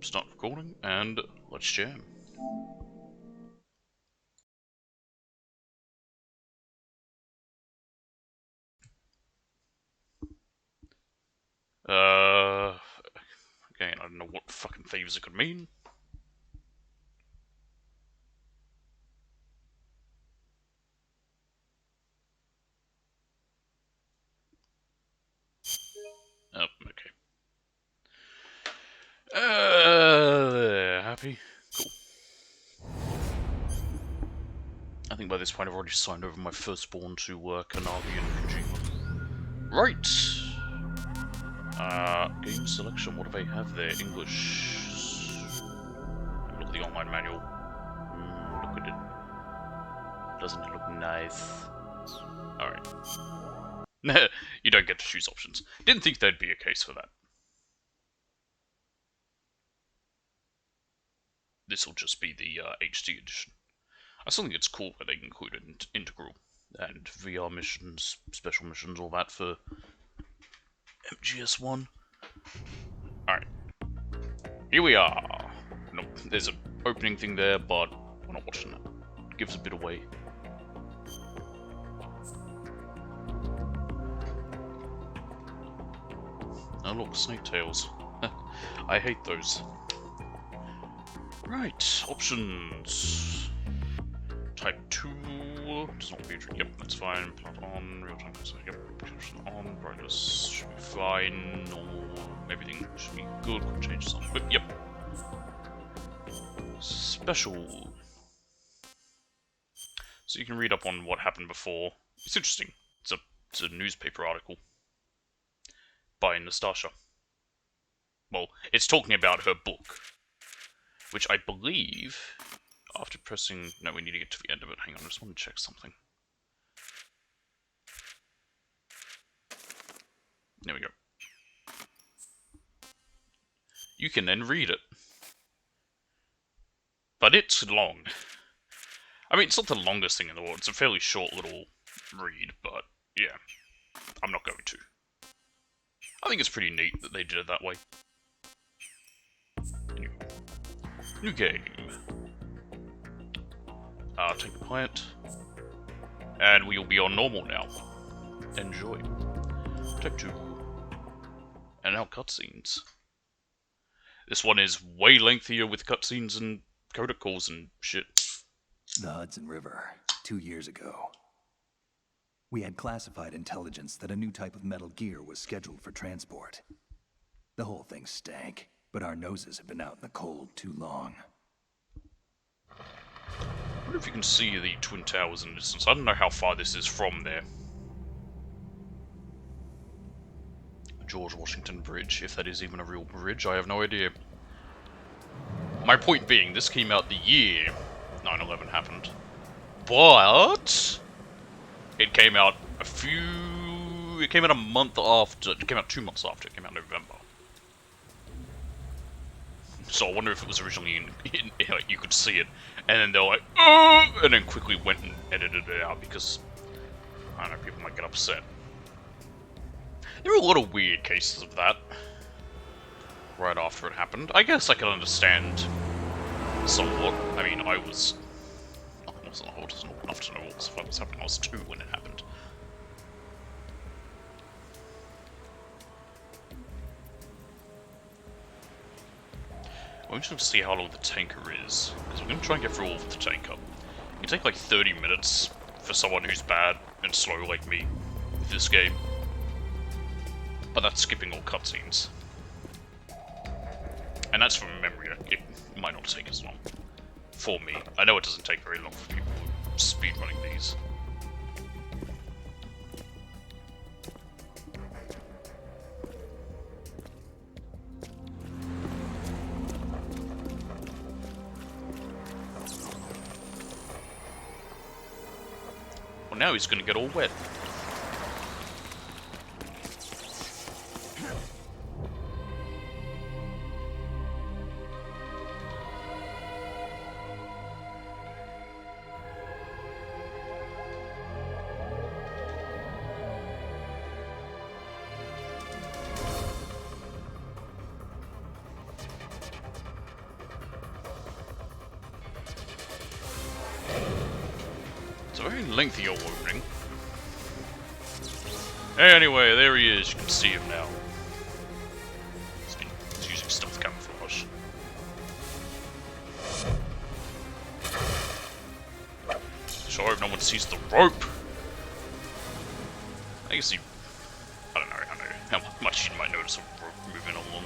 start recording, and let's jam. Again, I don't know what fucking thieves it could mean. Oh, okay. Happy? Cool. I think by this point I've already signed over my firstborn to Kanavi and Kojima. Right! Game selection, what do they have there? English. Look at the online manual. Look at it. Doesn't it look nice? Alright. You don't get to choose options. Didn't think there'd be a case for that. This will just be the HD edition. I still think it's cool that they included Integral and VR missions, special missions, all that for MGS1. Alright. Here we are. No, there's an opening thing there, but we're not watching that. It gives a bit away. Oh look, snake tails. I hate those. Right, options. Type 2 does not feature. Yep, that's fine. Plot on, real time. Yep, on, brightness should be fine. Normal, everything should be good. Could change some, but yep. Special. So you can read up on what happened before. It's interesting. It's a newspaper article by Nastasha. Well, it's talking about her book, which I believe, after pressing... No, we need to get to the end of it. Hang on, I just want to check something. There we go. You can then read it. But it's long. I mean, it's not the longest thing in the world. It's a fairly short little read, but yeah. I'm not going to. I think it's pretty neat that they did it that way. Anyway. New game. Take the plant. And we'll be on normal now. Enjoy. Type 2. And now cutscenes. This one is way lengthier with cutscenes and coda calls and shit. The Hudson River, 2 years ago. We had classified intelligence that a new type of metal gear was scheduled for transport. The whole thing stank, but our noses have been out in the cold too long. I wonder if you can see the Twin Towers in the distance. I don't know how far this is from there. George Washington Bridge, if that is even a real bridge, I have no idea. My point being, this came out the year 9/11 happened. But it came out it came out a month after, it came out 2 months after, it came out in November. So I wonder if it was originally like, you could see it, and then they're like, oh! And then quickly went and edited it out because, I don't know, people might get upset. There were a lot of weird cases of that right after it happened. I guess I can understand somewhat. I mean, I wasn't old enough to know what the fuck was happening. I was 2 when it happened. I'm interested to see how long the tanker is, because we're going to try and get through all of the tanker. It can take like 30 minutes for someone who's bad and slow like me with this game. But that's skipping all cutscenes. And that's from memory, it might not take as long. For me. I know it doesn't take very long for people speedrunning these. Well, now he's gonna get all wet. Very lengthy old opening. Anyway, there he is. You can see him now. He's using stealth camouflage. So I hope no one sees the rope. I guess I don't know how much you might notice a rope moving along.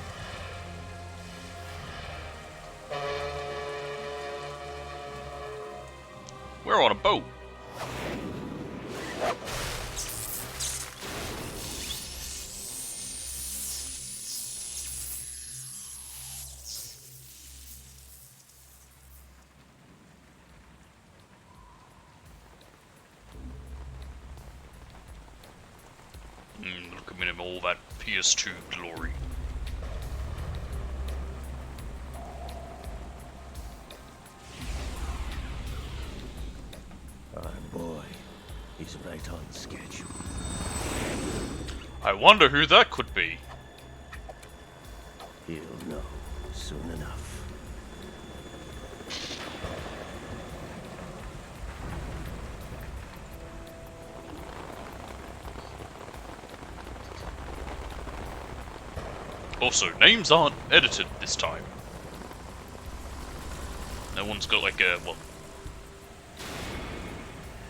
We're on a boat. Look at him, all that PS2 glory. Boy, he's right on schedule. I wonder who that could be. He'll know soon enough. Also, names aren't edited this time. No one's got like a, well,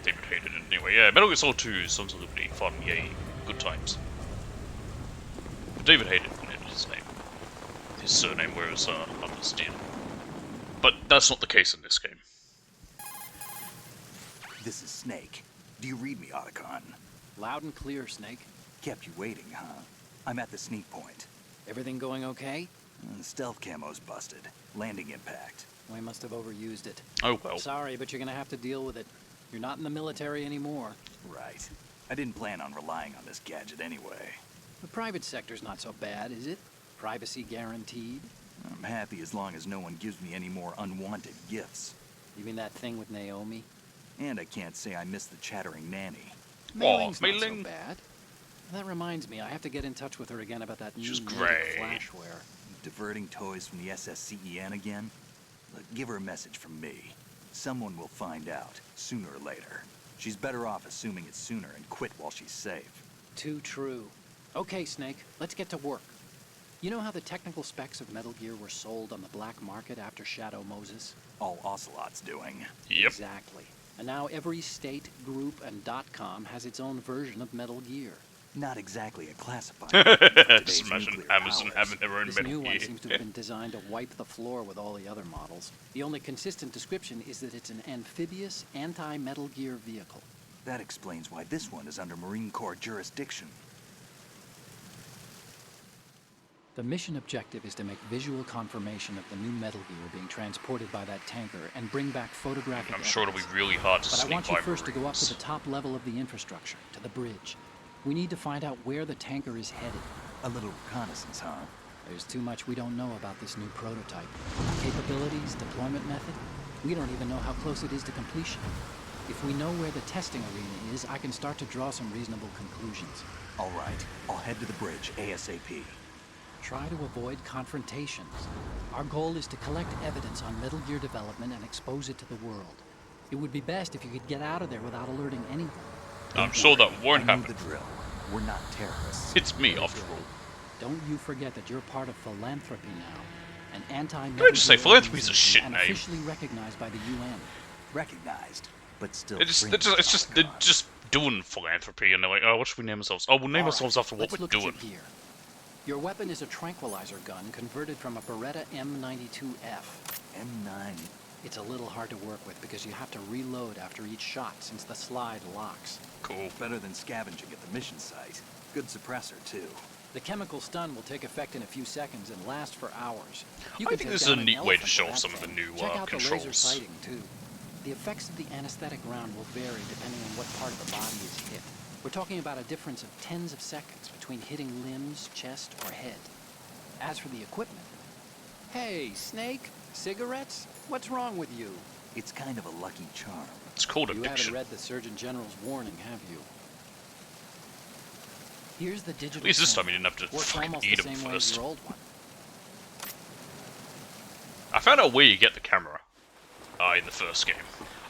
David hated it anyway. Yeah, Metal Gear Solid 2 Sons of Liberty, fun, yay, good times. But David hated when it his name. His surname, whereas others did. But that's not the case in this game. This is Snake. Do you read me, Otacon? Loud and clear, Snake. Kept you waiting, huh? I'm at the sneak point. Everything going okay? The stealth camo's busted. Landing impact. We must have overused it. Oh well. Sorry, but you're gonna have to deal with it. You're not in the military anymore. Right. I didn't plan on relying on this gadget anyway. The private sector's not so bad, is it? Privacy guaranteed? I'm happy as long as no one gives me any more unwanted gifts. You mean that thing with Naomi? And I can't say I miss the chattering nanny. Mei Ling's not so Mei-Ling. bad. That reminds me, I have to get in touch with her again about that new She's native great. flashware. Diverting toys from the SSCEN again? Look, give her a message from me. Someone will find out, sooner or later. She's better off assuming it sooner and quit while she's safe. Too true. Okay, Snake, let's get to work. You know how the technical specs of Metal Gear were sold on the black market after Shadow Moses? All Ocelot's doing. Yep. Exactly. And now every state, group, and .com has its own version of Metal Gear. Not exactly a classified. Just imagine Amazon having their own This Metal new one Gear. seems to have been designed to wipe the floor with all the other models. The only consistent description is that it's an amphibious, anti-Metal Gear vehicle. That explains why this one is under Marine Corps jurisdiction. The mission objective is to make visual confirmation of the new Metal Gear being transported by that tanker and bring back photographic I'm sure it'll be evidence. really hard to But I sneak want you by first to go up to the Marines. top level of the infrastructure, to the bridge. We need to find out where the tanker is headed. A little reconnaissance, huh? There's too much we don't know about this new prototype. Capabilities, deployment method, we don't even know how close it is to completion. If we know where the testing arena is, I can start to draw some reasonable conclusions. All right, I'll head to the bridge ASAP. Try to avoid confrontations. Our goal is to collect evidence on Metal Gear development and expose it to the world. It would be best if you could get out of there without alerting anyone. I'm sure that won't I know happen. the drill. We're not terrorists. It's me, after all. Don't you forget that you're part of Philanthropy now. An anti-Metal Can I just say, Gear Philanthropy's a organization shit and name. officially recognized by the UN. Recognized, but still. It's fringe, they're Otacon. just doing philanthropy, and they're like, oh, what should we name ourselves? Oh, we'll name All ourselves right, after what let's we're look doing. At your gear. Your weapon is a tranquilizer gun converted from a Beretta M92F. M9. It's a little hard to work with because you have to reload after each shot since the slide locks. Cool. Better than scavenging at the mission site. Good suppressor, too. The chemical stun will take effect in a few seconds and last for hours. You I can think take this is a down an neat way to elephant show with off that some of the thing. new, Check out the laser controls. sighting too. The effects of the anesthetic round will vary depending on what part of the body is hit. We're talking about a difference of tens of seconds between hitting limbs, chest, or head. As for the equipment, hey, Snake, cigarettes? What's wrong with you? It's kind of a lucky charm. It's called You haven't addiction. read the Surgeon General's warning, have you? Here's the digital. At least this time camera. you didn't have to Works fucking almost eat the them same way first. as your old one. I found out where you get the camera in the first game.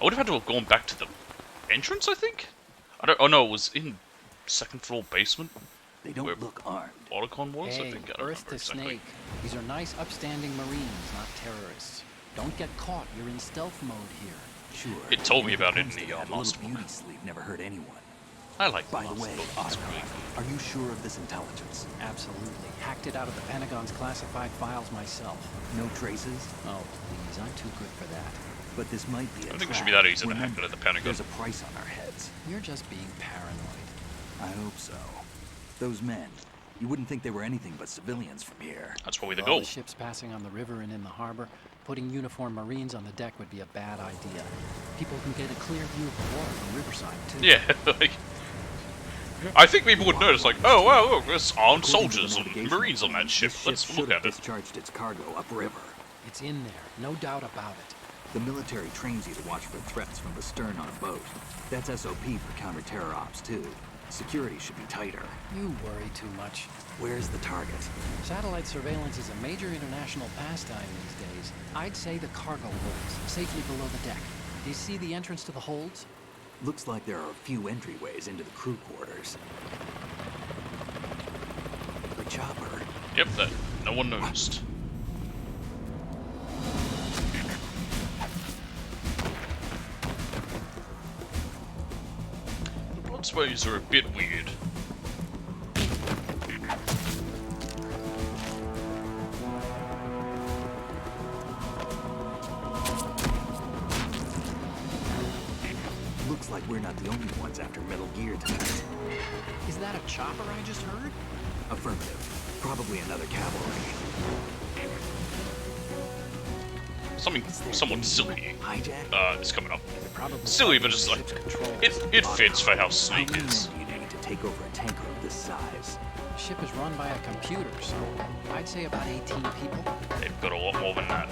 I would have had to have gone back to the entrance, I think? I don't... Oh no, it was in second floor basement? They don't Where- look armed. Otacon was, I Hey, think? I don't Earth remember to exactly. Snake. These are nice, upstanding Marines, not terrorists. Don't get caught. You're in stealth mode here. Sure. It told me If about it comes in to the, that, Master little Book. beauty sleep never hurt anyone. I like By the Master way, Book, it's Otto, really cool. are you sure of this intelligence? Absolutely. Hacked it out of the Pentagon's classified files myself. No traces? Oh, please. I'm too good for that. But this might be a I don't think it trap. should be that easy to hack Remember, it at the Pentagon. There's a price on our heads. You're just being paranoid. I hope so. Those men, you wouldn't think they were anything but civilians from here. That's probably the With all goal. the ships passing on the river and in the harbor, putting uniformed Marines on the deck would be a bad idea. People can get a clear view of the water from Riverside, too. Yeah, like... I think people would notice, like, oh, wow, look, there's armed According to the soldiers and navigation Marines on that ship. this Let's ship look should have at it. discharged its cargo upriver. It's in there. No doubt about it. The military trains you to watch for threats from the stern on a boat. That's SOP for counter-terror ops, too. Security should be tighter. You worry too much. Where's the target? Satellite surveillance is a major international pastime these days. I'd say the cargo holds, safely below the deck. Do you see the entrance to the holds? Looks like there are a few entryways into the crew quarters. The chopper. Yep, that no one noticed. The blood sprays are a bit weird. Looks like we're not the only ones after Metal Gear tonight. Is that a chopper I just heard? Affirmative. Probably another cavalry. Something Is there somewhat any silly hijack? is coming up. They're probably Silly, but talking just to like ship's controls. it fits for how How Snake many is. men do you need to take over a tanker of this size? The ship is run by a computer, so I'd say about 18 people. They've got a lot more than that.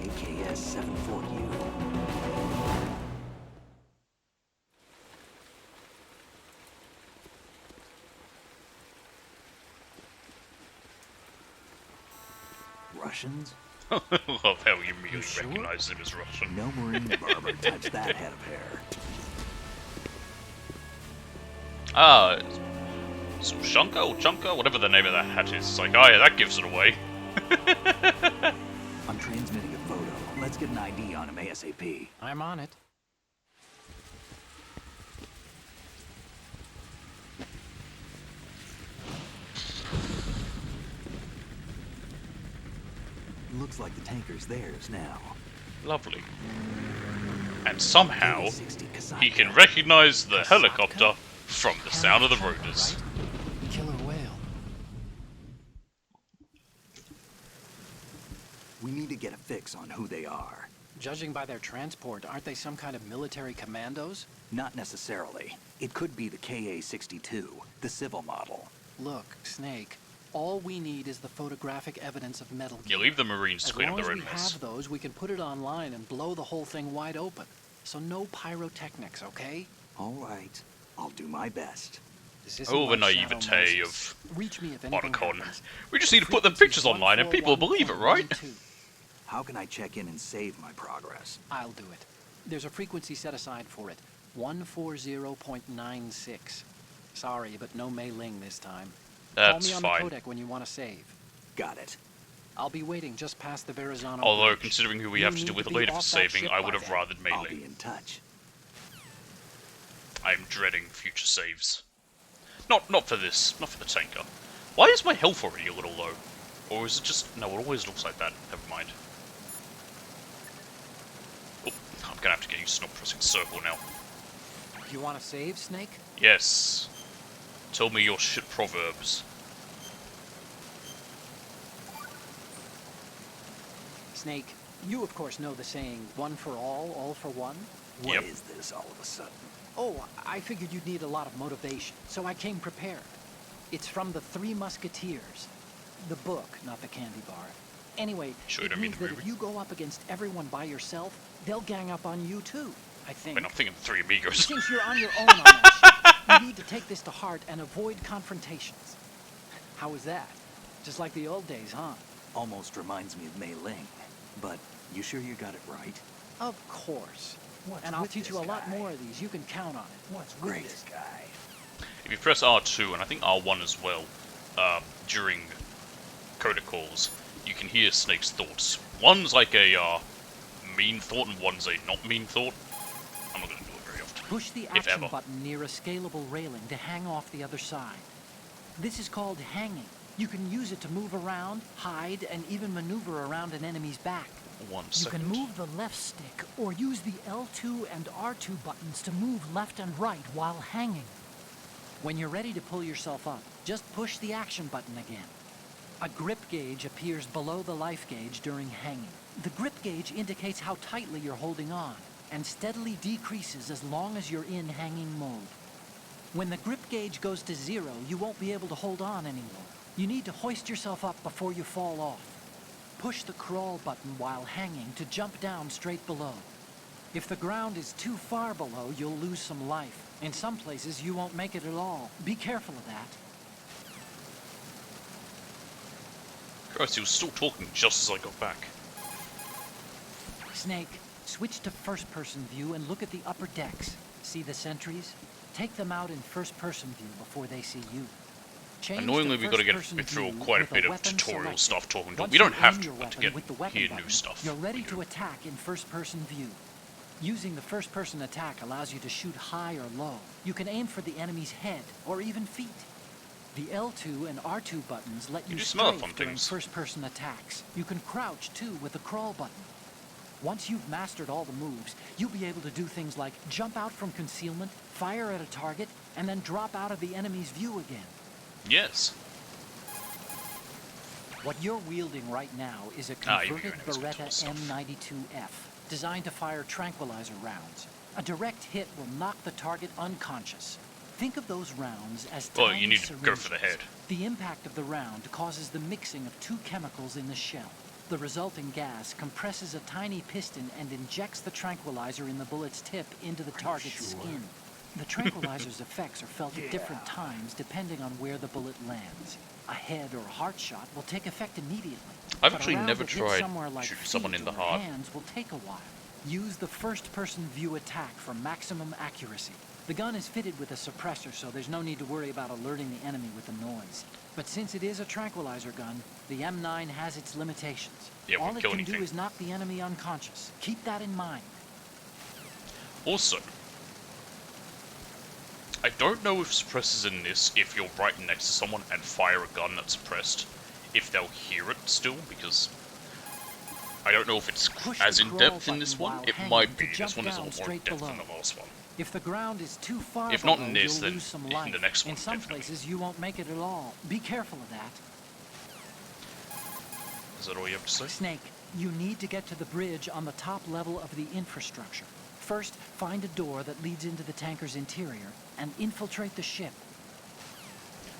AKS 74U. Russians? Love how you immediately sure? recognize him as Russian. No Marine barber touched that head of hair. Ah, Shunka or Chunka, whatever the name of that hat is. It's like, oh yeah, that gives it away. I'm transmitting a photo. Let's get an ID on him ASAP. I'm on it. Looks like the tanker's theirs now. Lovely. And somehow, K-60 he can Kasatka. recognize the helicopter from the sound of the rotors. Right? Killer whale. We need to get a fix on who they are. Judging by their transport, aren't they some kind of military commandos? Not necessarily. It could be the KA-62, the civil model. Look, Snake, all we need is the photographic evidence of Metal Gear. You leave the Marines to As clean up long as their we own mess. have those, we can put it online and blow the whole thing wide open. So no pyrotechnics, okay? All right. I'll do my best. This isn't Oh, the like Shadow naivete Moses. Reach me if anything Otacon. happens. We just need to put the Frequency's pictures online and people will believe it, right? 141.12. How can I check in and save my progress? I'll do it. There's a frequency set aside for it. 140.96. Sorry, but no Mei Ling this time. That's Call me fine. on the codec when you want to save. Got it. I'll be waiting just past the Verrazano Although, Bridge. considering who we You have to need deal with be later for off that saving, ship I by would have then. rathered I'll Melee. be in touch. I'm dreading future saves. Not for this, not for the tanker. Why is my health already a little low? Or is it just... No, it always looks like that. Never mind. Oh, I'm gonna have to get used to not pressing circle now. You want to save, Snake? Yes. Tell me your shit proverbs. Snake, you of course know the saying, one for all for one? What Yep. is this all of a sudden? Oh, I figured you'd need a lot of motivation, so I came prepared. It's from the Three Musketeers. The book, not the candy bar. Anyway, Sure you it don't mean means the that if movie? you go up against everyone by yourself, they'll gang up on you too, I I think. mean, I'm thinking Three Amigos. Since you're on your own on that ship, you need to take this to heart and avoid confrontations. How was that? Just like the old days, huh? Almost reminds me of Mei Ling, but You sure you got it right? Of course. What's And I'll with teach you this a lot guy? more of these. You can count on it. What's Great. with this guy? If you press R2 and I think R1 as well, during Coda calls, you can hear Snake's thoughts. One's like a mean thought and one's a not mean thought. I'm not going to do it very often. Push the if action ever. button near a scalable railing to hang off the other side. This is called hanging. You can use it to move around, hide, and even maneuver around an enemy's back. 1 You second. can move the left stick or use the L2 and R2 buttons to move left and right while hanging. When you're ready to pull yourself up, just push the action button again. A grip gauge appears below the life gauge during hanging. The grip gauge indicates how tightly you're holding on, and steadily decreases as long as you're in hanging mode. When the grip gauge goes to 0, you won't be able to hold on anymore. You need to hoist yourself up before you fall off. Push the crawl button while hanging to jump down straight below. If the ground is too far below, you'll lose some life. In some places, you won't make it at all. Be careful of that. Christ, he was still talking just as I got back. Snake, switch to first-person view and look at the upper decks. See the sentries? Take them out in first-person view before they see you. Change Annoyingly, to we've got to get first-person through view quite a with bit of weapon tutorial selected. stuff talking to. Once We don't you have aim to, your but to weapon get with the weapon hear new button, stuff. You're ready we to do. attack in first-person view. Using the first-person attack allows you to shoot high or low. You can aim for the enemy's head or even feet. The L2 and R2 buttons let you do some other strafe fun during things. first-person attacks. You can crouch too with the crawl button. Once you've mastered all the moves, you'll be able to do things like jump out from concealment, fire at a target, and then drop out of the enemy's view again. Yes. What you're wielding right now is a You converted knew it was Beretta good stuff. M92F, designed to fire tranquilizer rounds. A direct hit will knock the target unconscious. Think of those rounds as Well, tiny you need to go for the syringes. head. The impact of the round causes the mixing of two chemicals in the shell. The resulting gas compresses a tiny piston and injects the tranquilizer in the bullet's tip into the target's skin. The tranquilizer's effects are felt at different times depending on where the bullet lands. A head or heart shot will take effect immediately. I've but a actually round never that hits tried somewhere like shooting someone feet in the or heart. hands will take a while. Use the first-person view attack for maximum accuracy. The gun is fitted with a suppressor, so there's no need to worry about alerting the enemy with the noise. But since it is a tranquilizer gun, the M9 has its limitations. Yeah, it won't All it kill can do anything. is knock the enemy unconscious. Keep that in mind. Also, I don't know if suppressors in this, if you're right next to someone and fire a gun that's suppressed, if they'll hear it still, because I don't know if it's Push as the in crawl depth in button this one. while It hanging might to be. jump This one is a down lot more straight depth below. than the last one. If the ground is too far If not below, in this, you'll then lose some in life. the next one, In some definitely. places, you won't make it at all. Be careful of that. Is that all you have to say? Snake, you need to get to the bridge on the top level of the infrastructure. First, find a door that leads into the tanker's interior and infiltrate the ship.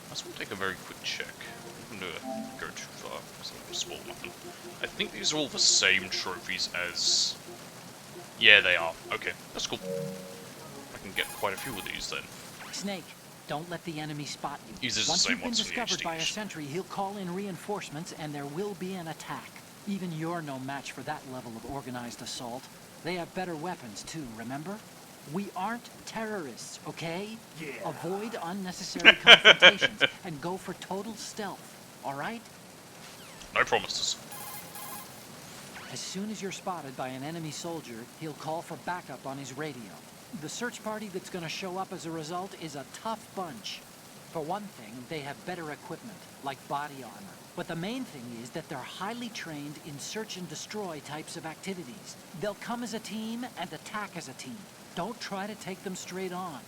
I just want to take a very quick check. I'm going to go too far, because I'm going to spoil nothing. I think these are all the same trophies as... Yeah, they are. Okay, that's cool. I can get quite a few of these then. Snake, don't let the enemy spot you. These are the Once same you've been ones from the discovered by a HDs. sentry, he'll call in reinforcements and there will be an attack. Even you're no match for that level of organized assault. They have better weapons too, remember? We aren't terrorists, okay? Yeah. Avoid unnecessary confrontations and go for total stealth, all right? No promises. As soon as you're spotted by an enemy soldier, he'll call for backup on his radio. The search party that's going to show up as a result is a tough bunch. For one thing, they have better equipment, like body armor. But the main thing is that they're highly trained in search and destroy types of activities. They'll come as a team and attack as a team. Don't try to take them straight on.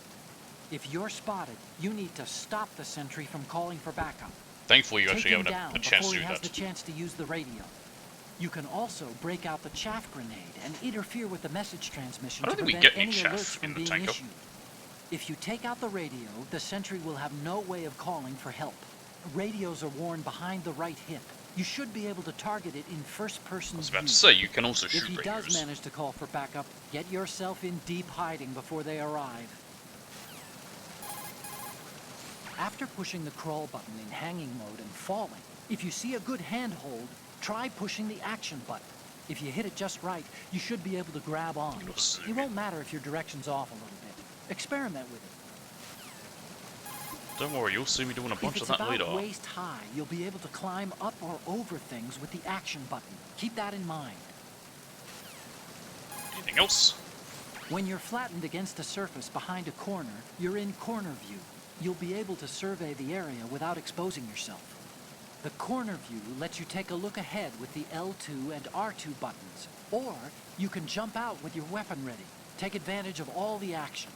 If you're spotted, you need to stop the sentry from calling for backup. Thankfully, you Take actually him have down a chance before to he do has that. the chance to use the radio. You can also break out the chaff grenade and interfere with the message transmission I to don't think we prevent get any any chaff alerts from in the being tanker. issued. If you take out the radio, the sentry will have no way of calling for help. Radios are worn behind the right hip. You should be able to target it in first-person I was about view. to say, you can also If shoot he radios. does manage to call for backup, get yourself in deep hiding before they arrive. After pushing the crawl button in hanging mode and falling, if you see a good handhold, try pushing the action button. If you hit it just right, you should be able to grab on. You'll see. It won't matter if your direction's off a little bit. Experiment with it. Don't worry, you'll see me doing a If bunch of it's that about later. waist high, you'll be able to climb up or over things with the action button. Keep that in mind. Anything else? When you're flattened against a surface behind a corner, you're in corner view. You'll be able to survey the area without exposing yourself. The corner view lets you take a look ahead with the L2 and R2 buttons. Or you can jump out with your weapon ready. Take advantage of all the action.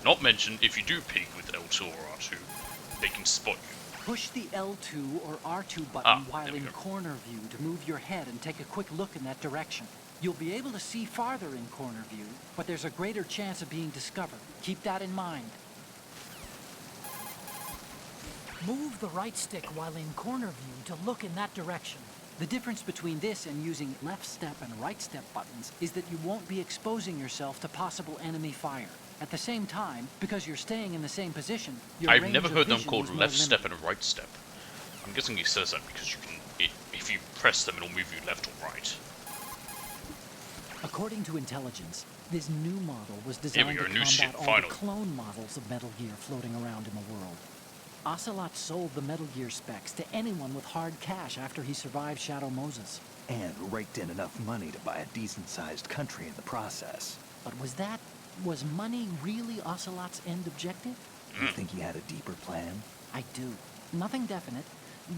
Not mentioned, if you do peek with L2 or R2, they can spot you. Push the L2 or R2 button Ah, while there we in go. corner view to move your head and take a quick look in that direction. You'll be able to see farther in corner view, but there's a greater chance of being discovered. Keep that in mind. Move the right stick while in corner view to look in that direction. The difference between this and using left step and right step buttons is that you won't be exposing yourself to possible enemy fire. At the same time, because you're staying in the same position, your I've range never of heard them vision called is more left step limited. and right step. I'm guessing he says that because you can, if you press them, it'll move you left or right. According to intelligence, this new model was Here we designed go, to new shit, combat all finally. the clone models of Metal Gear floating around in the world. Ocelot sold the Metal Gear specs to anyone with hard cash after he survived Shadow Moses. And raked in enough money to buy a decent-sized country in the process. But was money really Ocelot's end objective? You think he had a deeper plan? I do. Nothing definite,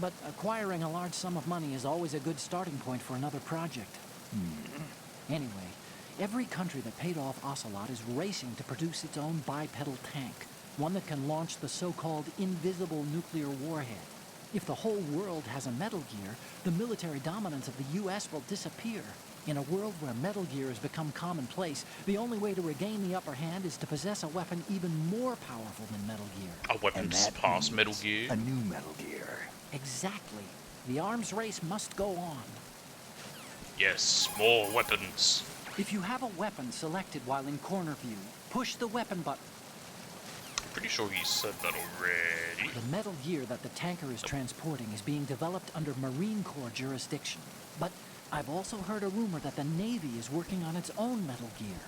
but acquiring a large sum of money is always a good starting point for another project. Anyway, every country that paid off Ocelot is racing to produce its own bipedal tank, one that can launch the so-called invisible nuclear warhead. If the whole world has a Metal Gear, the military dominance of the US will disappear. In a world where Metal Gear has become commonplace, the only way to regain the upper hand is to possess a weapon even more powerful than Metal Gear. A And weapons that past Metal means Gear. a new Metal Gear. Exactly. The arms race must go on. Yes, more weapons. If you have a weapon selected while in corner view, push the weapon button. Pretty sure he said that already. The Metal Gear that the tanker is transporting is being developed under Marine Corps jurisdiction. But I've also heard a rumor that the Navy is working on its own Metal Gear.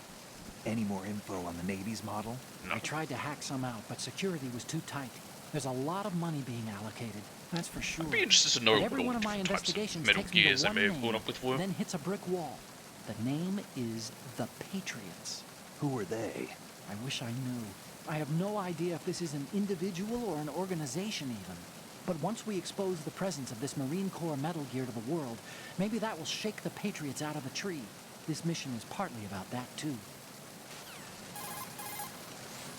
Any more info on the Navy's model? No. I tried to hack some out, but security was too tight. There's a lot of money being allocated, that's for sure. I'd be interested to know But what every all one of my different types of investigations Metal takes me Gears to they one may have name, grown up with were. then hits a brick wall. The name is the Patriots. Who were they? I wish I knew. I have no idea if this is an individual or an organization even. But once we expose the presence of this Marine Corps Metal Gear to the world, maybe that will shake the Patriots out of the tree. This mission is partly about that too.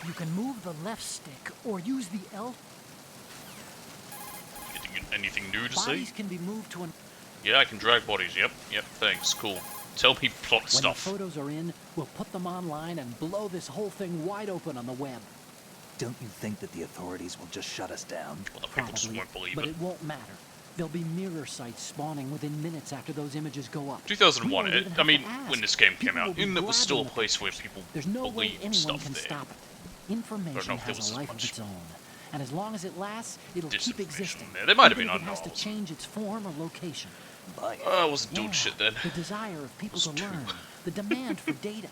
You can move the left stick or use the L. Anything new to see? Bodies can be moved to an... Yeah, I can drag bodies. Yep, thanks. Cool. Tell me plot When stuff. the photos are in, we'll put them online and blow this whole thing wide open on the web. Don't you think that the authorities will just shut us down? Well, the people just Probably, won't believe but it. it won't matter. There'll be mirror sites spawning within minutes after those images go up. 2001. We won't even I have mean, to ask. when this game came People will out, be and it was still a grabbing place the where pictures. people There's no way believed anyone stuff can there. stop it. Information if there was has a as life of much its own, and as long as it lasts, it'll keep disinformation existing. there. There might have even been if it has to unknowns. change its form or location. But I wasn't doing Yeah, shit then. The desire of people Was to too. learn, the demand for data.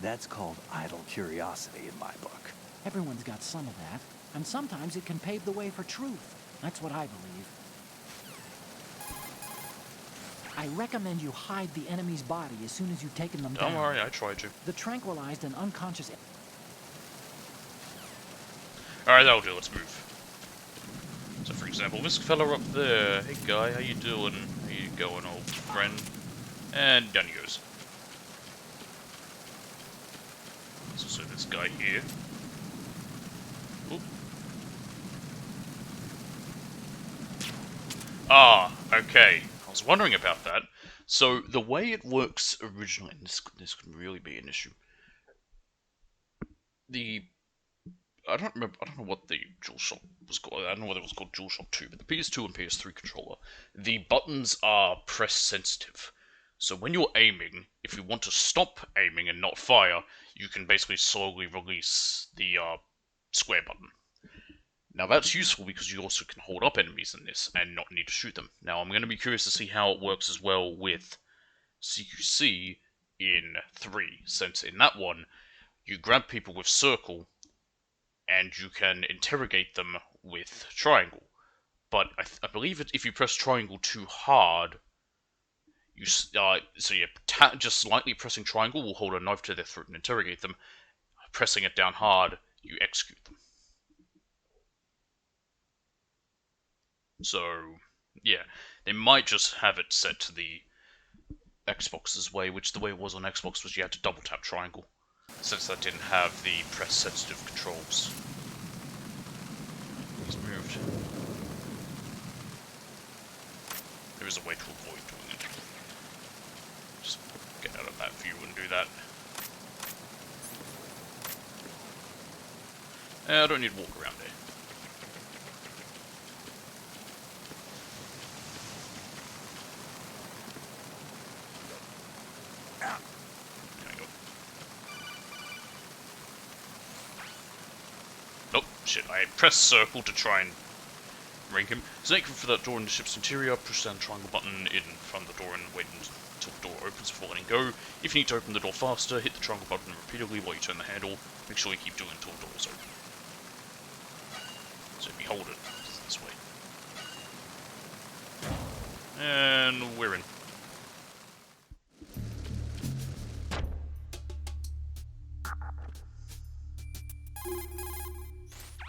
that's called idle curiosity in my book. Everyone's got some of that, and sometimes it can pave the way for truth. That's what I believe. I recommend you hide the enemy's body as soon as you've taken them Don't down. worry, I tried to. The tranquilized and unconscious... Alright, that'll do. Let's move. So, for example, this fella up there. Hey, guy, how you doing? How you going, old friend? And down he goes. There's also this guy here. Oop. Ah, okay. I was wondering about that. So, the way it works originally, and this could really be an issue. I don't know what the DualShock was called. I don't know whether it was called DualShock 2, but the PS2 and PS3 controller, the buttons are press sensitive. So when you're aiming, if you want to stop aiming and not fire, you can basically slowly release the square button. Now that's useful because you also can hold up enemies in this and not need to shoot them. Now I'm going to be curious to see how it works as well with CQC in 3, since in that one, you grab people with circle, and you can interrogate them with triangle. But I believe if you press triangle too hard, just slightly pressing triangle will hold a knife to their throat and interrogate them. Pressing it down hard, you execute them. So, yeah, they might just have it set to the Xbox's way, which the way it was on Xbox was you had to double tap triangle, since that didn't have the press sensitive controls. He's moved. There is a way to avoid doing it. Just get out of that view and do that. I don't need to walk around there. Oh, shit, I pressed circle to try and ring him. Snake for that door in the ship's interior, push down the triangle button in front of the door and wait until the door opens before letting go. If you need to open the door faster, hit the triangle button repeatedly while you turn the handle. Make sure you keep doing it until the door is open. So if you hold it, it's this way. And we're in.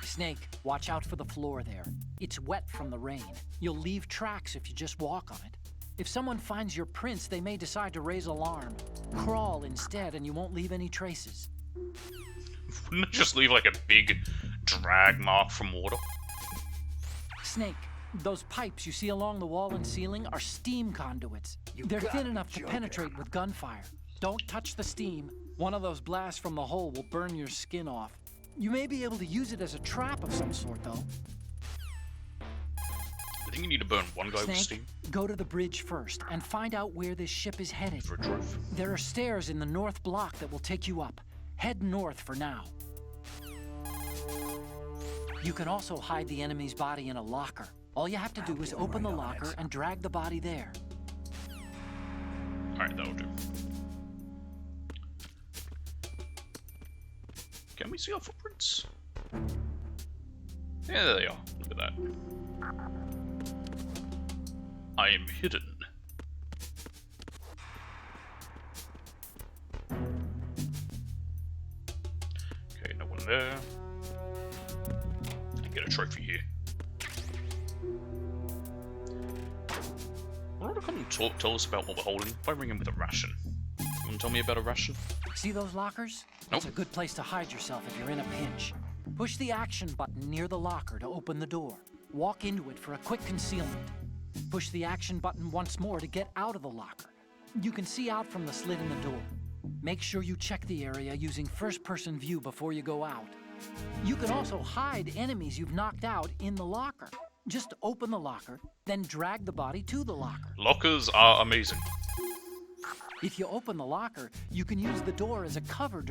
Snake, watch out for the floor there. It's wet from the rain. You'll leave tracks if you just walk on it. If someone finds your prints, they may decide to raise alarm. Crawl instead, and you won't leave any traces. Wouldn't it just leave like a big drag mark from water? Snake, those pipes you see along the wall and ceiling are steam conduits. They're thin enough to penetrate with gunfire. Don't touch the steam. One of those blasts from the hole will burn your skin off. You may be able to use it as a trap of some sort, though. I think you need to burn one guy with Snake, steam. go to the bridge first and find out where this ship is headed. For a trophy. There are stairs in the north block that will take you up. Head north for now. You can also hide the enemy's body in a locker. All you have to do is open the locker and drag the body there. Alright, that'll do. Can we see our footprints? Yeah, there they are. Look at that. I am hidden. Okay, no one there. I get a trophy here. Why don't you come and tell us about what we're holding by ringing with a ration? You want to tell me about a ration? See those lockers? That's a good place to hide yourself if you're in a pinch. Push the action button near the locker to open the door. Walk into it for a quick concealment. Push the action button once more to get out of the locker. You can see out from the slit in the door. Make sure you check the area using first-person view before you go out. You can also hide enemies you've knocked out in the locker. Just open the locker, then drag the body to the locker. Lockers are amazing. If you open the locker, you can use the door as a cover.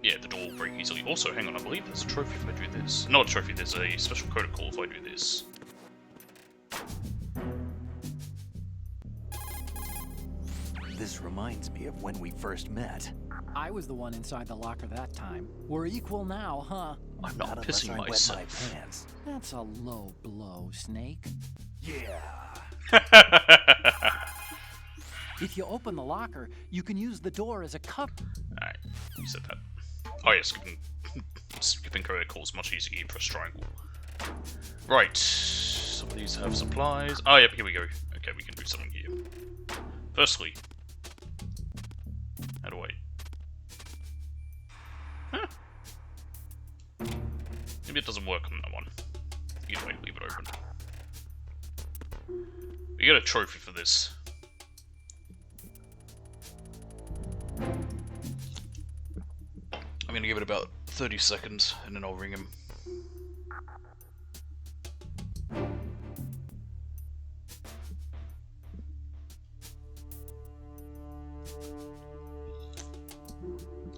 Yeah, the door will break easily. Also, hang on, I believe there's a trophy if I do this. Not a trophy, there's a special protocol if I do this. This reminds me of when we first met. I was the one inside the locker that time. We're equal now, huh? I'm not unless pissing I wet myself. my pants. That's a low blow, Snake. Yeah. If you open the locker, you can use the door as a cover. Alright, you said that. Oh yeah, skipping protocol is much easier. You press triangle. Right, some of these have supplies. Oh yep, here we go. Okay, we can do something here. Firstly, how do I... Huh. Maybe it doesn't work on that one. Either way, leave it open. We get a trophy for this. I'm gonna give it about 30 seconds and then I'll ring him.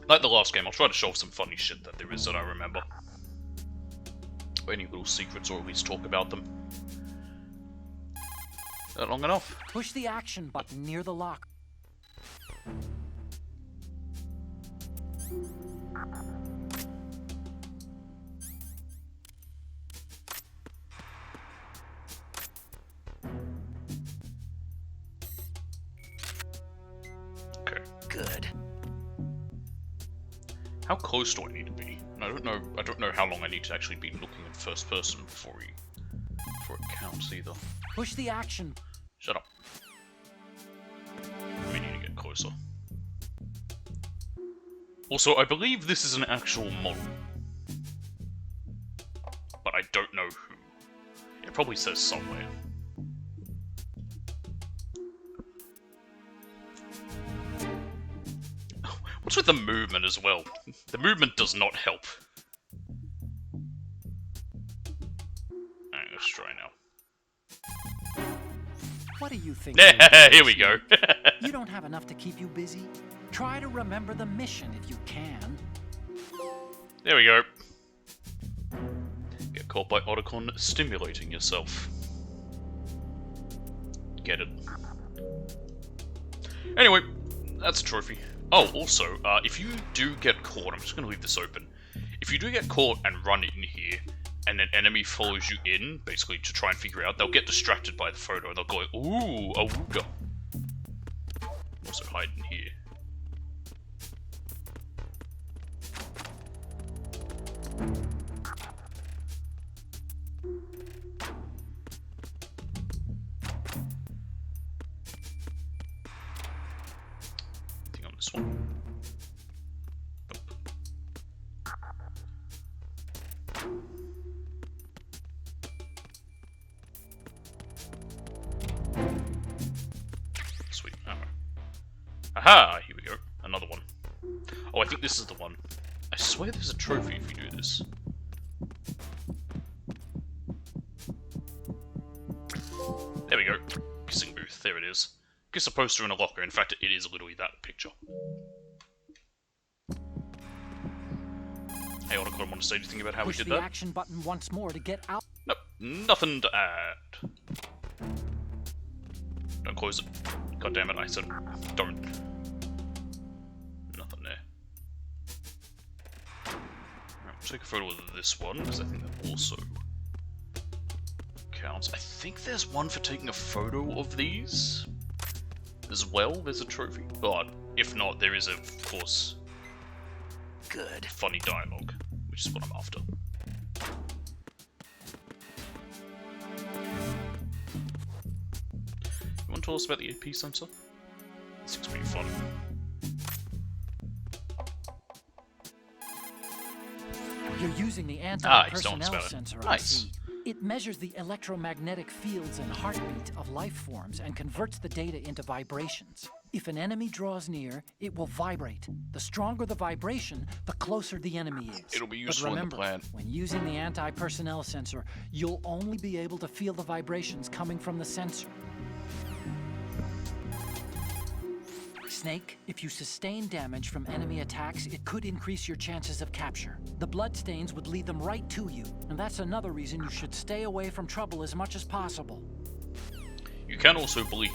Like the last game, I'll try to show off some funny shit that there is that I remember. Or any little secrets, or at least talk about them. that long enough? Push the action button near the lock. Okay. Good. How close do I need to be? And I don't know how long I need to actually be looking in first person before it counts either. Push the action. Shut up. We need to get closer. Also, I believe this is an actual model. But I don't know who. It probably says somewhere. What's with the movement as well? The movement does not help. Alright, let's try now. What do you think? Yeah, here we go. You don't have enough to keep you busy? Try to remember the mission if you can. There we go. Get caught by Otacon stimulating yourself. Get it. Anyway, that's a trophy. Oh, also, if you do get caught, I'm just going to leave this open. If you do get caught and run in here, and an enemy follows you in, basically to try and figure out, they'll get distracted by the photo and they'll go, ooh, a wooga. Also hide in here. Anything on this one? Sweet ammo. Aha! Here we go. Another one. Oh, I think this is the one. I swear there's a trophy if you do this. There we go. Kissing booth. There it is. Kiss a poster in a locker. In fact, it is literally that picture. Hey, Otacon, want to say anything about how Push we did the that? action button once more to get out. Nope, nothing to add. Don't close it. God damn it, I said don't. Nothing there. Alright, take a photo of this one, because I think that also counts. I think there's one for taking a photo of these as well. There's a trophy. But if not, there is, of course, Good. funny dialogue, which is what I'm after. You want to tell us about the AP sensor? This looks pretty fun. You're using the he's telling us anti-personnel about it. sensor, I Nice. see. It measures the electromagnetic fields and heartbeat of life forms and converts the data into vibrations. If an enemy draws near, it will vibrate. The stronger the vibration, the closer the enemy is. It'll be But useful in the remember, plan. when using the anti-personnel sensor, you'll only be able to feel the vibrations coming from the sensor. Snake, if you sustain damage from enemy attacks, it could increase your chances of capture. The bloodstains would lead them right to you, and that's another reason you should stay away from trouble as much as possible. You can also bleed.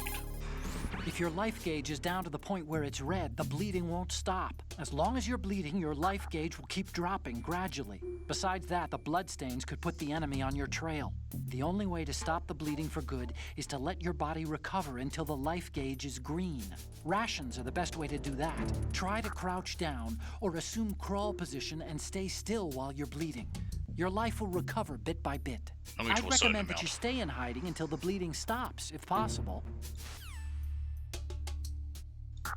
If your life gauge is down to the point where it's red, the bleeding won't stop. As long as you're bleeding, your life gauge will keep dropping gradually. Besides that, the bloodstains could put the enemy on your trail. The only way to stop the bleeding for good is to let your body recover until the life gauge is green. Rations are the best way to do that. Try to crouch down or assume crawl position and stay still while you're bleeding. Your life will recover bit by bit. Only to I'd a certain recommend that amount. you stay in hiding until the bleeding stops, if possible.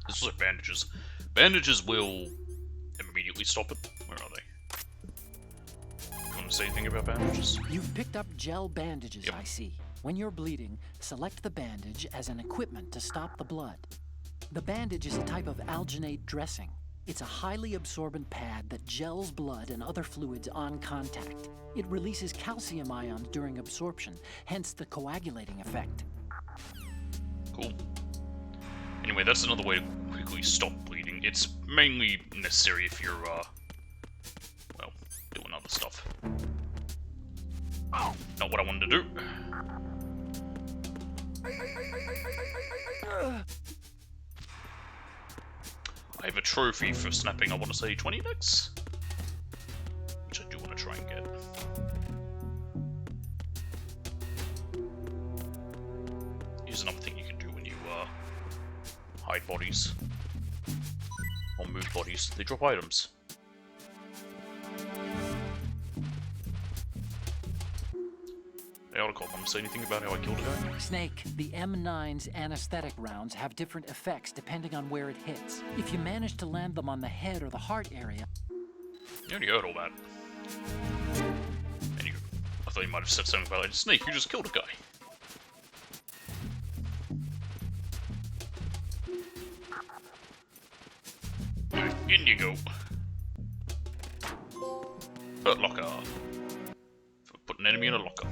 This is like bandages. Bandages will immediately stop it. Where are they? You want to say anything about bandages? You've picked up gel bandages, Yep. I see. When you're bleeding, select the bandage as an equipment to stop the blood. The bandage is a type of alginate dressing. It's a highly absorbent pad that gels blood and other fluids on contact. It releases calcium ions during absorption, hence the coagulating effect. Cool. Anyway, that's another way to quickly stop bleeding. It's mainly necessary if you're, well, doing other stuff. Not what I wanted to do. I have a trophy for snapping, I want to say 20 necks? Which I do want to try and get. Here's another thing you can do when you hide bodies. Or move bodies. They drop items. Hey, Otacon, say anything about how I killed a guy? Snake, the M9's anesthetic rounds have different effects depending on where it hits. If you manage to land them on the head or the heart area... You already heard all that. And I thought you might have said something about it. Snake, you just killed a guy. In you go. Hurt locker. Put an enemy in a locker.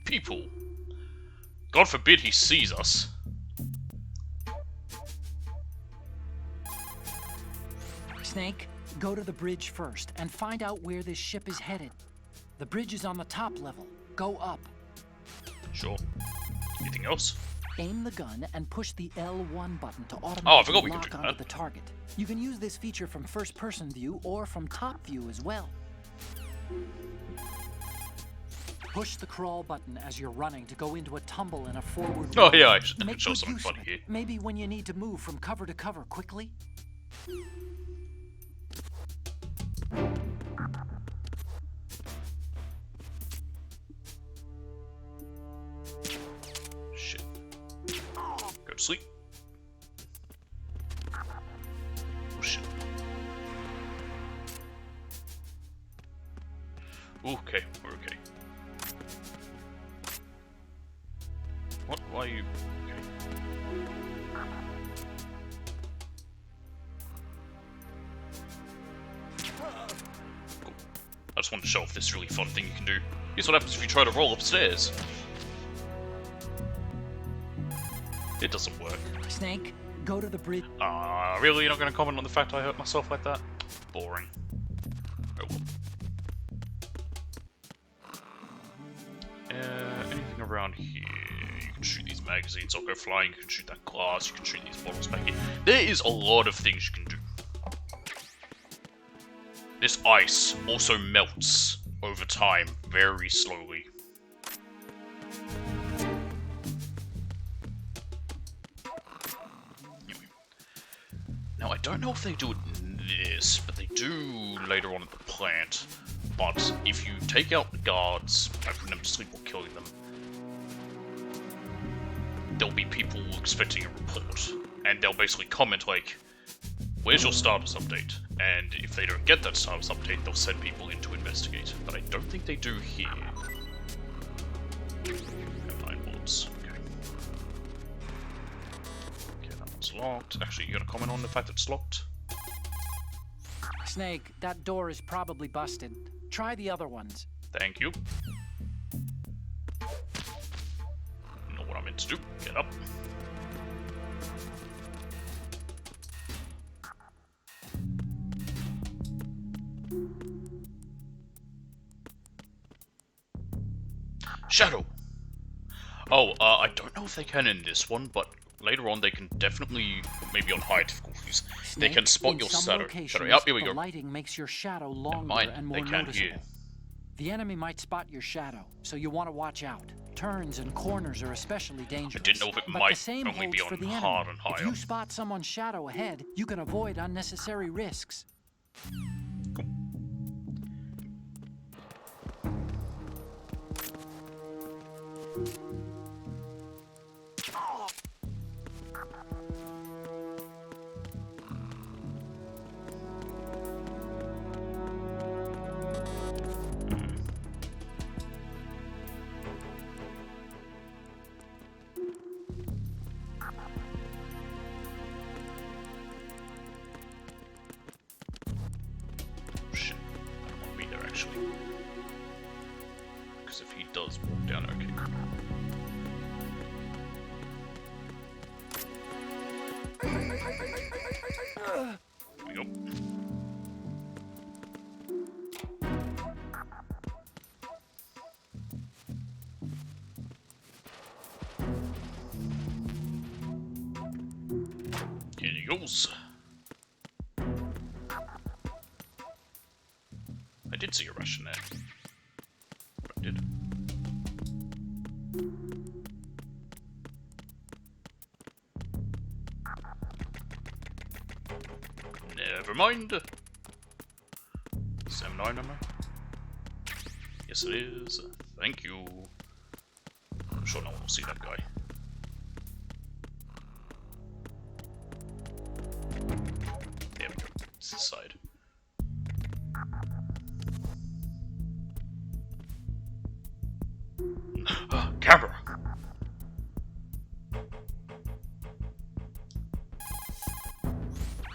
People. God forbid he sees us. Snake, go to the bridge first and find out where this ship is headed. The bridge is on the top level. Go up. Sure. Anything else? Aim the gun and push the L1 button to Oh, I forgot automatically we could lock do onto that. the target. You can use this feature from first-person view or from top view as well. Push the crawl button as you're running to go into a tumble in a forward Oh roll. yeah, I should Make show good something use funny of here. it. Maybe when you need to move from cover to cover quickly. Shit. Go to sleep. Oh shit. Okay, we're okay. What? Why are you... Okay. Cool. I just wanted to show off this really fun thing you can do. Here's what happens if you try to roll upstairs. It doesn't work. Snake, go to the bridge. Really? You're not going to comment on the fact I hurt myself like that? Boring. Oh well. Anything around here? You can shoot these magazines, I'll go flying, you can shoot that glass, you can shoot these bottles back here. There is a lot of things you can do. This ice also melts over time, very slowly. Now, I don't know if they do it in this, but they do later on at the plant. But if you take out the guards by putting them to sleep or killing them, there'll be people expecting a report. And they'll basically comment like, where's your status update? And if they don't get that status update, they'll send people in to investigate. But I don't think they do here. 9 bullets. Okay. Okay, that one's locked. Actually, you gonna comment on the fact that it's locked? Snake, that door is probably busted. Try the other ones. Thank you. Know what I meant to do. Get up. Shadow! Oh, I don't know if they can in this one, but later on they can definitely, maybe on high difficulties, they Snake, can spot in your some shadow. locations, Yep, here we the go. lighting makes your shadow longer mind, and they more can't noticeable. hear. The enemy might spot your shadow, so you want to watch out. Turns and corners are especially dangerous. didn't know if it but might the same only holds be for on the enemy. hard and If high you up. spot someone's shadow ahead, you can avoid unnecessary risks. Shit, I don't want to be there actually. Because if he does walk down, okay. Needles. I did see a Russian there. I did. Never mind. Is M9 ammo? Yes it is. Thank you. I'm sure no one will see that guy. There we go. It's this side. Camera!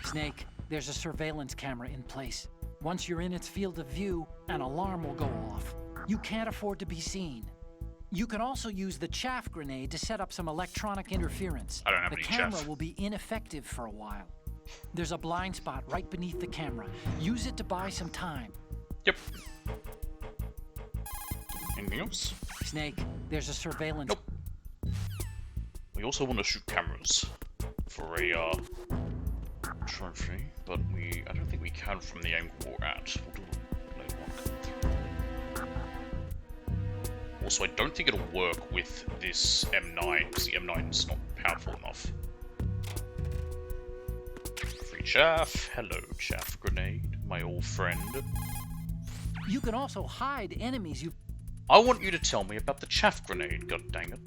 Snake, there's a surveillance camera in place. Once you're in its field of view, an alarm will go off. You can't afford to be seen. You can also use the chaff grenade to set up some electronic interference. I don't have the any camera chaff. will be ineffective for a while. There's a blind spot right beneath the camera. Use it to buy some time. Yep. Anything else? Snake, there's a surveillance... Nope. We also want to shoot cameras for a trophy, but I don't think we can from the angle we're at. We'll do it later on. Also, I don't think it'll work with this M9 because the M9 is not powerful enough. Free chaff. Hello, chaff grenade, my old friend. You can also hide enemies you... I want you to tell me about the chaff grenade, god dang it.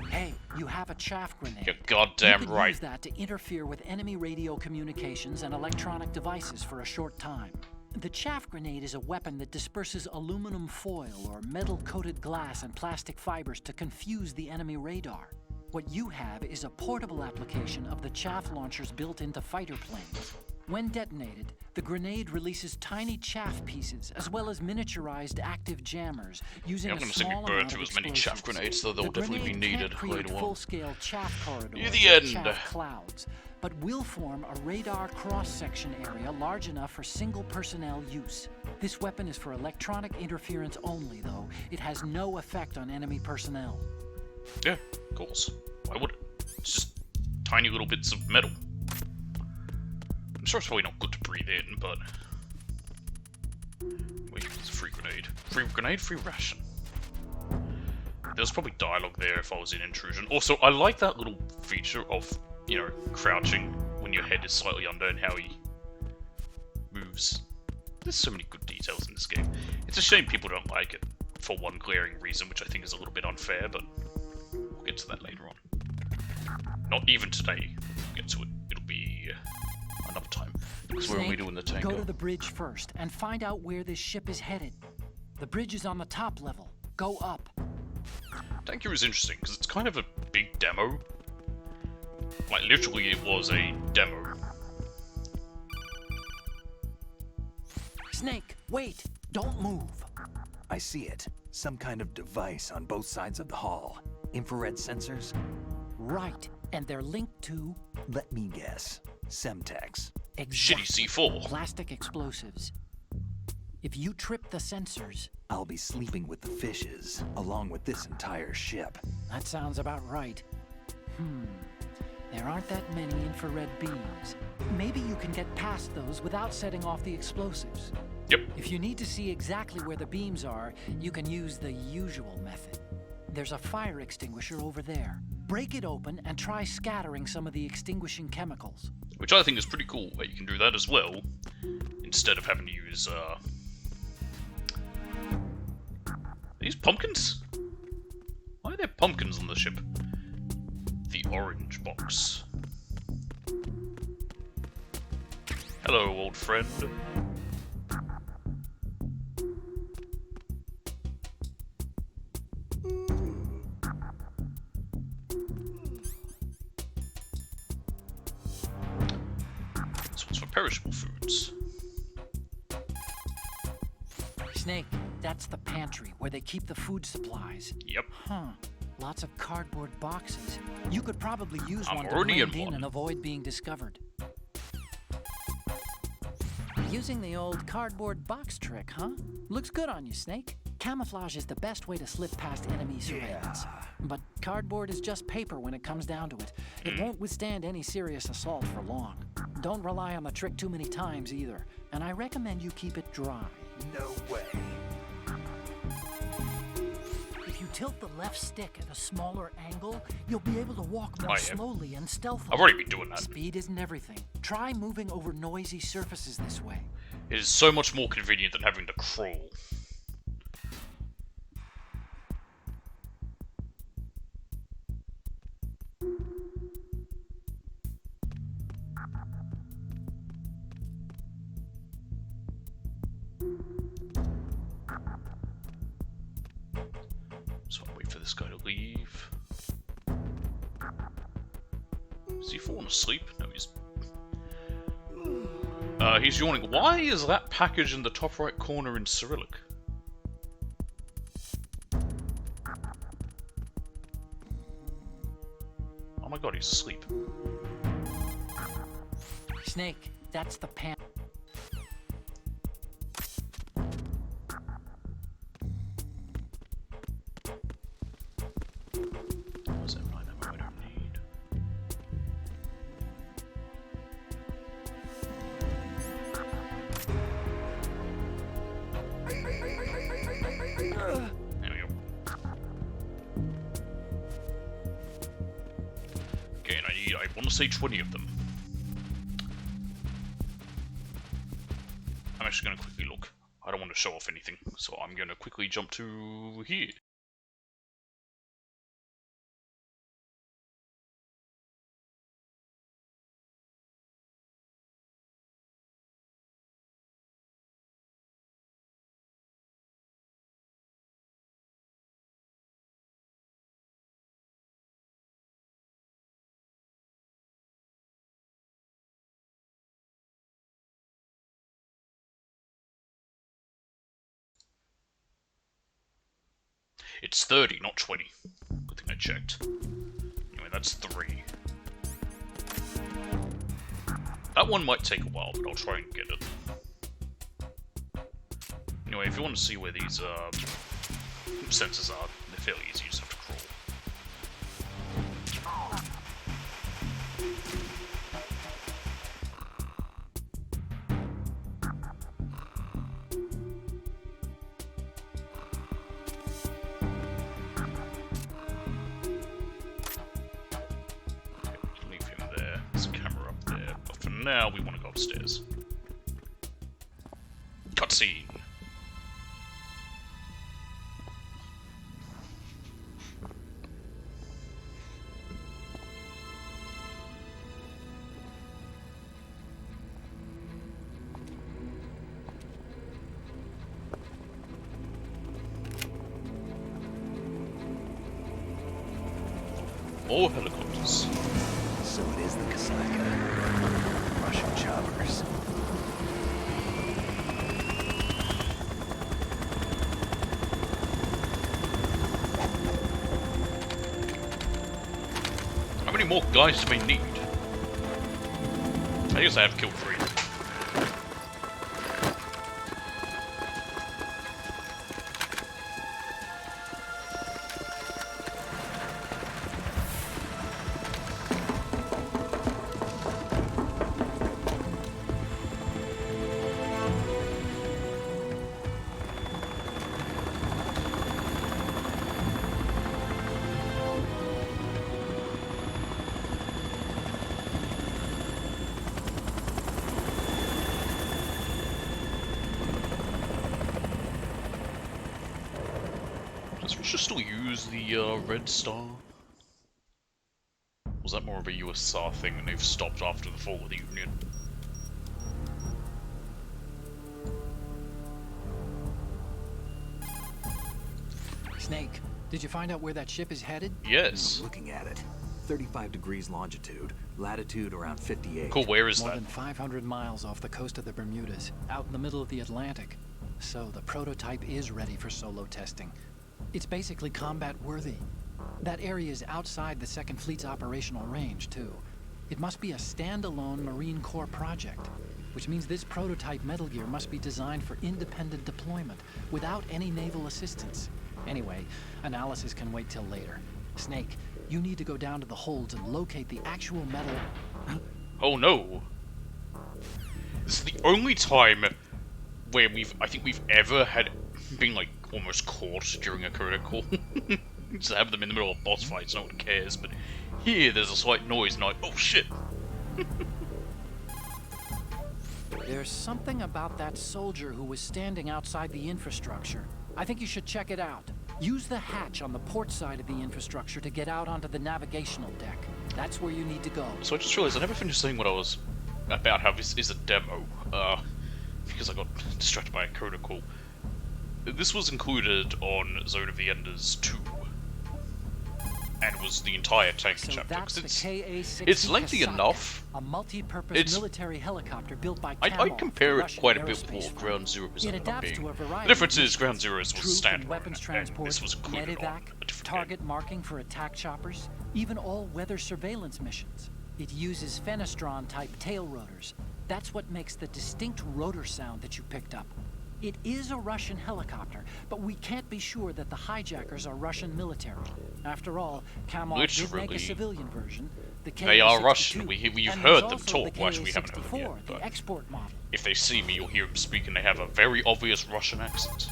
Hey, you have a chaff grenade. You're goddamn you can right. use that to interfere with enemy radio communications and electronic devices for a short time. The chaff grenade is a weapon that disperses aluminum foil or metal-coated glass and plastic fibers to confuse the enemy radar. What you have is a portable application of the chaff launchers built into fighter planes. When detonated, the grenade releases tiny chaff pieces, as well as miniaturized active jammers, using Yeah, I'm a gonna say we small burn amount through of as many chaff explosives. grenades, though they'll The definitely be grenade needed can't create later on. full-scale chaff corridors Near the or end. chaff clouds, but will form a radar cross-section area large enough for single personnel use. This weapon is for electronic interference only, though. It has no effect on enemy personnel. Yeah, of course. Why would it? It's just tiny little bits of metal. I'm sure it's probably not good to breathe in, but... Wait, it's a free grenade. Free grenade, free ration. There's probably dialogue there if I was in Intrusion. Also, I like that little feature of, you know, crouching when your head is slightly under and how he moves. There's so many good details in this game. It's a shame people don't like it, for one glaring reason, which I think is a little bit unfair, but we'll get to that later on. Not even today. We'll get to it. It'll be another time. Because we're only doing the tango. Go to the bridge first and find out where this ship is headed. The bridge is on the top level. Go up. Tango is interesting because it's kind of a big demo. Like, literally, it was a demo. Snake, wait! Don't move! I see it. Some kind of device on both sides of the hall. Infrared sensors? Right, and they're linked to... Let me guess. Semtex. Exactly. Shitty C4. Plastic explosives. If you trip the sensors... I'll be sleeping with the fishes, along with this entire ship. That sounds about right. There aren't that many infrared beams. Maybe you can get past those without setting off the explosives. Yep. If you need to see exactly where the beams are, you can use the usual method. There's a fire extinguisher over there. Break it open and try scattering some of the extinguishing chemicals. Which I think is pretty cool, that you can do that as well, instead of having to use, these pumpkins? Why are there pumpkins on the ship? The orange box. Hello, old friend. This one's for perishable foods. Snake, that's the pantry where they keep the food supplies. Yep. Huh. Lots of cardboard boxes. You could probably use I'm one to already blend in in one. and avoid being discovered. Using the old cardboard box trick, huh? Looks good on you, Snake. Camouflage is the best way to slip past enemy surveillance. But cardboard is just paper when it comes down to it. It won't withstand any serious assault for long. Don't rely on the trick too many times either. And I recommend you keep it dry. No way. If you tilt the left stick at a smaller angle, you'll be able to walk more Oh, yeah. slowly and stealthily. I've already been doing that. Speed isn't everything. Try moving over noisy surfaces this way. It is so much more convenient than having to crawl. So I'll wait for this guy to leave. Is he falling asleep? No, he's yawning. Why is that package in the top right corner in Cyrillic? Oh my god, he's asleep. Snake, that's the pan. What's that right ammo I don't need? There we go. Okay, and I want to say 20 of them. I'm actually going to quickly look. I don't want to show off anything, so I'm going to quickly jump to here. It's 30, not 20. Good thing I checked. Anyway, that's 3. That one might take a while, but I'll try and get it. Anyway, if you want to see where these sensors are, they're fairly easy, you just have to crawl. Leave him there. There's a camera up there. But for now, we want to go upstairs. Cutscene. More helicopters. So it is the Kasaka. Russian choppers. How many more guys do we need? I guess I have killed 3. Does Russia still use the Red Star? Was that more of a USSR thing and they've stopped after the fall of the Union? Snake, did you find out where that ship is headed? Yes. Looking at it. 35 degrees longitude. Latitude around 58. Cool, where is More that? than 500 miles off the coast of the Bermudas, out in the middle of the Atlantic. So the prototype is ready for solo testing. It's basically combat worthy. That area is outside the Second Fleet's operational range, too. It must be a standalone Marine Corps project. which means this prototype Metal Gear must be designed for independent deployment, without any naval assistance. Anyway, analysis can wait till later. Snake, you need to go down to the holds and locate the actual metal... Oh no! This is the only time where I think we've ever had been like almost caught during a critical. Just have them in the middle of boss fights, no one cares, but here there's a slight noise and I'm like, oh shit! There's something about that soldier who was standing outside the infrastructure. I think you should check it out. Use the hatch on the port side of the infrastructure to get out onto the navigational deck. That's where you need to go. So I just realized I never finished saying what I was about how this is a demo, because I got distracted by a critical. This was included on Zone of the Enders 2, and was the entire tank So chapter. that's the 'Cause KA-60 it's lengthy Kasaka, enough. a multi-purpose It's- military helicopter built by I'd Kamov, compare the it Russian quite a bit with aerospace what firm. Ground Zero is It ended up adapts being. to a variety The difference of is Ground Zeroes was troop and standalone, weapons and transport, this was included on medevac, a different target game. marking for attack choppers, even all-weather surveillance missions. It uses Fenestron-type tail rotors. That's what makes the distinct rotor sound that you picked up. It is a Russian helicopter, but we can't be sure that the hijackers are Russian military. After all, Kamov did make Literally, a civilian version, the they are KA-62, Russian. We've and heard there's them also talk. the Well, actually, we haven't heard them KA-64, yet, the but export model. if they see me, you'll hear them speak, and they have a very obvious Russian accent.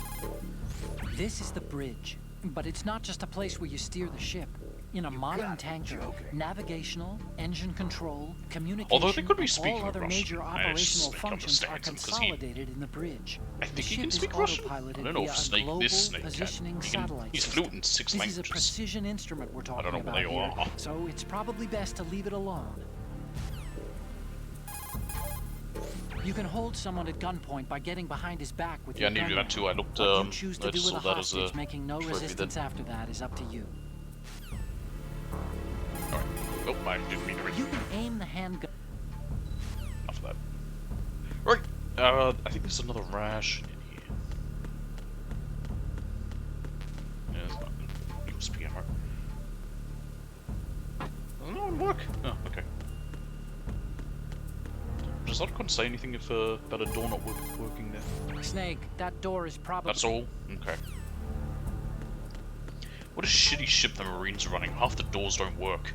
This is the bridge, but it's not just a place where you steer the ship. In a modern tanker, navigational, engine control, communication, Although they could be and speaking all other Russian. major I just operational don't functions are understand them 'cause he- consolidated in the bridge. I The think he ship can is speak Russian. I autopiloted don't know if via a Snake, global this Snake positioning can. satellite He's system. fluent in 6 This languages. is a precision instrument we're talking know about what they here, are. so it's probably best to leave it alone. You can hold someone at gunpoint by getting behind his back with Yeah, I your need to do gun that too. I looked, What you choose to I do just with a saw that as hostage, a making no trophy resistance then. after that, is up to you. Alright. Oh, I didn't mean to read. You can aim the handgun. Enough of that. Right. I think there's another ration in here. Yeah, there's not. It must be hard. Doesn't that one work? Oh, okay. Does that couldn't say anything if about a door not working there? Snake, that door is probably... That's all? Okay. What a shitty ship the Marines are running. Half the doors don't work.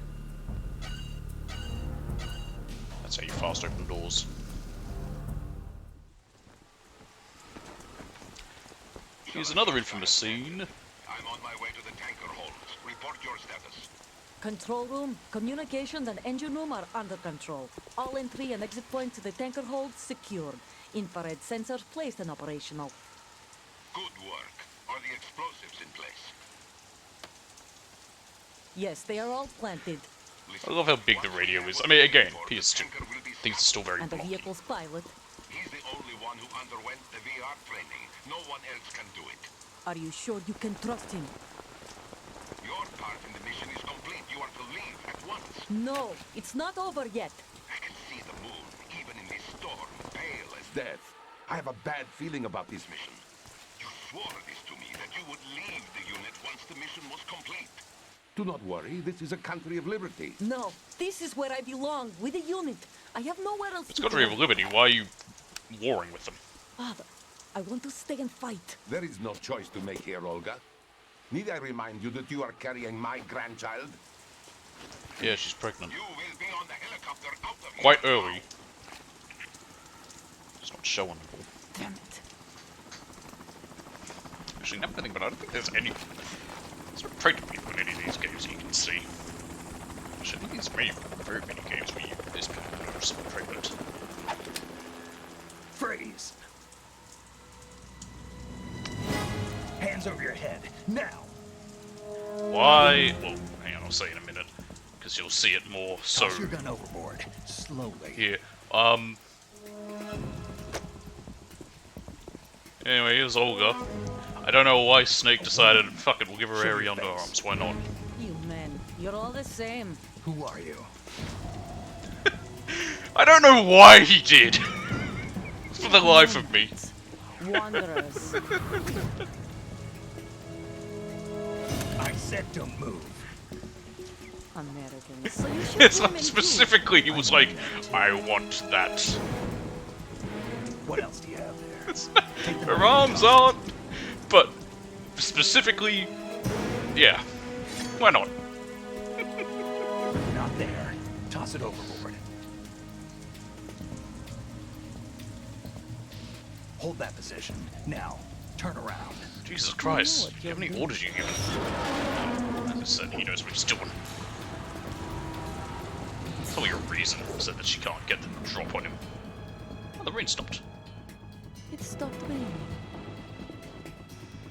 That's how you fast open doors. Here's another infamous scene. I'm on my way to the tanker hold. Report your status. Control room, communications and engine room are under control. All entry and exit points to the tanker hold secured. Infrared sensors placed and operational. Good work. Are the explosives in place? Yes, they are all planted. I love how big the radio is. I mean, again, PS2. Things are still very And the blocky. vehicle's pilot. He's the only one who underwent the VR training. No one else can do it. Are you sure you can trust him? Your part in the mission is complete. You are to leave at once. No, it's not over yet. I can see the moon, even in this storm, pale as death. I have a bad feeling about this mission. You swore this to me, that you would leave the unit once the mission was complete. Do not worry, this is a country of liberty. No, this is where I belong, with the unit. I have nowhere else It's to Country go. of Liberty. Why are you warring with them? Father, I want to stay and fight. There is no choice to make here, Olga. Need I remind you that you are carrying my grandchild? Yeah, she's pregnant. You will be on the helicopter out of here. Quite early. It's not showing. Damn it. Actually, never think, but I don't think there's any. There's no pregnant people in any of these games you can see. Actually, I think there's very many games where there's people that are somewhat pregnant. Freeze! Hands over your head, now! Why? Well, hang on, I'll say in a minute, because you'll see it more. So Toss your gun overboard, slowly. here, Anyway, here's Olga. I don't know why Snake decided, fuck it, we'll give her Show airy your face. underarms. Why not? You men, you're all the same. Who are you? I don't know why he did. For the life of me. Wanderers. I said don't move. Americans. So you should It's come like in too. specifically, he was like, I want that. What else do you have there? Her arms aren't, but specifically, yeah, why not? Not there. Toss it overboard. Hold that position. Now, turn around. Jesus Christ, do you have any orders you give him? I said he knows what he's doing. Tell me your reason, said that she can't get the drop on him. Oh, the rain stopped. It stopped raining.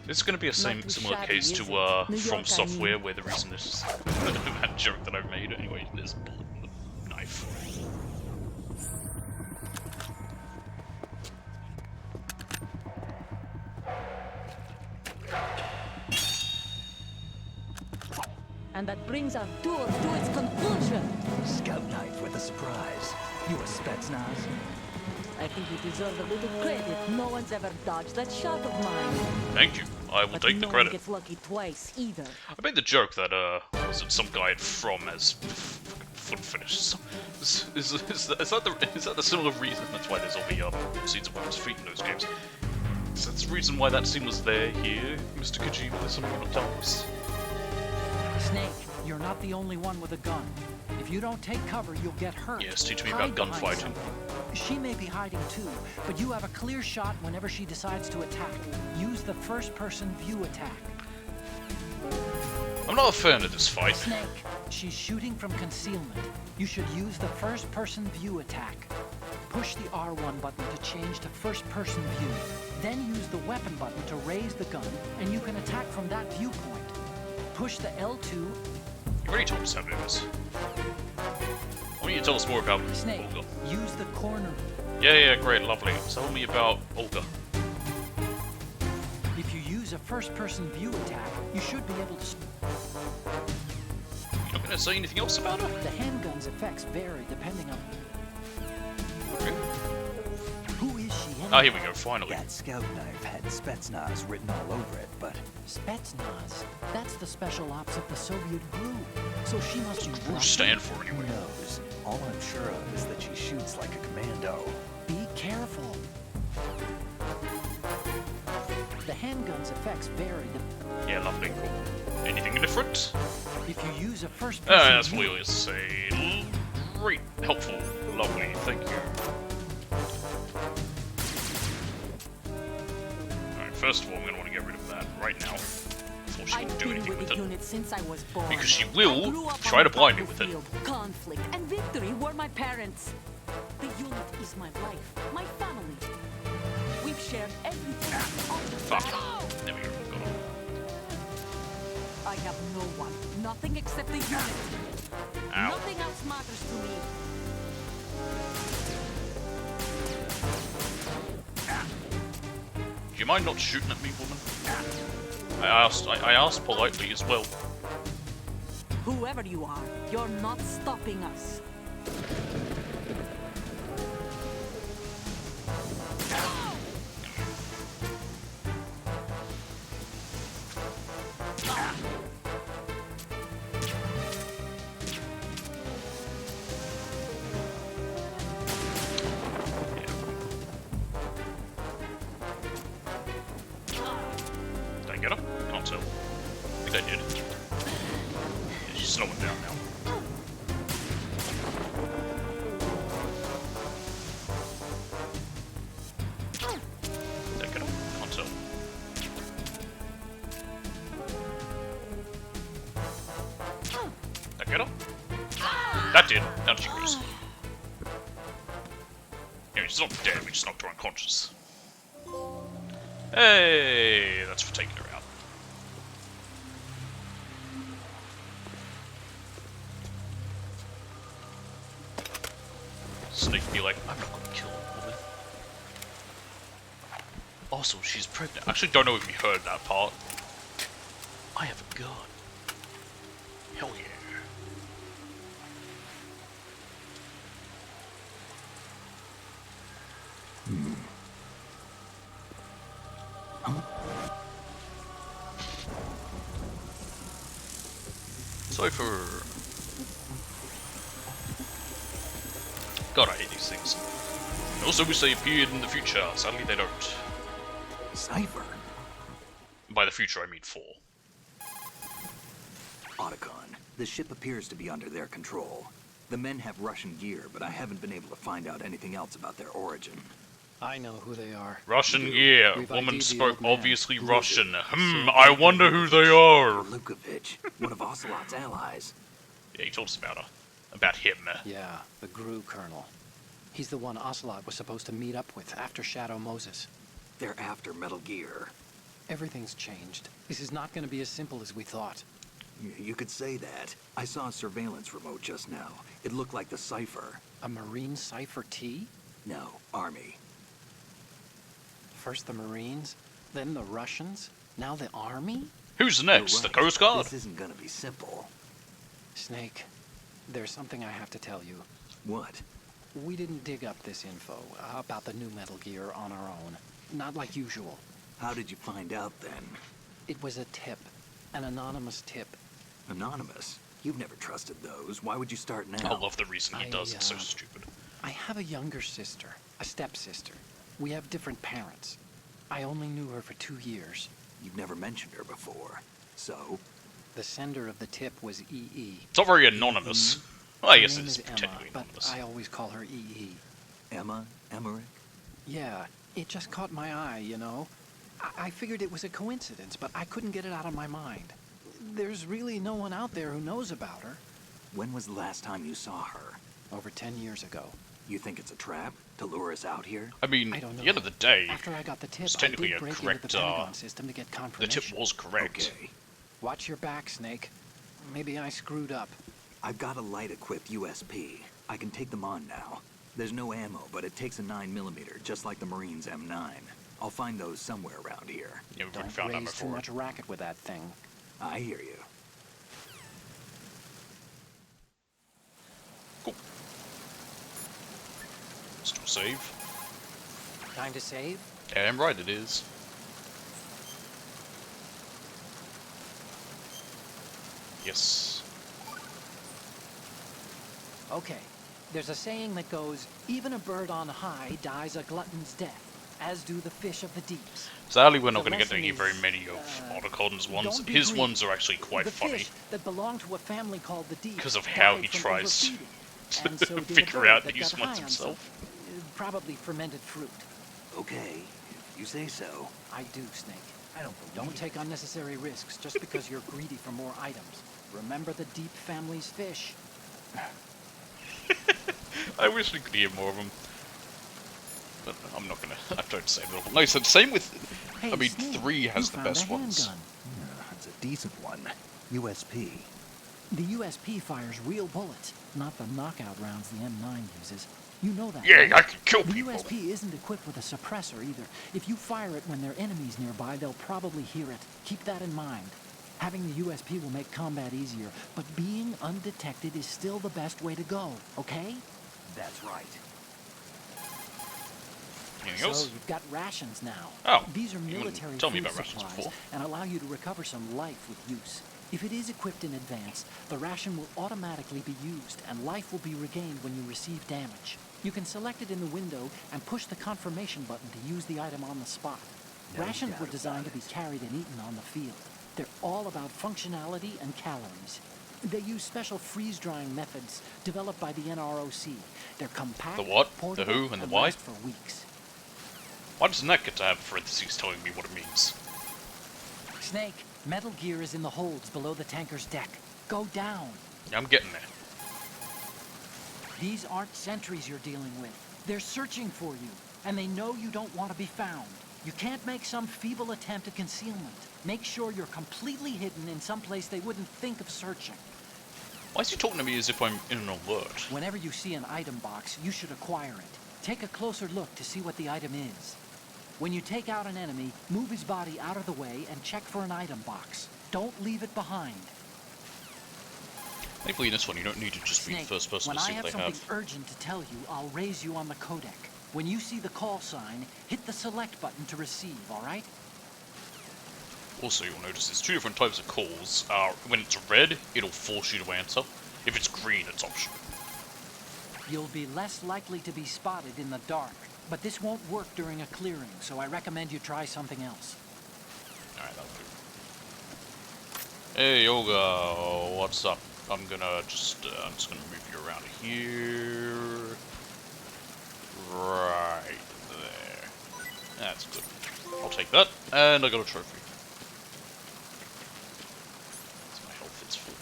This is going to be a Not too similar shabby, case is to it? New York, From I Software, mean. where the reason this is that joke that I've made. Anyway, there's blood in the knife. And that brings our tour to its conclusion. Scout knife with a surprise. You a Spetsnaz? I think you deserve a little credit. No one's ever dodged that shot of mine. Thank you. I will But take no the one credit. gets lucky twice either. I made the joke that was it some guy at From has foot fetish. Is that the similar reason? That's why there's all the scenes of women's feet in those games. Is that the reason why that scene was there here, Mr. Kojima? There's something you're not telling us. Snake, you're not the only one with a gun. If you don't take cover, you'll get hurt. Yes, teach me Hide about behind gunfighting. something. She may be hiding too, but you have a clear shot whenever she decides to attack. Use the first-person view attack. I'm not a fan of this fight. Snake, she's shooting from concealment. You should use the first-person view attack. Push the R1 button to change to first-person view. Then use the weapon button to raise the gun, and you can attack from that viewpoint. Push the L2. You already told us how to do this. Why don't you tell us more about Snake, Olga? use the corner. Yeah, great, lovely. Tell me about Olga. If you use a first-person view attack, you should be able to... You're not going to say anything else about her? The handgun's effects vary depending on... Okay. Who is she anyway? Ah, here we go, finally. That scout knife had Spetsnaz written all over it, but Spetsnaz. That's the special ops of the Soviet GRU. So she must be Who Russian. stand for anyway? who knows? All I'm sure of is that she shoots like a commando. Be careful. The handgun's effects vary. Yeah, lovely, cool. Anything different? If you use a first-person That's view, what we always say. Great, helpful, lovely, thank you. Alright, first of all, I'm going to want to get rid of that right now. Before she can I've do been anything with with the it. unit since I was born. Because she I will grew up try on to the blind me with it. battlefield. Conflict and victory were my parents. The unit is my life, my family. We've shared everything. On the Fuck. battle. There we go, got it. I have no one, nothing except the unit. Ow. Nothing else matters to me. Do you mind not shooting at me, woman? I asked politely as well. Whoever you are, you're not stopping us. Did I get her? Can't tell. I think I did. Yeah, she's slowing down now. Did I get her? Can't tell. Did I get her? That did. Down she goes. Yeah, she's not dead, we just knocked her unconscious. Hey, that's for taking her out. Snake be like, I'm not gonna kill a woman. Also, she's pregnant. I actually don't know if you heard that part. I have a gun. Hell yeah. Cypher. God, I hate these things. Also wish they appeared in the future. Sadly, they don't. Cypher? By the future, I mean 4. Otacon, the ship appears to be under their control. The men have Russian gear, but I haven't been able to find out anything else about their origin. I know who they are. Russian gear. We've Woman ID'd the spoke old man. obviously Luke. Russian. So I wonder who they are. Lukovich, one of Ocelot's allies. Yeah, he told us about her. About him. Yeah, the GRU colonel. He's the one Ocelot was supposed to meet up with after Shadow Moses. They're after Metal Gear. Everything's changed. This is not going to be as simple as we thought. You could say that. I saw a surveillance remote just now. It looked like the Cypher. A Marine Cypher T? No, Army. First the Marines, then the Russians, now the Army? Who's You're next? The right. Coast Guard? This isn't gonna be simple. Snake, there's something I have to tell you. What? We didn't dig up this info about the new Metal Gear on our own. Not like usual. How did you find out then? It was a tip. An anonymous tip. Anonymous? You've never trusted those. Why would you start I now? love the reason he does. It's so I- stupid. I have a younger sister, a stepsister. We have different parents. I only knew her for 2 years. You've never mentioned her before. So? The sender of the tip was EE. It's not very anonymous. Well, I Her guess name it is is Emma, technically but anonymous. I always call her EE. Emma? Emmerich? Yeah, it just caught my eye, you know? I figured it was a coincidence, but I couldn't get it out of my mind. There's really no one out there who knows about her. When was the last time you saw her? Over 10 years ago. You think it's a trap? To lure us out here? I mean, I at don't know. the end of the day, After I got the tip, it's I technically did a break into correct, the Pentagon system to get the confirmation. tip was correct. Okay. Watch your back, Snake. Maybe I screwed up. I've got a light-equipped USP. I can take them on now. There's no ammo, but it takes a 9mm, just like the Marines' M9. I'll find those somewhere around here. Yeah, we've already Don't found that raise too before. much racket with that thing. I hear you. Cool. Still save. Time to save? Damn right it is. Yes. Okay, there's a saying that goes, even a bird on high dies a glutton's death, as do the fish of the deeps. Sadly, we're not The going to get lesson any very is, many of Otacon's ones. Don't be His greedy. ones are actually quite The funny. fish that belonged to a family called the deep 'Cause of how died he from tries overfeeding, and so did a figure bird out that these got ones high on himself. probably fermented fruit. Okay, if you say so. I do, Snake. I don't Don't take unnecessary risks just because you're greedy for more items. Remember the deep family's fish. I wish we could hear more of them. But I'm not gonna. I don't say that. No, so same with. Hey, I mean, Snake, 3 has you the found best a ones. handgun. It's a decent one. USP. The USP fires real bullets, not the knockout rounds the M9 uses. You know that, Yeah, right? I can kill The people. USP isn't equipped with a suppressor either. If you fire it when there are enemies nearby, they'll probably hear it. Keep that in mind. Having the USP will make combat easier, but being undetected is still the best way to go, okay? That's right. Anything So else? you've got rations now. Oh, These are you wouldn't military tell me food about rations supplies before. and allow you to recover some life with use. If it is equipped in advance, the ration will automatically be used and life will be regained when you receive damage. You can select it in the window and push the confirmation button to use the item on the spot. No Rations doubt were designed to about be it. carried and eaten on the field. They're all about functionality and calories. They use special freeze-drying methods developed by the NROC. They're compact, The what, the portable, who, and the why? last for weeks. Why doesn't that get to have parentheses telling me what it means? Snake, Metal Gear is in the holds below the tanker's deck. Go down. Yeah, I'm getting there. These aren't sentries you're dealing with. They're searching for you, and they know you don't want to be found. You can't make some feeble attempt at concealment. Make sure you're completely hidden in some place they wouldn't think of searching. Why is he talking to me as if I'm in an alert? Whenever you see an item box, you should acquire it. Take a closer look to see what the item is. When you take out an enemy, move his body out of the way and check for an item box. Don't leave it behind. Thankfully, in this one, you don't need to just be Snake, first person when to I see have what they something have. urgent to tell you, I'll raise you on the codec. When you see the call sign, hit the select button to receive, all right? Also, you'll notice there's 2 different types of calls. When it's red, it'll force you to answer. If it's green, it's optional. You'll be less likely to be spotted in the dark. But this won't work during a clearing, so I recommend you try something else. Alright, that'll do. Hey, Yoga, what's up? I'm just gonna move you around here. Right there. That's good. I'll take that, and I got a trophy. So my health is full.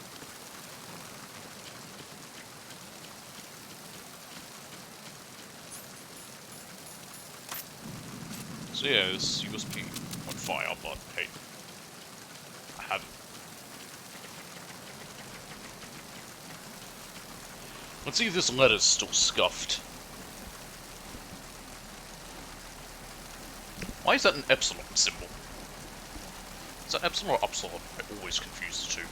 So yeah, this USB on fire, but hey, I have it. Let's see if this letter's still scuffed. Why is that an epsilon symbol? Is that epsilon or upsilon? I always confuse the two.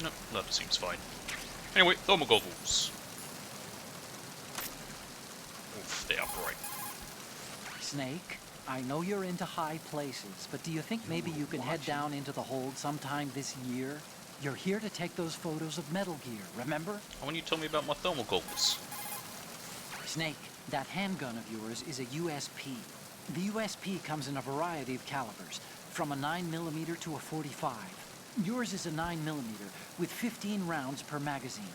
Nope, that seems fine. Anyway, thermal goggles. Oof, they are bright. Snake, I know you're into high places, but do you think maybe you can head down into the hold sometime this year? You're here to take those photos of Metal Gear, remember? Why don't you tell me about my thermal goggles? Snake, that handgun of yours is a USP. The USP comes in a variety of calibers, from a 9mm to a .45. Yours is a 9mm with 15 rounds per magazine.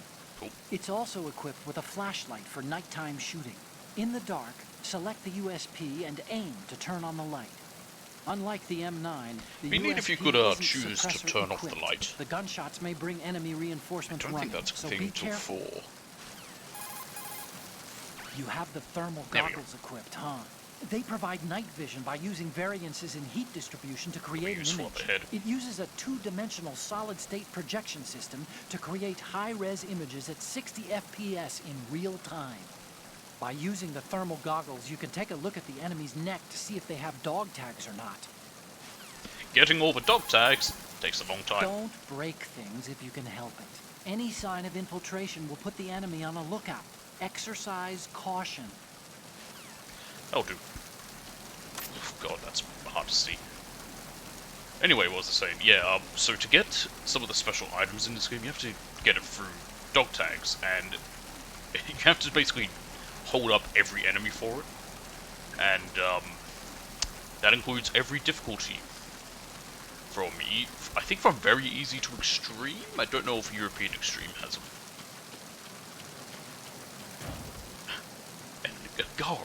Cool. It's also equipped with a flashlight for nighttime shooting. In the dark, select the USP and aim to turn on the light. Unlike the M9, the Be neat USP if you could isn't choose to suppressor turn off the equipped. light. The gunshots may bring enemy I reinforcements don't running, think that's a so be thing till careful. 4. You have the thermal There we go. goggles equipped, huh? They provide night vision by using variances in heat distribution to create an useful image. up ahead. It uses a two-dimensional solid-state projection system to create high-res images at 60 FPS in real time. By using the thermal goggles, you can take a look at the enemy's neck to see if they have dog tags or not. Getting all the dog tags takes a long time. Don't break things if you can help it. Any sign of infiltration will put the enemy on a lookout. Exercise caution. That'll do. God, that's hard to see. Anyway, what was I saying? Yeah, so to get some of the special items in this game, you have to get it through dog tags, and you have to basically hold up every enemy for it. And, that includes every difficulty. From, I think from very easy to extreme? I don't know if European Extreme has them. And a guard.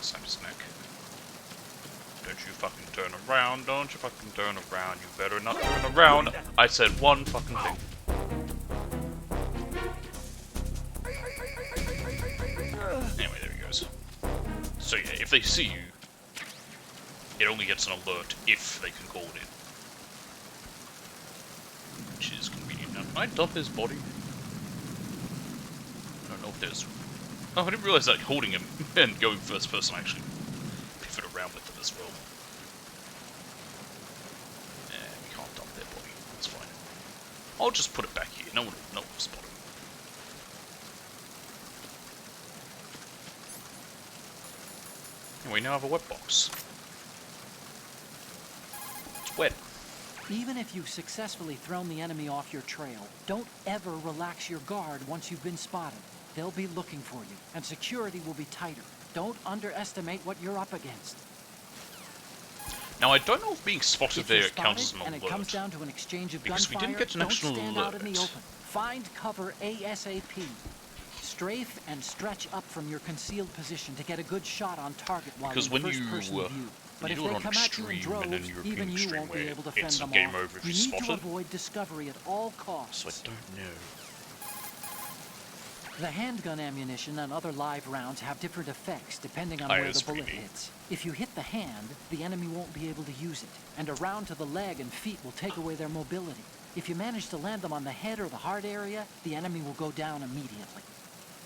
Snap his neck. Don't you fucking turn around, don't you fucking turn around, you better not turn around. I said one fucking thing. Anyway, there he goes. So yeah, if they see you, it only gets an alert if they can call it in. Which is convenient. Now, can I dump his body? I don't know if there's... Oh, I didn't realize that holding him and going first person actually pivot around with it as well. We can't dump their body. That's fine. I'll just put it back here. No one will spot it. And we now have a wet box. It's wet. Even if you've successfully thrown the enemy off your trail, don't ever relax your guard once you've been spotted. They'll be looking for you, and security will be tighter. Don't underestimate what you're up against. Now, I don't know if being spotted If you're there counts as an spotted, and alert. it comes down to an exchange of Because we gunfire, didn't get an don't actual stand out in the alert. open. Find cover ASAP. Strafe and stretch up from your concealed position to get a good shot on target while Because in when first-person you view. But you if do it they on come at you in extreme and then droves, European even you extreme won't be where able to fend it's a them game off. over if You you're need to spotted. avoid discovery at all costs. So I don't know. The handgun ammunition and other live rounds have different effects depending on Aye, where that's the bullet pretty neat. hits. If you hit the hand, the enemy won't be able to use it, and a round to the leg and feet will take away their mobility. If you manage to land them on the head or the heart area, the enemy will go down immediately.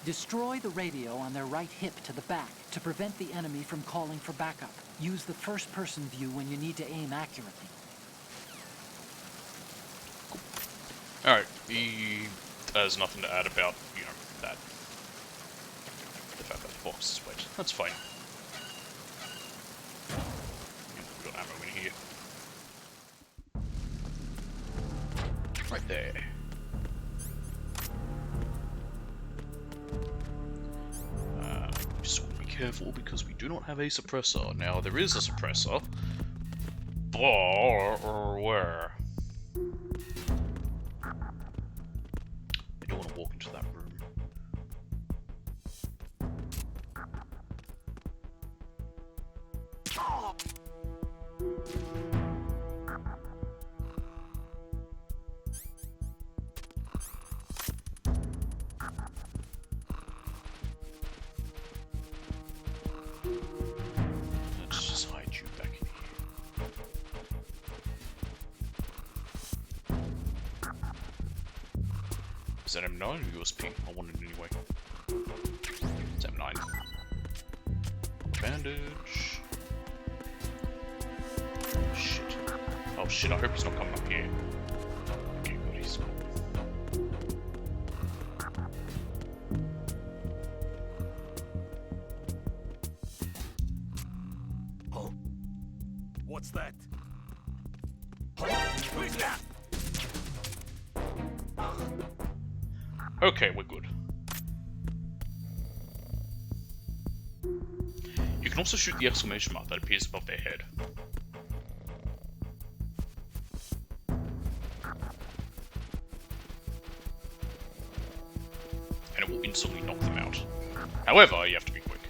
Destroy the radio on their right hip to the back to prevent the enemy from calling for backup. Use the first-person view when you need to aim accurately. Alright, he has nothing to add about, you know, that. The fact that the box is wet. That's fine. And we've got ammo in here. Right there. careful because we do not have a suppressor. Now, there is a suppressor. But where? I don't want to walk into that room. Let's just hide you back in here. Is that M9 or USP? I want it anyway. It's M9. Bandage. Shit. Oh shit, I hope he's not coming up here. Okay, good, he's not. Oh. What's that? Who's that? Okay, we're good. You can also shoot the exclamation mark that appears above their head. And it will instantly knock them out. However, you have to be quick.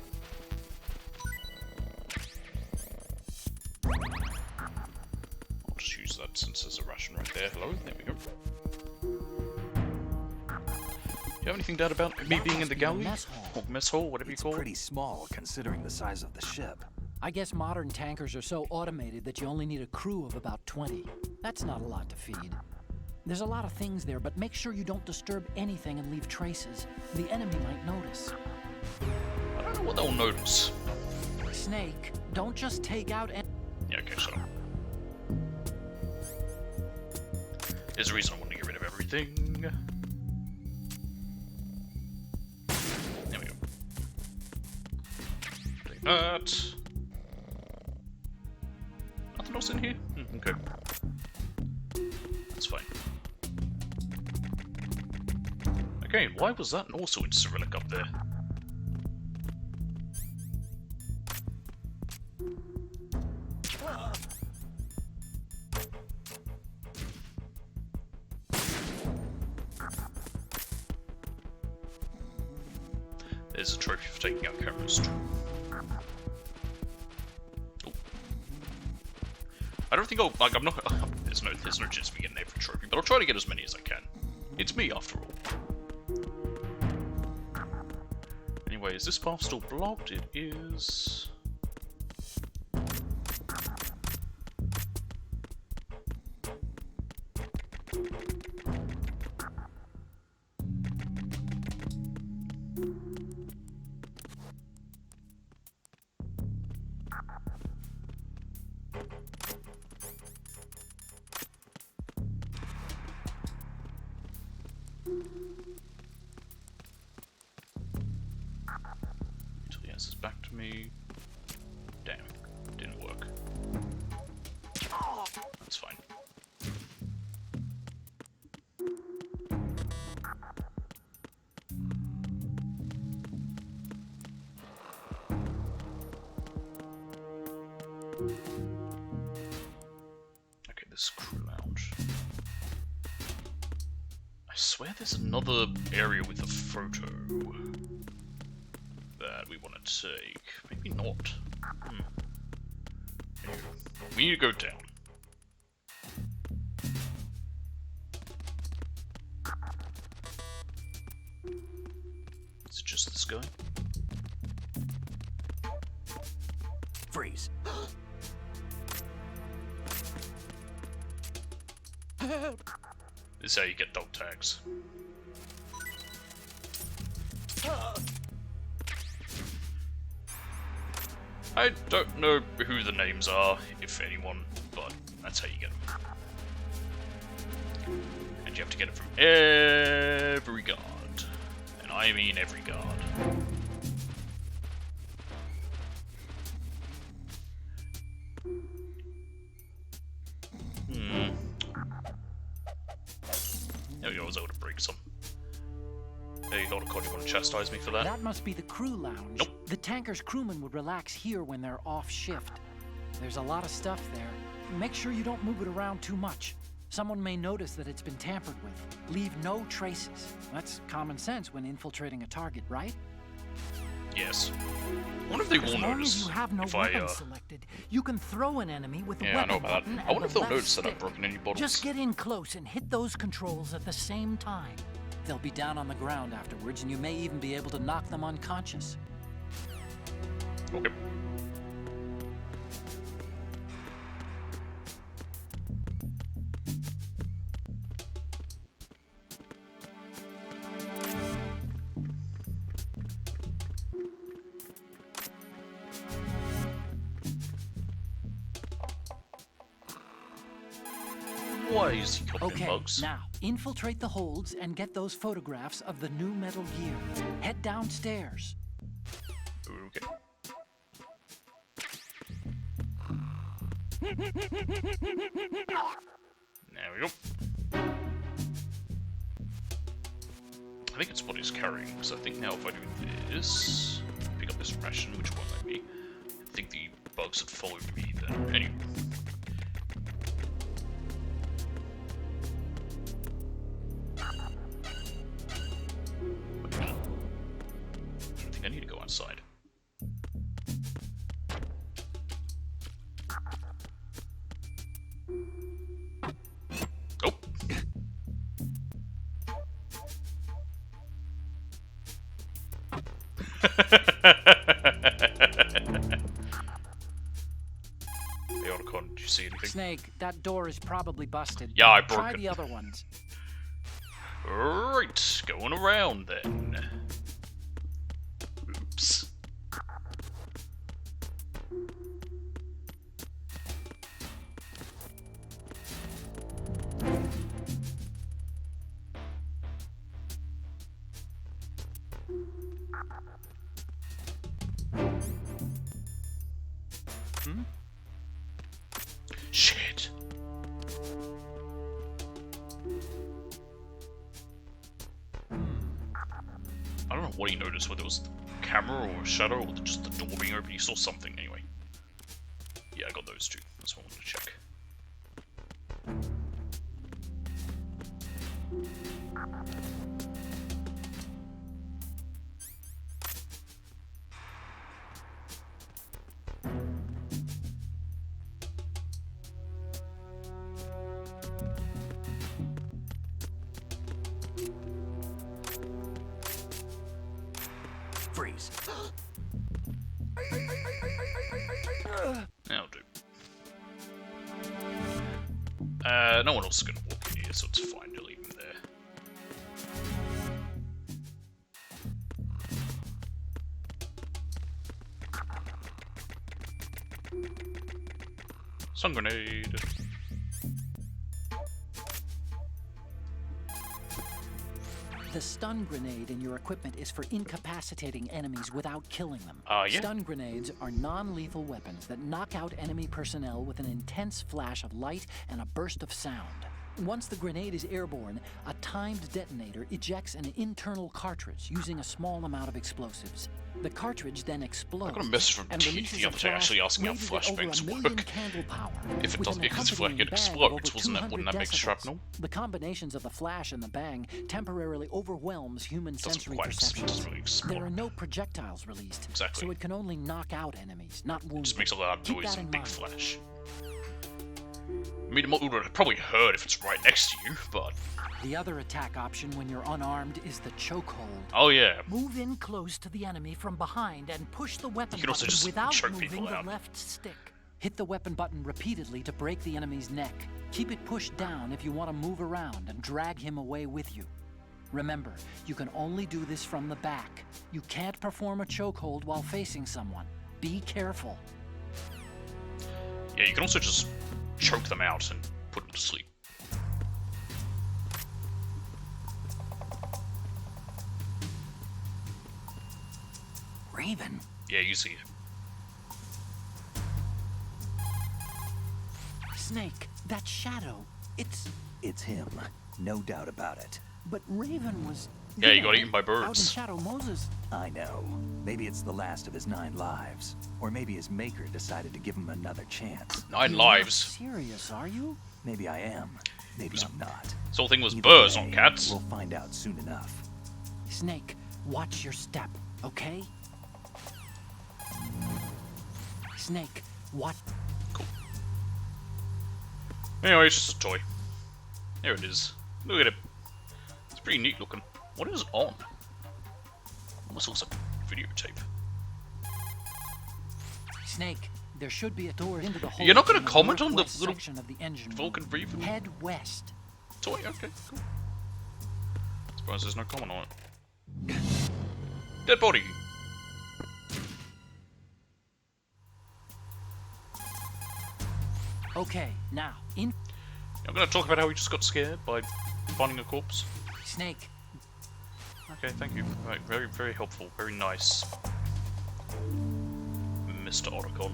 I'll just use that since there's a ration right there. Hello, there we go. Do you have anything to add about me being in the galley? Mess hall. Or mess hall, whatever you It's call it? pretty small considering the size of the ship. I guess modern tankers are so automated that you only need a crew of about 20. That's not a lot to feed. There's a lot of things there, but make sure you don't disturb anything and leave traces. The enemy might notice. I don't know what they'll notice. Snake, don't just take out Yeah, okay, so. There's a reason I want to get rid of everything. There we go. Take that. Nothing else in here? Okay. That's fine. Okay, why was that also in Cyrillic up there? There's a trophy for taking out cameras too. Oh. I don't think I'll like. I'm not. There's no chance of me getting every trophy, but I'll try to get as many as I can. It's me after all. Anyway, is this path still blocked? It is. Until he has his back to me. Damn, didn't work. That's fine. Okay, this is crew lounge. I swear there's another area with a photo that we want to take. Maybe not. Anyway, we need to go down. Is it just this guy? Freeze. This is how you get dog tags. I don't know who the names are, if anyone, but that's how you get them. And you have to get it from every guard. And I mean every guard. There we go, I was able to break some. Hey, Holocaust, you want to chastise me for that? That must be the crew lounge. Nope. The tanker's crewmen would relax here when they're off shift. There's a lot of stuff there. Make sure you don't move it around too much. Someone may notice that it's been tampered with. Leave no traces. That's common sense when infiltrating a target, right? Yes. I wonder if they As will long notice as you have no if weapon I, selected, you can throw an enemy with the yeah, I know weapon about button that. I and wonder if the they'll left notice that I've stick. broken any bottles. Just get in close and hit those controls at the same time. They'll be down on the ground afterwards, and you may even be able to knock them unconscious. Okay. Why is he covered in Okay, bugs? now, infiltrate the holds and get those photographs of the new Metal Gear. Head downstairs. Okay. There we go. I think it's what he's carrying, because I think now if I do this, pick up this ration, which won't let me, I think the bugs had followed me then. Anyway. I think I need to go outside. Oh! Hey, Otacon, did you see anything? Snake, that door is probably busted. Yeah, I broke Try it. the other ones. Right, going around then. Oops. Shit. I don't know what he noticed, whether it was the camera or a shadow or just the door being open. He saw something anyway. Yeah, I got those two. That's what I wanted to check. Freeze. That'll do. No one else is gonna walk in here, so it's fine to leave him there. Stun grenade. The stun grenade in your equipment is for incapacitating enemies without killing them. Yeah. Stun grenades are non-lethal weapons that knock out enemy personnel with an intense flash of light and a burst of sound. Once the grenade is airborne, a timed detonator ejects an internal cartridge using a small amount of explosives. The cartridge then explodes. I got a message from and T releases the a other day actually flash asking how rated at over flashbangs 1 million work. candle power, If it with does, an if it's like accompanying it bang of explodes, over wouldn't that make 200 decibels. shrapnel? The combinations of the flash and the bang temporarily overwhelms human Doesn't sensory quite, perceptions. doesn't really explode. There are no projectiles released, Exactly. so it can only knock out enemies, not wound Just them. makes a loud Keep noise that and in big mind. flash. I mean, it would have probably hurt if it's right next to you, but... The other attack option when you're unarmed is the chokehold. Oh yeah. Move in close to the enemy from behind and push the weapon You can also button just without choke moving people the out. left stick. Hit the weapon button repeatedly to break the enemy's neck. Keep it pushed down if you want to move around and drag him away with you. Remember, you can only do this from the back. You can't perform a chokehold while facing someone. Be careful. Yeah, you can also just choke them out and put them to sleep. Raven. Yeah, you see it. Snake, that shadow, it's... It's him. No doubt about it. But Raven was Yeah, he got eaten by Out in birds. Shadow Moses. I know. Maybe it's the last of his 9 lives. Or maybe his maker decided to give him another chance. 9 You're lives. not serious, are you? Maybe I am. Maybe I'm not. This whole thing was Either birds, way, not cats. We'll find out soon enough. Snake, watch your step, okay? Snake, what? Cool. Anyway, it's just a toy. There it is. Look at it. It's pretty neat looking. What is it on? Almost looks like a videotape. Snake, there should be a door into the hold. You're not gonna in comment on the northwest little section of the engine room. Vulcan Reef Head west. toy? Okay, cool. Suppose there's no comment on it. Dead body. Okay, now, in... I'm gonna talk about how he just got scared by finding a corpse. Snake, Okay, thank you. Right, very, very helpful. Very nice, Mr. Otacon.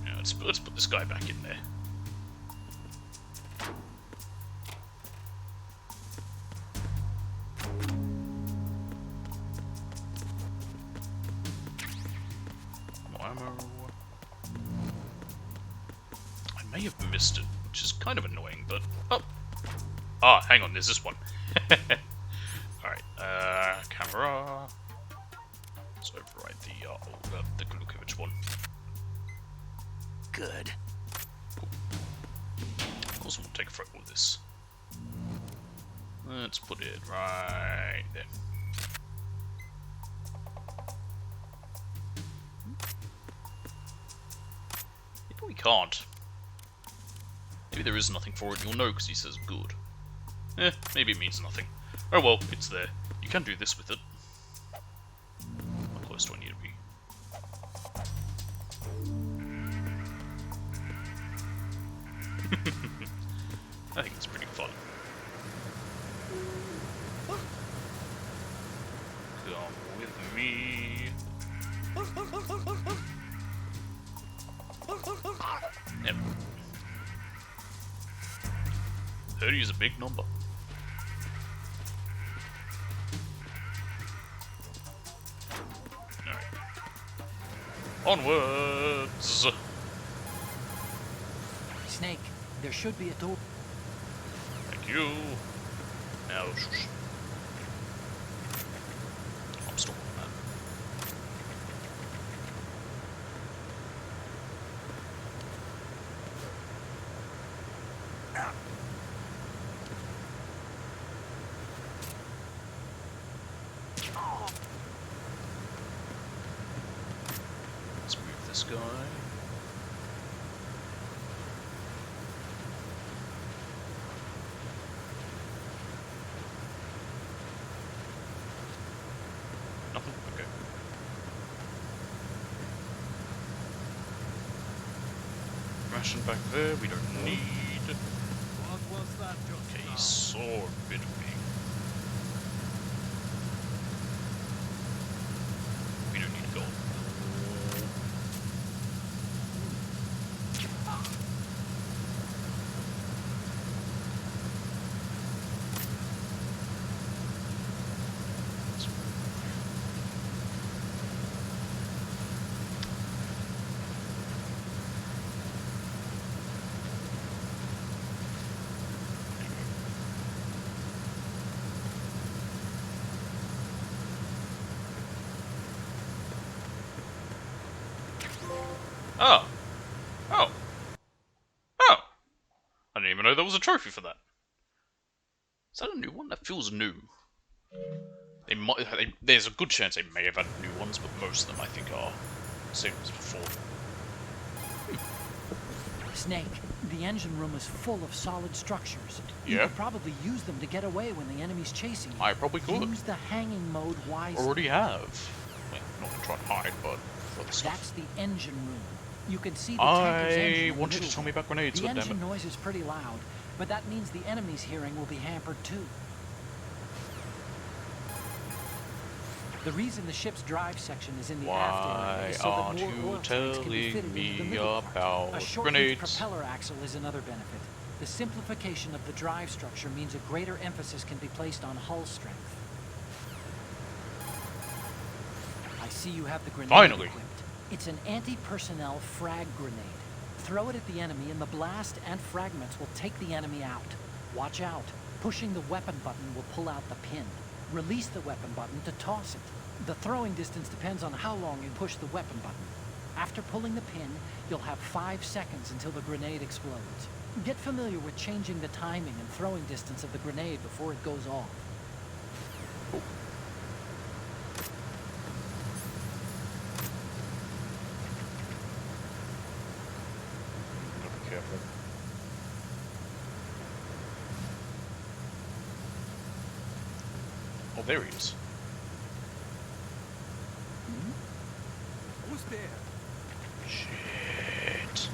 Yeah, let's put this guy back in there. More ammo. I may have missed it, which is kind of annoying, but oh, hang on, there's this one. Alright, camera. Let's override the Glukovich one. Good. Also want to take a photo of this. Let's put it right there. Maybe we can't. Maybe there is nothing for it, you'll know because he says good. Maybe it means nothing. Oh well, it's there. You can do this with it. How close do I need to be? I think it's pretty fun. Come with me. Yep. 30 is a big number. Alright. Onwards! Snake, there should be a door. Thank you. Now, shush. I'm still on that. Let's move this guy. Nothing? Okay. Ration back there, we don't need. What was that just Okay, now? sword bit of me. We don't need gold. Oh. Oh. Oh. I didn't even know there was a trophy for that. Is that a new one? That feels new. There's a good chance they may have had new ones, but most of them I think are same as before. Snake, the engine room is full of solid structures. You Yeah? could probably use them to get away when the enemy's chasing you. I probably could. Use the hanging mode wisely. Already have. Well, not to try and hide, but for the stuff. That's the engine room. You can see the tanker's engine I in the want you to middle tell me there. about grenades, The goddammit. engine noise is pretty loud, but that means the enemy's hearing will be hampered too. The reason the ship's drive section is in the aft area Why is so that aren't more you oil tanks can be telling fitted into the me middle part. about A shortened grenades? propeller axle is another benefit. The simplification of the drive structure means a greater emphasis can be placed on hull strength. see you have the grenade Finally. equipped. It's an anti-personnel frag grenade. Throw it at the enemy and the blast and fragments will take the enemy out. Watch out. Pushing the weapon button will pull out the pin. Release the weapon button to toss it. The throwing distance depends on how long you push the weapon button. After pulling the pin, you'll have 5 seconds until the grenade explodes. Get familiar with changing the timing and throwing distance of the grenade before it goes off. Gotta be careful. Oh, there he is. Who's there? Shit.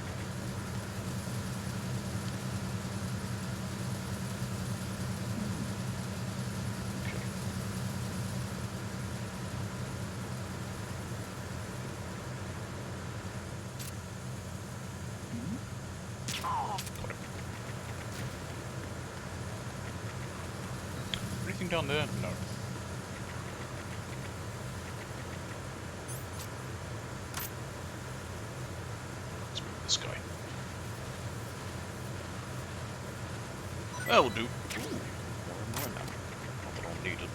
Okay. Got him. Anything down there? No. Let's move this guy. That'll do. Ooh, more and more now. Not that I'll need it.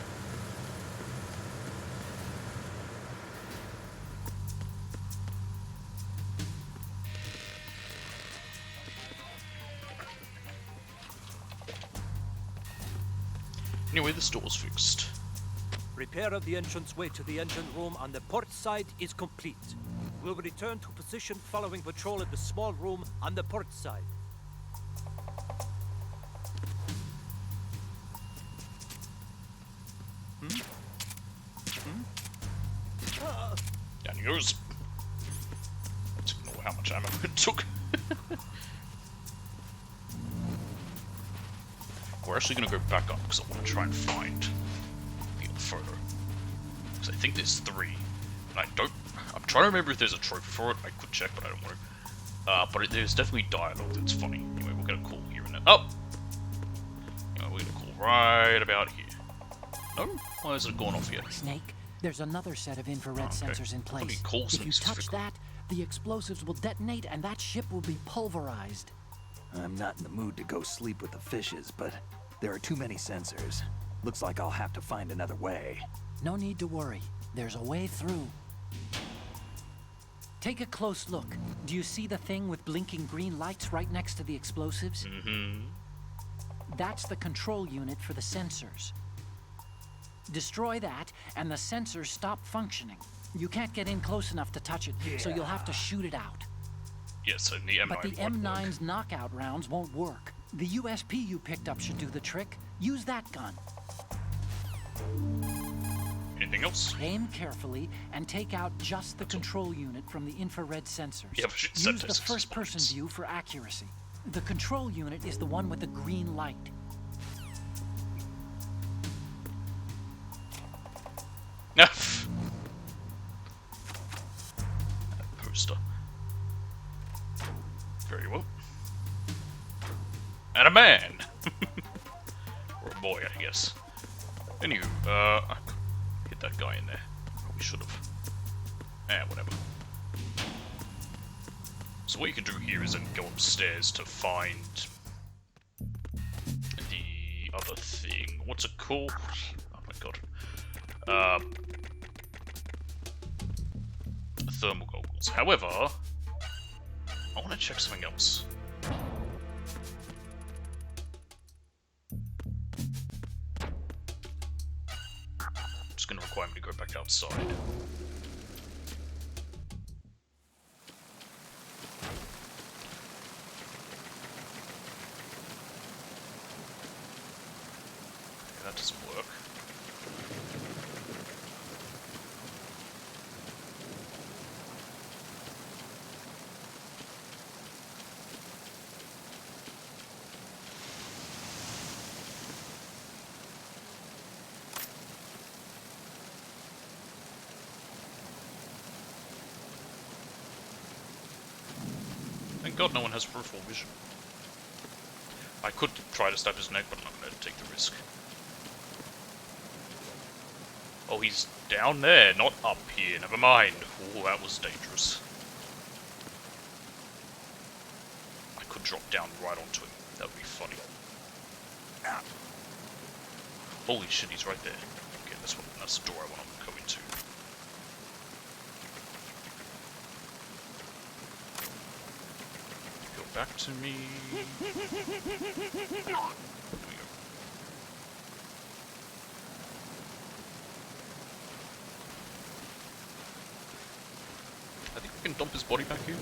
Anyway, this door's fixed. Repair of the entranceway to the engine room on the port side is complete. We'll return to position following patrol at the small room on the port side. Down he goes. Let's ignore how much ammo it took. We're actually going to go back up because I want to try and find the other photo. Because I think there's 3. And I'm trying to remember if there's a trophy for it. I could check, but I don't want to. But there's definitely dialogue that's funny. Anyway, we'll get a call here and there. Oh! We'll get a call right about here. No? Why hasn't it gone off yet? Snake, there's another set of infrared Okay. sensors in Bloody place. Coulson If you is touch fickle. that, the explosives will detonate and that ship will be pulverized. I'm not in the mood to go sleep with the fishes, but there are too many sensors. Looks like I'll have to find another way. No need to worry. There's a way through. Take a close look. Do you see the thing with blinking green lights right next to the explosives? Mm-hmm. That's the control unit for the sensors. Destroy that, and the sensors stop functioning. You can't get in close enough to touch it, so you'll have to shoot it out. Yes, and the M9 But the won't work. M9's knockout rounds won't work. The USP you picked up should do the trick. Use that gun. Anything else? Aim carefully and take out just the control unit from the infrared sensors. Yeah, but shoot set Use the distance first-person points. view for accuracy. The control unit is the one with the green light. That poster. Very well. And a man! Or a boy, I guess. Anywho, I could hit that guy in there. Probably should have. Whatever. So what you can do here is then go upstairs to find the other thing. What's it called? Oh my god. Thermal goggles. However, I want to check something else. It's going to require me to go back outside. Okay, that doesn't work. Thank God no one has peripheral vision. I could try to stab his neck, but I'm not going to take the risk. Oh, he's down there, not up here. Never mind. Oh, that was dangerous. I could drop down right onto him. That would be funny. Holy shit, he's right there. Okay, that's the door I want to go into. Go back to me. There we go. I think we can dump his body back here.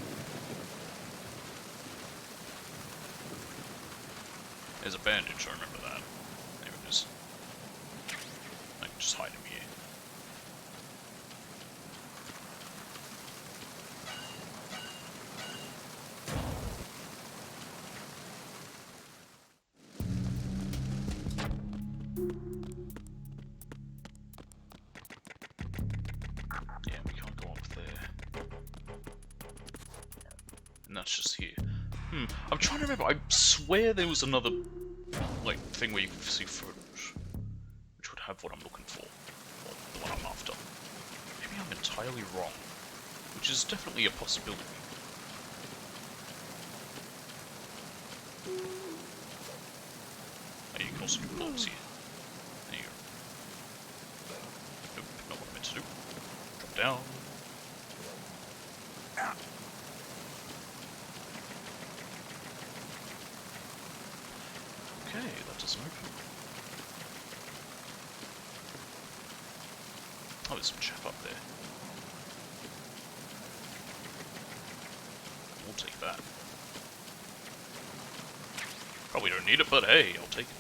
There's a bandage, I remember that. There it is. I can just hide him here. Yeah, we can't go up there. And that's just here. I'm trying to remember, I swear there was another, like, thing where you could see footage, which would have what I'm looking for, or the one I'm after. Maybe I'm entirely wrong, which is definitely a possibility. Oh, you can also do pull-ups here. There you go. Nope, not what I meant to do. Drop down. Okay, that doesn't open. Oh, there's some chap up there. We'll take that. Probably don't need it, but hey, I'll take it.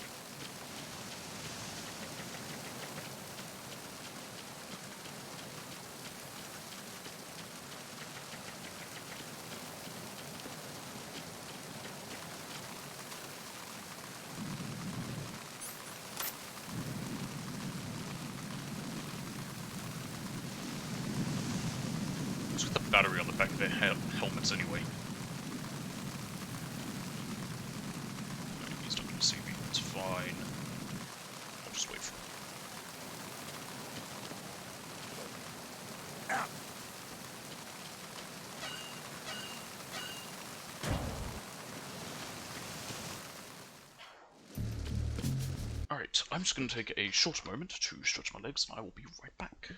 What's with the battery on the back of their helmets anyway? He's not going to see me, that's fine. I'll just wait for him. Alright, I'm just going to take a short moment to stretch my legs and I will be right back.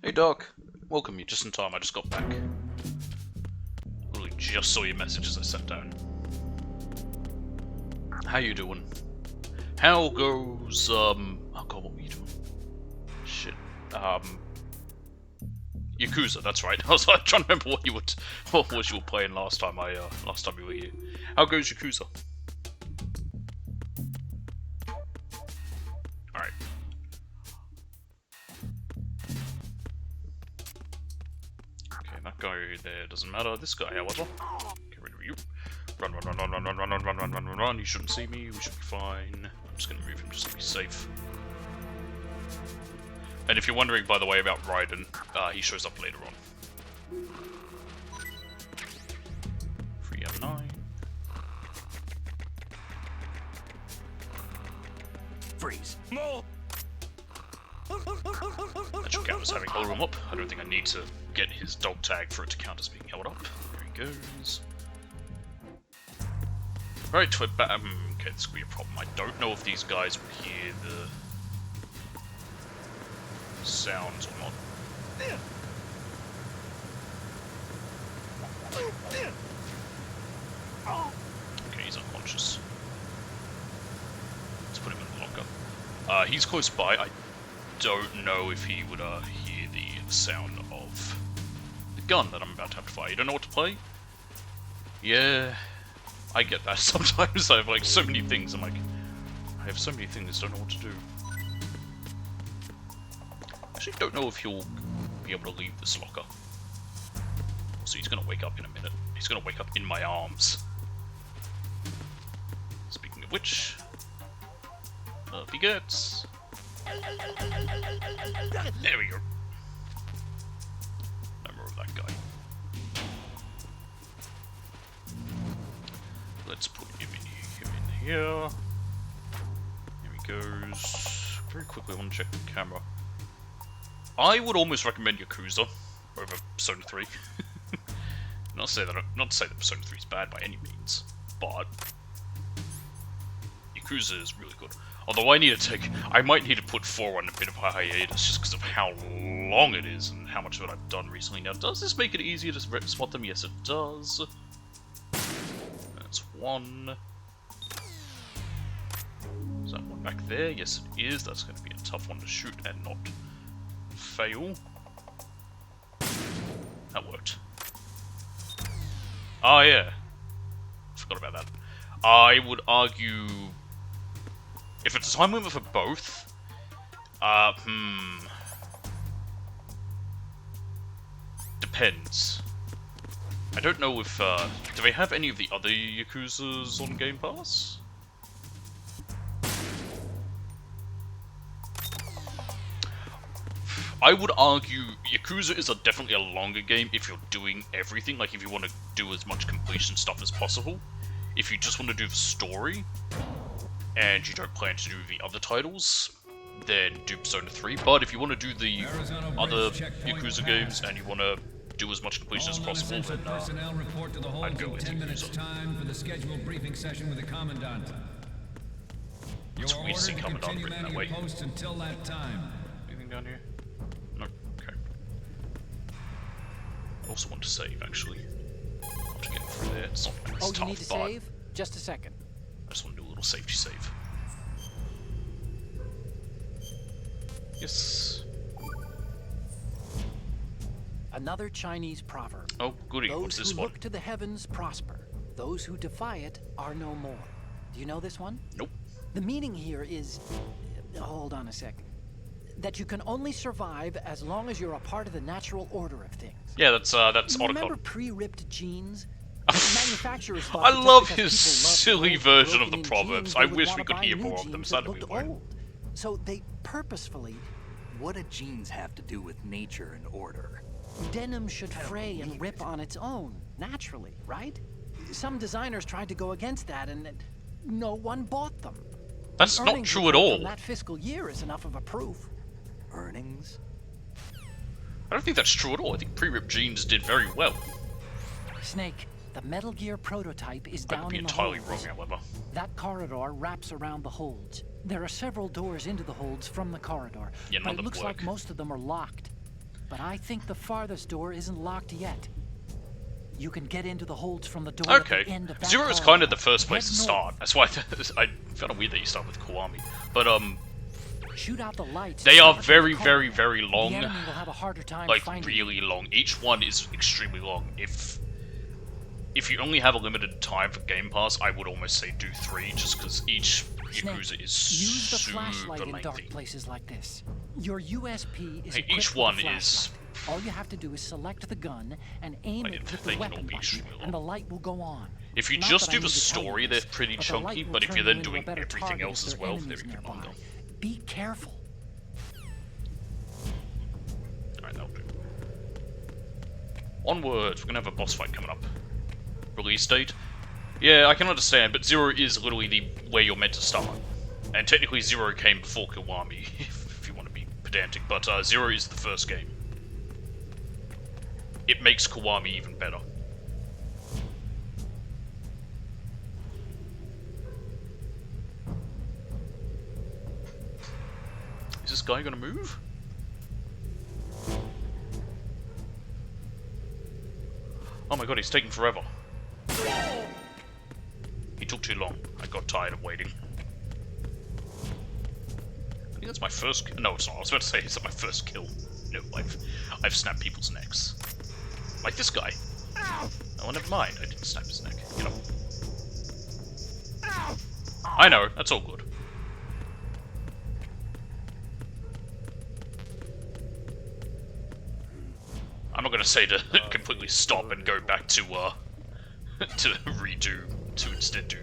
Hey Doc, welcome. You just in time. I just got back. Literally just saw your messages I sent down. How you doing? How goes oh god, what were you doing? Shit. Yakuza, that's right. I was trying to remember what you were playing last time you were here. How goes Yakuza? Alright. Okay, that guy there doesn't matter. This guy, however. Get rid of you. Run, run, run, run, run, run, run, run, run, run, run, run, run. He shouldn't see me. We should be fine. I'm just gonna move him just to be safe. And if you're wondering, by the way, about Raiden, he shows up later on. 3M9. Freeze. That should count as having held him up. I don't think I need to get his dog tag for it to count as being held up. There he goes. Right, okay, this could be a problem. I don't know if these guys will hear the sounds or not. Okay, he's unconscious. Let's put him in the locker. He's close by. I don't know if he would hear the sound of the gun that I'm about to have to fire. You don't know what to play? Yeah, I get that. Sometimes I have like so many things. I'm like, I have so many things, don't know what to do. Actually, don't know if he'll be able to leave this locker. So he's gonna wake up in a minute. He's gonna wake up in my arms. Speaking of which, up he gets. There we go. No more of that guy. Let's put him in here. Here he goes. Very quickly, I want to check the camera. I would almost recommend Yakuza over Persona 3. not to say that Persona 3 is bad by any means, but Yakuza is really good. Although I might need to put 4 on a bit of a hiatus just because of how long it is and how much of it I've done recently. Now, does this make it easier to spot them? Yes, it does. That's one. Is that one back there? Yes, it is. That's going to be a tough one to shoot and not fail. That worked. Oh yeah, forgot about that. I would argue if it's a time limit for both. Depends. I don't know if do they have any of the other Yakuzas on Game Pass? I would argue Yakuza is definitely a longer game if you're doing everything, like if you want to do as much completion stuff as possible. If you just want to do the story, and you don't plan to do the other titles, then do Persona 3. But if you want to do the other Yakuza games, and you want to do as much completion as possible, then I'd go with Yakuza. It's weird to see Commandant written that way. Anything down here? No. Okay. I also want to save, actually. I want to get through there. It's not Oh, tough, you need to but save? Just a second. I just want to do a little safety save. Yes. Another Chinese proverb. Oh, goody. Those What's this who one? look to the heavens prosper. Those who defy it are no more. Do you know this one? Nope. The meaning here is... hold on a second. That you can only survive as long as you're a part of the natural order of things. Yeah, that's Remember Otacon. pre-ripped jeans? Manufacturers thought I that just love because his people loved silly old, version of the broken-in proverbs. jeans, I they would wish we wanna could buy hear new more of them. jeans Sadly, that we looked won't. old. So they purposefully... What do genes have to do with nature and order? Denim should fray and rip on its own, naturally, right? Some designers tried to go against that, and no one bought them. That's The not earnings true at report all. from that fiscal year is enough of a proof. Earnings? I don't think that's true at all. I think pre-ripped jeans did very well. Snake, the Metal Gear prototype is I could down be in the entirely holds. wrong, however. That corridor wraps around the holds. There are several doors into the holds from the corridor, Yeah, none but of it them looks work. like most of them are locked. but I think the farthest door isn't locked yet. You can get into the holds from the door at the end of that Zero is corridor. kind of the first place Head to north. start. That's why I found it weird that you start with Kiwami. But Shoot out the lights. they are start with very, the very, corridor. very long. The enemy will have a harder time Like finding you. really long. Each one is extremely long. If you only have a limited time for Game Pass, I would almost say do 3, just because each Snake, Yakuza is use the super flashlight in dark lengthy. places like this. Your USP is Hey, equipped each with a one flashlight. is- All you have to do is select the gun and aim Like, it with they the can all weapon be button, extremely long. and the light will go on. If you Not just that do I the need to tell you story, this, they're pretty but the light chunky, will but if turn you're you then into a doing better everything target else if as there are well, they're enemies even nearby. longer. Be careful. Alright, that'll do. Onwards, we're gonna have a boss fight coming up. Release date? Yeah, I can understand, but Zero is literally the where you're meant to start. And technically Zero came before Kiwami, if you want to be pedantic, but Zero is the first game. It makes Kiwami even better. Is this guy gonna move? Oh my god, he's taking forever. He took too long. I got tired of waiting. I think that's my first. No, it's not. I was about to say, is that my first kill? No, I've snapped people's necks. Like this guy. Oh, never mind. I didn't snap his neck. Get up. I know. That's all good. I'm not gonna say to completely stop and go back to to redo, to instead do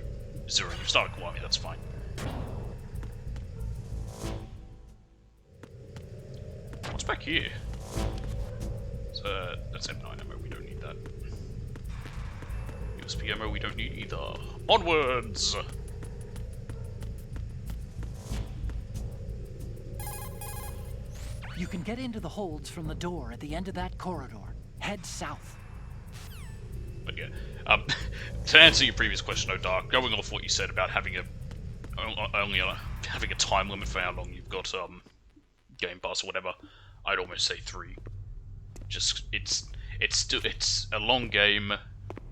Zero. You start with Kiwami, that's fine. What's back here? That's M9 ammo, we don't need that. USB ammo we don't need either. Onwards! You can get into the holds from the door at the end of that corridor. Head south. But yeah, to answer your previous question, though, Dark, going off what you said about having having a time limit for how long you've got Game Pass or whatever, I'd almost say 3. Just it's a long game,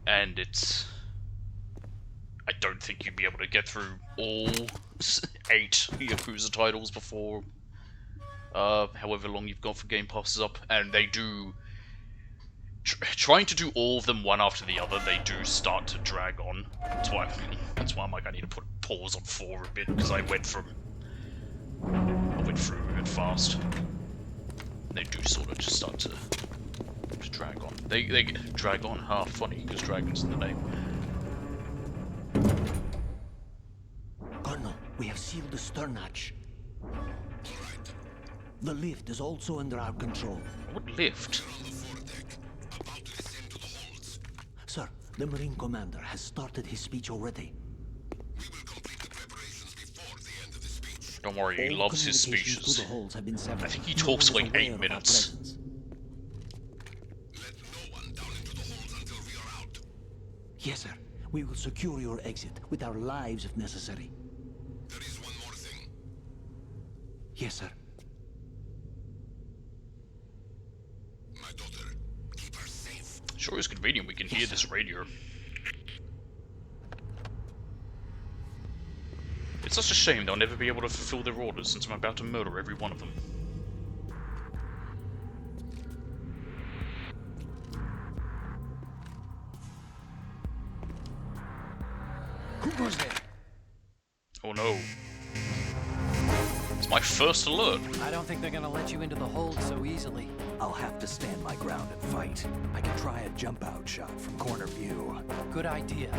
and I don't think you'd be able to get through all 8 Yakuza titles before however long you've got for Game Pass is up, and they do. Trying to do all of them one after the other, they do start to drag on. That's why I'm like, I need to put pause on 4 a bit, because I went through it fast. They do sort of just start to drag on. They drag on, funny, because dragon's in the name. Colonel, we have sealed the stern hatch. The lift is also under our control. What lift? Sir, the Marine Commander has started his speech already. Don't worry, he All loves his communications speeches. to the holds have been severed. I think he No talks one is like aware 8 of our minutes. presence. Yes, sir. We will secure your exit with our lives if necessary. There is one more thing. Yes, sir. My daughter, keep her safe. Sure is convenient we can hear this radio. It's such a shame they'll never be able to fulfill their orders since I'm about to murder every one of them. Who goes there? Oh no. It's my first alert. I don't think they're gonna let you into the hold so easily. I'll have to stand my ground and fight. I can try a jump out shot from corner view. Good idea.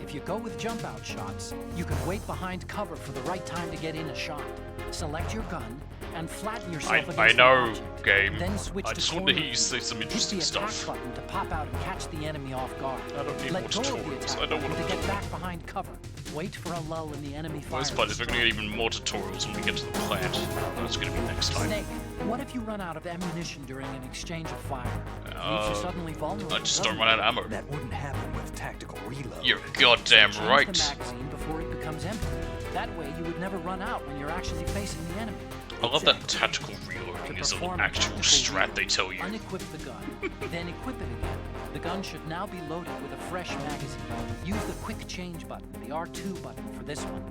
If you go with jump out shots, you can wait behind cover for the right time to get in a shot. Select your gun and flatten yourself against I the know, object. game. Then switch I to just want corner to hear you say view. some Hit interesting the attack stuff. button to pop out and catch the enemy off guard. I don't need Let more go of the tutorials. attack I don't button want to get back behind cover. Wait for a lull in the enemy fire. Worst part is we're going to get even more tutorials when we get to the plant. That's going to be next time. Snake, what if you run out of ammunition during an exchange of fire? Leaves you suddenly vulnerable. I just don't doesn't run out of it? ammo. That wouldn't happen with tactical reload. You're goddamn Change right. the magazine before it becomes empty. That way you would never run out when you're actually facing the enemy. I love that tactical reloading is an perform actual tactical strat reload, they tell you. Unequip the gun, then equip it again. The gun should now be loaded with a fresh magazine. Use the quick change button, the R2 button, for this one.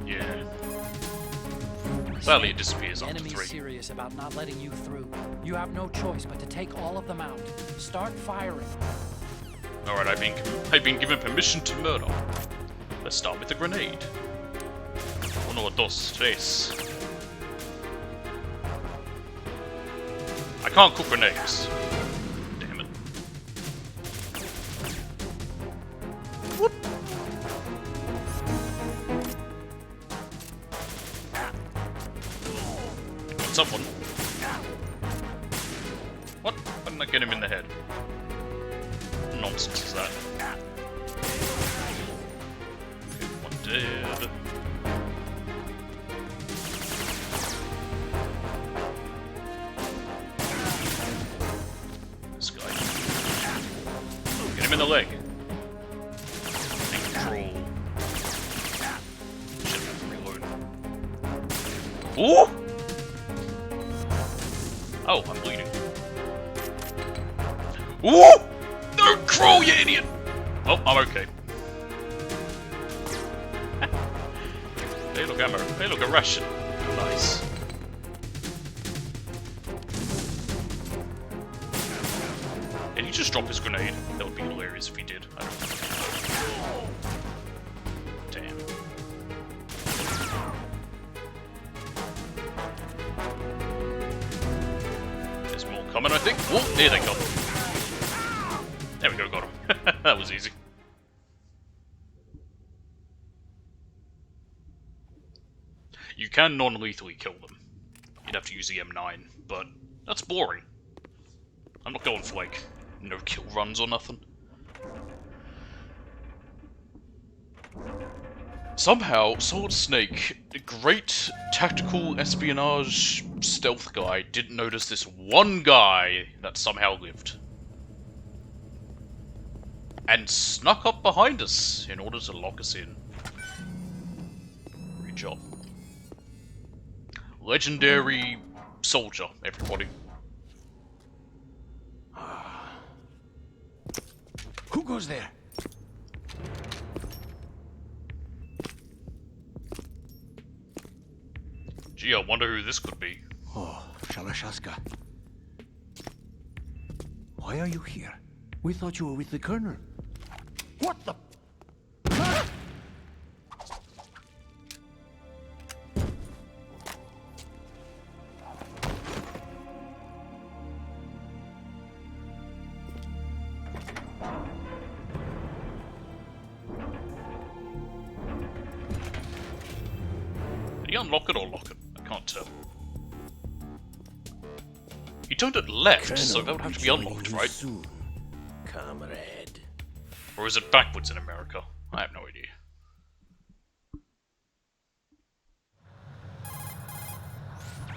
Yeah. Sadly, it disappears The after enemy's 3. serious about not letting you through. You have no choice but to take all of them out. Start firing. Alright, I've been given permission to murder. Let's start with the grenade. 1, 2, 3. I can't cook grenades. Damn it. Whoop. Got someone. What? Why didn't I get him in the head? Nonsense is that? Okay, one dead. This guy. Oh, get him in the leg. Take control. Shouldn't have to reload. Ooh! Oh, I'm bleeding. Ooh! Don't crawl, you idiot! Oh, I'm okay. Hey, look, ammo. Hey, look, a ration. Nice. Did he just drop his grenade? That would be hilarious if he did. I don't know. Damn. There's more coming, I think. Oh, there they come. There we go, got him. That was easy. You can non-lethally kill them. You'd have to use the M9, but that's boring. I'm not going for, like, no-kill runs or nothing. Somehow, Solid Snake, the great tactical espionage stealth guy, didn't notice this one guy that somehow lived. And snuck up behind us in order to lock us in. Great job. Legendary soldier, everybody. Who goes there? Gee, I wonder who this could be. Oh, Shalashaska. Why are you here? We thought you were with the Colonel. What the? Did he unlock it or lock it? I can't tell. He turned it left, so that would have to be unlocked, right? Soon, comrade. Or is it backwards in America? I have no idea.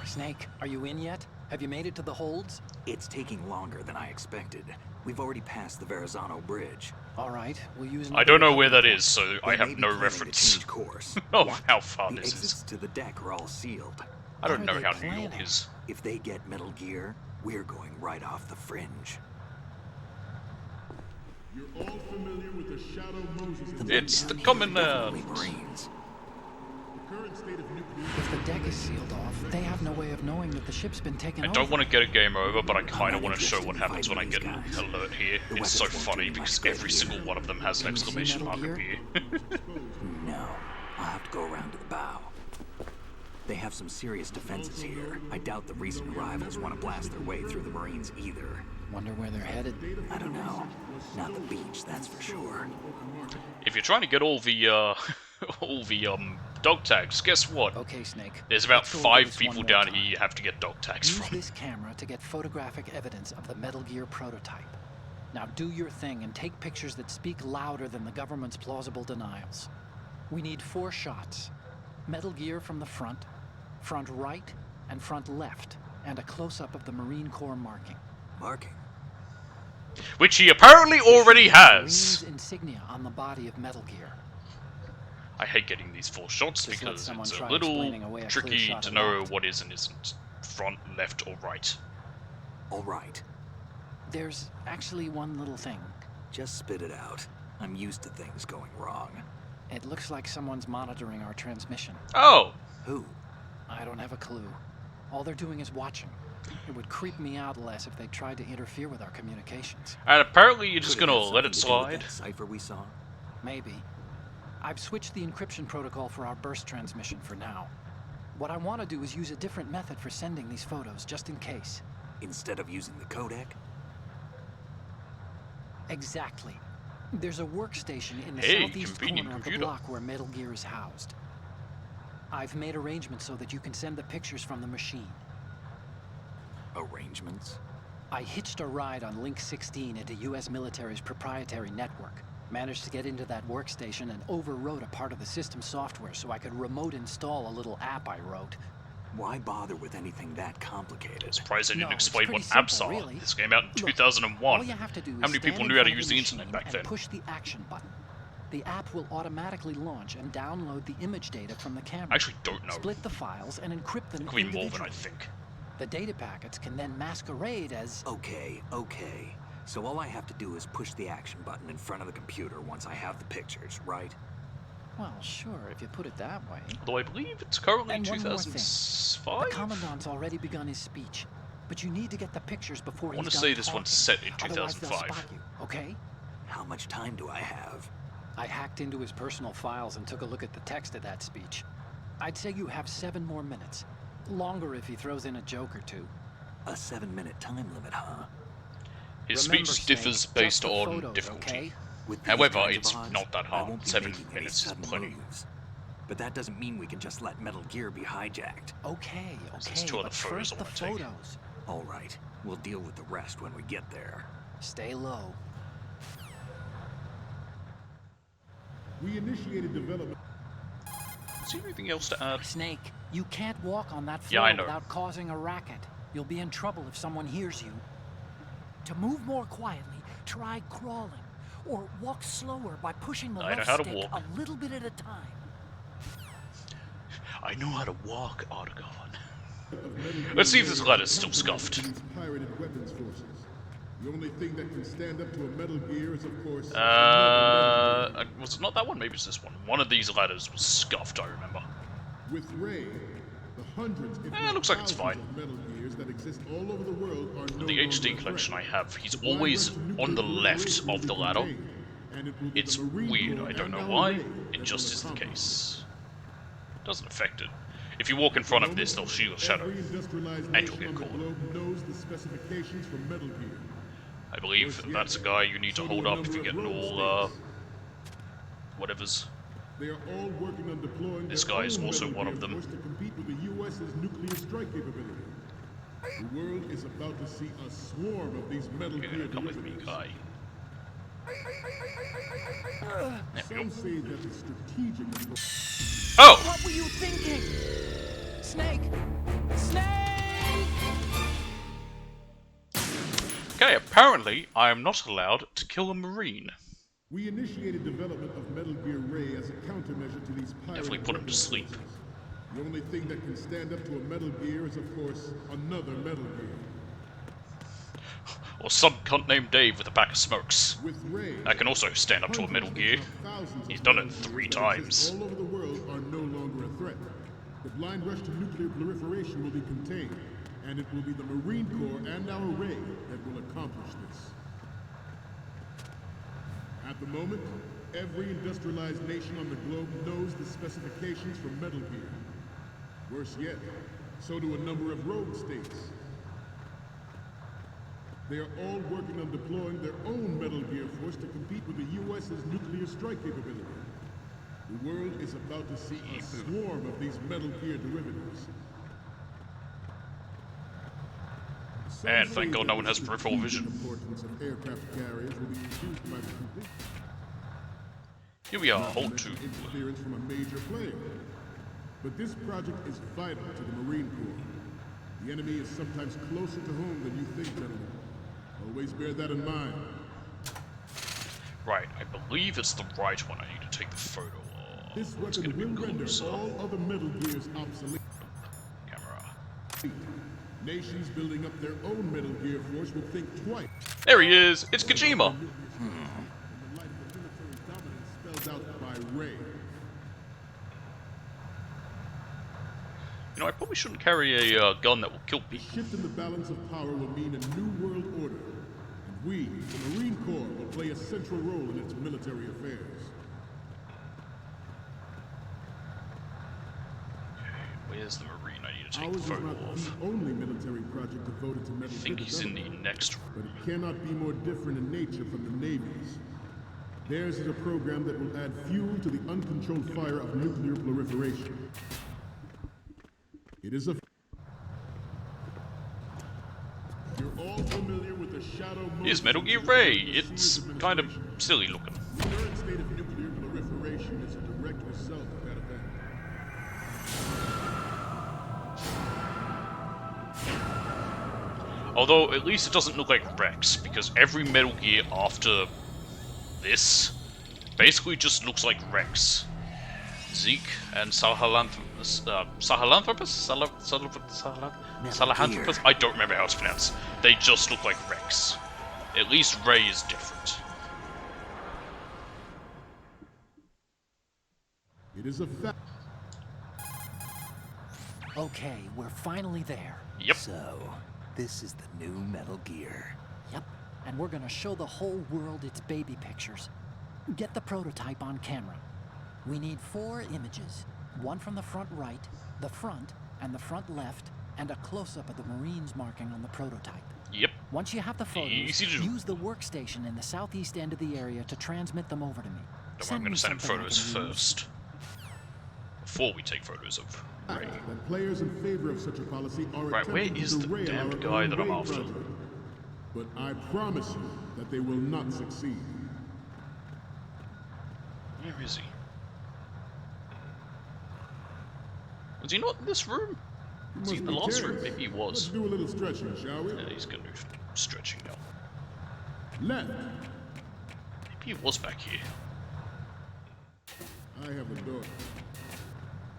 Snake, are you in yet? Have you made it to the holds? It's taking longer than I expected. We've already passed the Verrazano Bridge. All right, we'll use. I don't know where that is, so We I may have be no planning to reference change course. of how far The this exits is. to the deck are all sealed. I don't What know are they how New York planning? is. If they get Metal Gear, we're going right off the fringe. You're all familiar with the Shadow Moses. It's the Down here are Commandant. definitely Marines. The current state of nuclear. If the deck is sealed off, they have no way of knowing that the ship's been taken I over. don't want to get a game over, but I kind of not want to show interested what in happens when I fighting get these an guys. alert here. The It's so weapons won't funny do me because much good every here. single one of them has an Can you see exclamation Metal mark up Gear? here. No, I'll have to go around to the bow. They have some serious defenses here. I doubt the recent arrivals want to blast their way through the Marines either. Wonder where they're headed. I don't know. Not the beach, that's for sure. If you're trying to get all the dog tags, guess what? Okay, Snake. There's about let's go over 5 this people one more down time. here you have to get dog tags Use from. this camera to get photographic evidence of the Metal Gear prototype. Now do your thing and take pictures that speak louder than the government's plausible denials. We need 4 shots. Metal Gear from the front right, and front left, and a close-up of the Marine Corps marking. Marking. Which he apparently already Marines has. insignia on the body of Metal Gear. I hate getting these full shots Just let because someone it's a try little explaining away a clear tricky shot to of know that. what is and isn't front, left, or right. All right. There's actually one little thing. Just spit it out. I'm used to things going wrong. It looks like someone's monitoring our transmission. Oh! Who? I don't have a clue. All they're doing is watching. It would creep me out less if they tried to interfere with our communications. And apparently you're just Could gonna have let it something to do with slide. that cipher we saw? Maybe. I've switched the encryption protocol for our burst transmission for now. What I want to do is use a different method for sending these photos, just in case. Instead of using the codec? Exactly. There's a workstation in the Hey, southeast convenient corner of the computer. block where Metal Gear is housed. I've made arrangements so that you can send the pictures from the machine. Arrangements? I hitched a ride on Link 16 into US military's proprietary network. Managed to get into that workstation and overwrote a part of the system software so I could remote install a little app I wrote. Why bother with anything that complicated? Surprised they didn't No, it's explain what pretty apps simple, are. really. This came out in Look, 2001. all you have to do is How many stand people in knew how to front of use the internet machine back and then? push the action button. The app will automatically launch and download the image data from the camera. I actually don't know. Split the files and encrypt them It could be more than I individually. think. The data packets can then masquerade as... Okay. So all I have to do is push the action button in front of the computer once I have the pictures, right? Well, sure, if you put it that way. Although I believe it's currently And one more thing. 2005? The Commandant's already begun his speech, but you need to get the pictures before I he's want to done say this talking. one's set in Otherwise they'll 2005. spot you, okay? How much time do I have? I hacked into his personal files and took a look at the text of that speech. I'd say you have 7 more minutes. Longer if he throws in a joke or two. A 7-minute time limit, huh? His Remember, speech Snake, differs just based the on photos, difficulty. okay? With these However, kinds of it's odds, not that I hard. won't be 7 making any minutes is sudden plenty. moves. But that doesn't mean we can just let Metal Gear be hijacked. Okay, There's two other but photos first I the wanna take. photos. All right, we'll deal with the rest when we get there. Stay low. We initiated development. Is there anything else to add? Snake, you can't walk on that Yeah, floor I know. without causing a racket. You'll be in trouble if someone hears you. To move more quietly, try crawling. Or walk slower by pushing the I know left how to stick walk. a little bit at a time. I know how to walk, Argon. Let's see if this ladder's still scuffed. These pirated weapons forces. The only thing that can stand up to a Metal Gear is, of course, Was it not that one? Maybe it's this one. One of these ladders was scuffed, I remember. with Ray, the hundreds, if not looks like it's thousands fine. of Metal Gears that exist all over the world are no The HD longer a collection I threat. have, he's The blind always rush of on the nuclear left proliferation of the will be ladder. contained, and it will be It's the Marine weird, Corps I don't and know our why. Ray It that just will is the accomplish case. Doesn't affect it. If you walk in front of this, they'll shoot your shadow. Every industrialized And you'll nation get on the caught. globe knows the specifications for Metal Gear. I believe that's a guy you need to So do hold a up if number you're of getting rogue all, states. whatever's. They are all working on deploying This their guy is own also Metal one Gear of them. force to compete with the U.S.'s nuclear strike capability. The world is about to see a swarm of these Metal You're Gear gonna come with me, derivatives. guy. There we Some go. say that the strategic approach Oh! What were you thinking? Snake! Snake! Okay, apparently I am not allowed to kill a Marine. we initiated development of Metal Gear Ray as a countermeasure to these pirate Definitely put him to weapons sleep. forces. The only thing that can stand up to a Metal Gear is, of course, another Metal Gear. Or some cunt named Dave with a pack of smokes. With Ray, I can also stand up to a Metal Gear. He's done it 3 times. All over the world are no longer a threat. The blind rush to nuclear proliferation will be contained, and it will be the Marine Corps and our Ray that will accomplish this. At the moment, every industrialized nation on the globe knows the specifications for Metal Gear. Worse yet, so do a number of rogue states. They are all working on deploying their own Metal Gear force to compete with the U.S.'s nuclear strike capability. The world is about to see a swarm of these Metal Gear derivatives. Some And say thank God that no one the has peripheral strategic vision. importance of aircraft carriers will be reduced by the complete Here we are, hold 2. interference from a major player. But this project is vital to the Marine Corps. The enemy is sometimes closer to home than you think, gentlemen. Always bear that in mind. Right, I believe it's the right one I need to take the photo of. This It's weapon gonna be will render closer. all other Metal Gears obsolete. Camera. Nations building up their own Metal Gear force will think twice. There he is! It's Kojima! And the life of military dominance spelled out by Ray. You know, I probably shouldn't carry a gun that will kill The people. shift in the balance of power will mean a new world order. And we, the Marine Corps, will play a central role in its military affairs. Where's the Marine I need to take Ours a is photo not of? the only military project devoted to I Metal Gear think he's in the development, next but room. it cannot be more different in nature from the Navy's. Theirs is a program that will add fuel to the uncontrolled fire of nuclear proliferation. It is a... You're all familiar with the shadow... Here's Metal Gear Ray! It's kind of silly looking. The current state of nuclear proliferation is a direct result of that event. Although, at least it doesn't look like Rex, because every Metal Gear after this basically just looks like Rex. Zeke and Sahelanthropus, Sahelanthropus? I don't remember how it's pronounced. They just look like Rex. At least Ray is different. It is a fact. Okay, we're finally there. Yep. So, this is the new Metal Gear. Yep, and we're gonna show the whole world its baby pictures. Get the prototype on camera. We need 4 images. One from the front right, the front, and the front left, and a close-up of the Marines marking on the prototype. Yep. Once you have the photos, Easy to do. use the workstation in the southeast end of the area to transmit them over to me. I'm going to send him something I photos can use. first. Before we take photos of Ray. That players in favor of such a policy are Right, where attempting to is the derail damned our guy own that I'm Ray after? project. But I promise you that they will not succeed. Where is he? Was he not in this room? You Was he must in the be last room? Terrence. Maybe he Let's was. do a little stretching, shall we? Yeah, he's going to do stretching now. Left. Maybe he was back here. I have a daughter.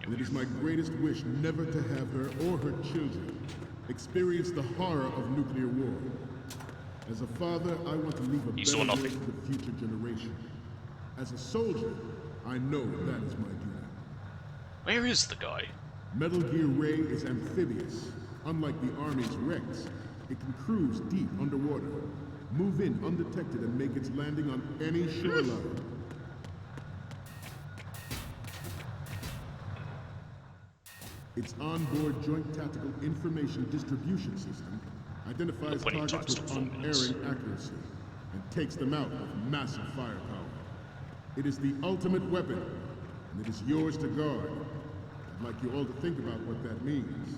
And it is my greatest wish never to have her or her children experience the horror of nuclear war. As a father, I want to leave a He better saw nothing. world to the future generation. As a soldier, I know that is my duty. Where is the guy? Metal Gear Ray is amphibious. Unlike the Army's Rex, it can cruise deep underwater, move in undetected and make its landing on any shoreline. Its onboard Joint Tactical Information Distribution System identifies Plenty of targets times with to 4 minutes. unerring accuracy and takes them out with massive firepower. It is the ultimate weapon, and it is yours to guard. I'd like you all to think about what that means.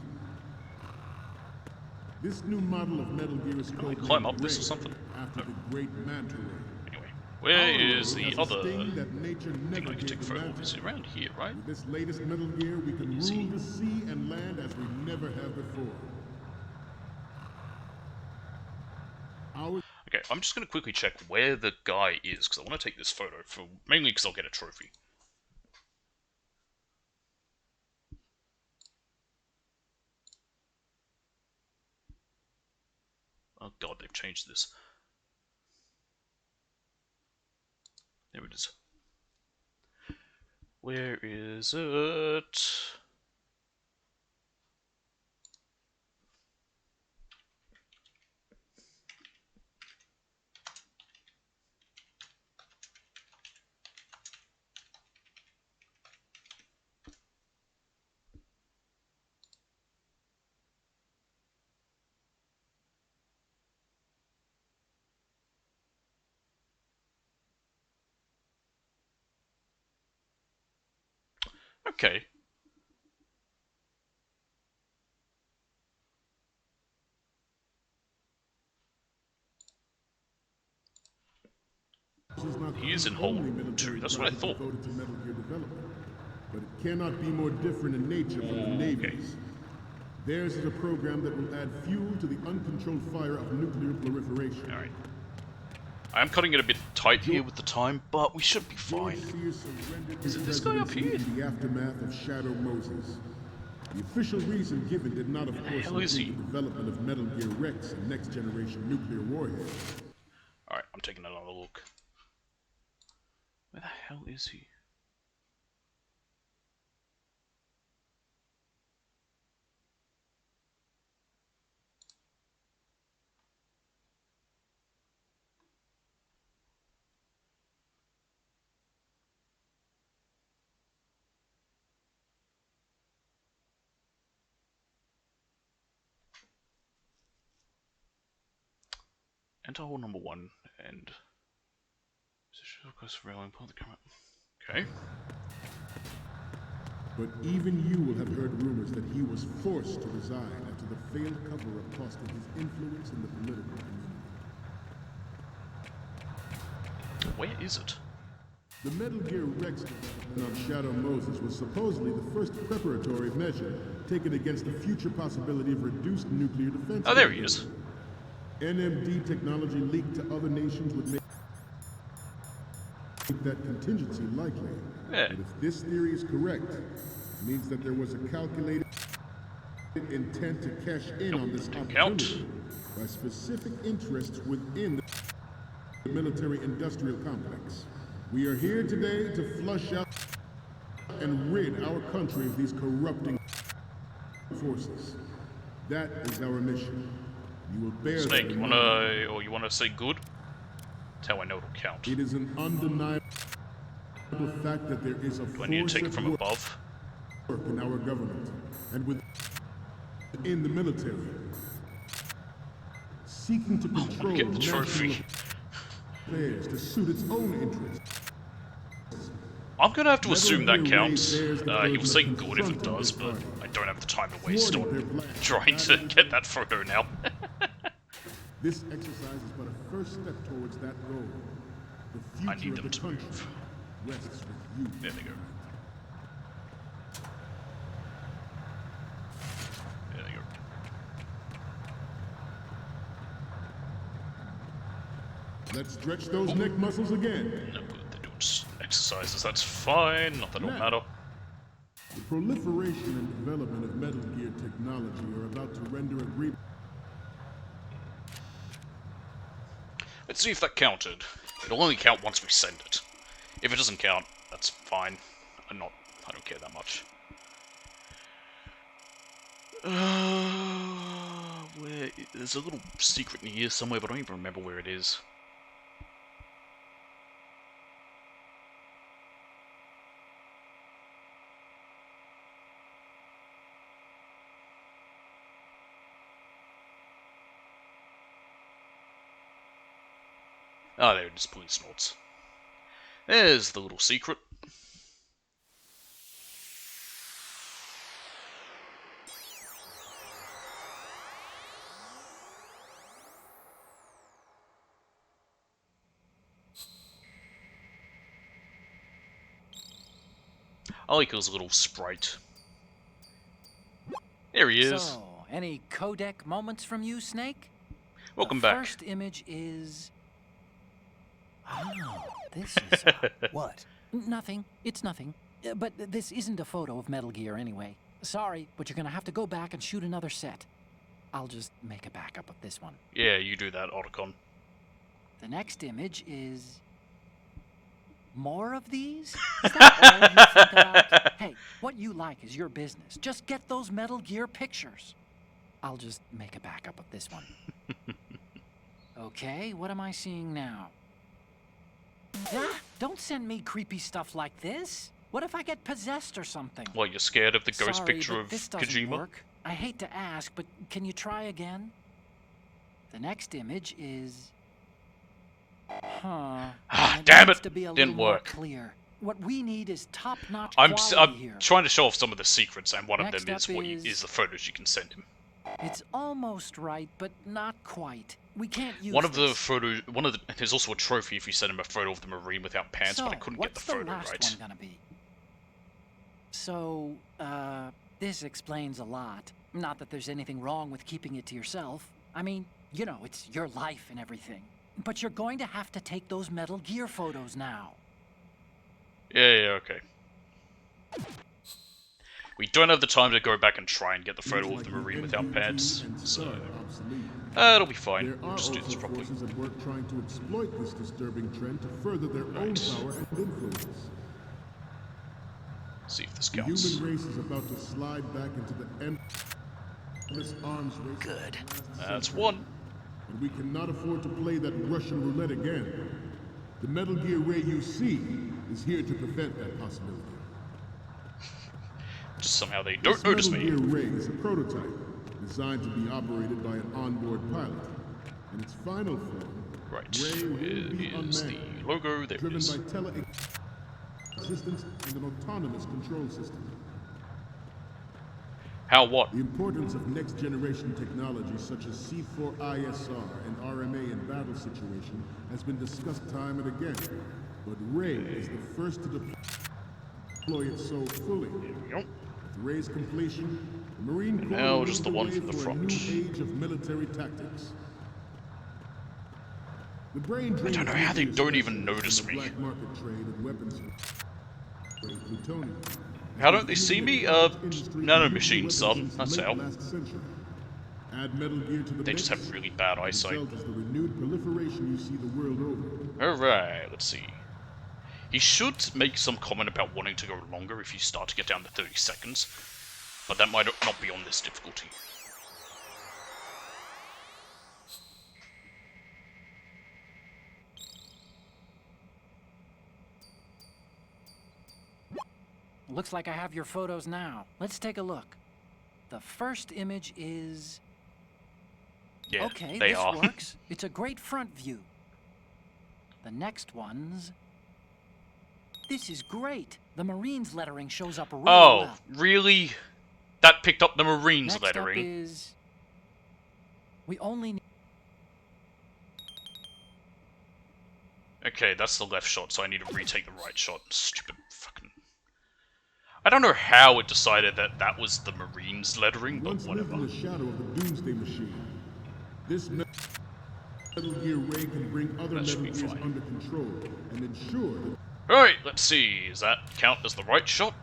This new model of Metal Gear is we called climb up this or Ray, something? after the great Manta Ray. Anyway, where Our is world the has a other sting that nature thing never I can gave take the photo of? Manta. Is it around here, right? With this latest Metal Gear, we can Is rule he? the sea and land as we never have before. Our Okay, I'm just going to quickly check where the guy is, because I want to take this photo, for mainly because I'll get a trophy. Oh god, they've changed this. There it is. Where is it? Okay. is not He is the in Hole only 2, military that's what I project thought. devoted to Metal Gear development, but it cannot be more different in nature from the Navy's. Theirs is a program that will add fuel to the uncontrolled fire of nuclear proliferation. Alright. I am cutting it a bit tight here with the time, but we should be George fine. Sears surrendered Is his it this guy up residency here? in the aftermath of Shadow Moses. The official reason given did not, of course, hell is include he? the development of Metal Gear Rex and next-generation nuclear warheads. Alright, I'm taking another look. Where the hell is he? Enter hall number 1 and okay. But even you will have heard rumors that he was forced to resign after the failed cover-up costing his influence in the political community. Where is it? The Metal Gear Rex development of Shadow Moses was supposedly the first preparatory measure taken against the future possibility of reduced nuclear defense. Oh, there he is. NMD technology leaked to other nations would make that contingency likely. Yeah. But if this theory is correct, it means that there was a calculated intent to cash in on this didn't count. opportunity by specific interests within the military-industrial complex. We are here today to flush out and rid our country of these corrupting forces. That is our mission. You will bear Snake, that you in wanna mind. you wanna say good? That's how I know it'll count. It is an undeniable fact that there is a Do I need to take it force from at above? work in our government and within the military, seeking to control Get the national trophy. affairs to suit its own interests. I'm gonna have to Metal assume that Gear counts. bears the He'll burden say of good if it confronting does, their but party. I don't have the time to waste Thwarting on their plans. trying to get that photo now. This exercise is but a first step towards that goal. The I need future them of the to country move. rests with you. There they go. There they go. Let's stretch those neck muscles again. No, they're doing exercises, that's fine, not that it'll matter. The proliferation and development of Metal Gear technology are about to render a great... Let's see if that counted. It'll only count once we send it. If it doesn't count, that's fine. I don't care that much. There's a little secret in here somewhere, but I don't even remember where it is. Ah, there it is, police notes. There's the little secret. I like his little sprite. There he is. So, any codec moments from you, Snake? Welcome the back. First image is... Oh, this is... What? Nothing. It's nothing. But this isn't a photo of Metal Gear anyway. Sorry, but you're gonna have to go back and shoot another set. I'll just make a backup of this one. Yeah, you do that, Otacon. The next image is... More of these? Is that all you think about? Hey, what you like is your business. Just get those Metal Gear pictures. I'll just make a backup of this one. Okay, what am I seeing now? Ah, don't send me creepy stuff like this. What if I get possessed or something? Well, you're scared of the ghost Sorry, picture but of this doesn't Kojima? work. I hate to ask, but can you try again? The next image is... Huh. Ah, damn needs it! To be a Didn't little more work. Clear. What we need is top-notch I'm quality here. trying to show off some of the secrets, and one of Next them is up what is- the photos you can send him. It's almost right, but not quite. We can't use One of the this. photos, there's also a trophy if you send him a photo of the Marine without pants, so, but I couldn't get what's the photo last right. one gonna be? So, this explains a lot. Not that there's anything wrong with keeping it to yourself. I mean, you know, it's your life and everything. But you're going to have to take those Metal Gear photos now. Yeah, okay. We don't have the time to go back and try and get the photo of the Marine without pads, so it'll be fine. There We'll are just do also this properly. forces at work trying to exploit this disturbing trend to further their own power and influence. See if this The counts. human race is about to slide back into the endless arms race. Good. That's one. And we cannot afford to play that Russian roulette again. The Metal Gear Ray you see is here to prevent that possibility. Just somehow they don't This notice Metal me. Gear Ray is a prototype designed to be operated by an onboard pilot. In its final form, Right, Ray will be where is the unmanned, logo? There it driven is. by tele-assistance and an autonomous control system. How what? The importance of next-generation technology such as C4ISR and RMA in battle situation has been discussed time and again, but Ray is the first to deploy it so fully. Yep. With Ray's completion, the Marine Corps Now will just lead the one way from the for front. a new age of military tactics. The brain drain I don't know of how they nuclear don't even specialists notice in the me. black market trade in weapons grade plutonium. How don't they see me? Nanomachine, son. That's how. Add Metal Gear to the They just mix, have really bad the eyesight. result is the renewed proliferation you see the world over. Alright, let's see. He should make some comment about wanting to go longer if you start to get down to 30 seconds, but that might not be on this difficulty. Looks like I have your photos now. Let's take a look. The first image is... Yeah, okay, they this are. works. It's a great front view. The next one's... This is great. The Marines lettering shows up really Oh, well. really? That picked up the Marines Next lettering. up is... We only need... Okay, that's the left shot, so I need to retake the right shot. Stupid fucking... I don't know how it decided that that was the Marines lettering, but Once lived whatever. in the shadow of the Doomsday Machine. This Metal Gear Ray can bring other That should Metal be Gears fine. under control and ensure that Alright, let's see. Does that count as the right shot?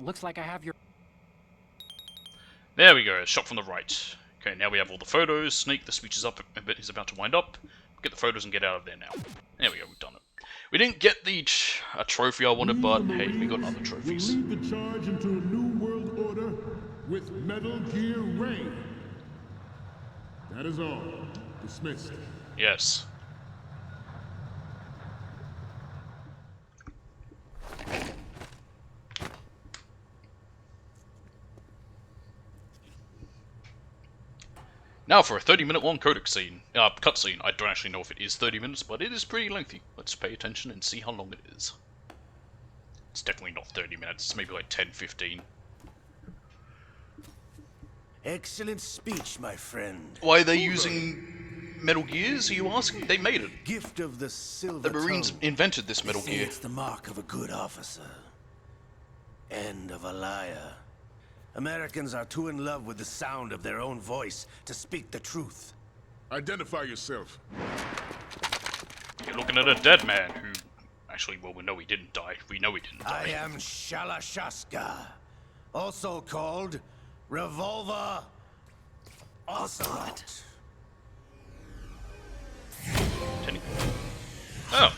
Looks like I have your... There we go, shot from the right. Okay, now we have all the photos. Snake, the speech is up, is about to wind up. Get the photos and get out of there now. There we go, we've done it. We didn't get the a trophy I wanted, but hey, we got other trophies. will lead the charge into a new world order with Metal Gear Ray. That is all. Dismissed. Yes. Now for a 30-minute long codec scene, cutscene. I don't actually know if it is 30 minutes, but it is pretty lengthy. Let's pay attention and see how long it is. It's definitely not 30 minutes, it's maybe like 10, 15. Excellent speech, my friend. Why are they using Metal Gears, are you asking? They made it. Gift of the silver The Marines tongue. invented this Metal They say Gear. It's the mark of a good officer. And of a liar. Americans are too in love with the sound of their own voice to speak the truth. Identify yourself. You're looking at a dead man who... Actually, well, we know he didn't die. We know he didn't I die. am Shalashaska, also called Revolver Ocelot. Oh.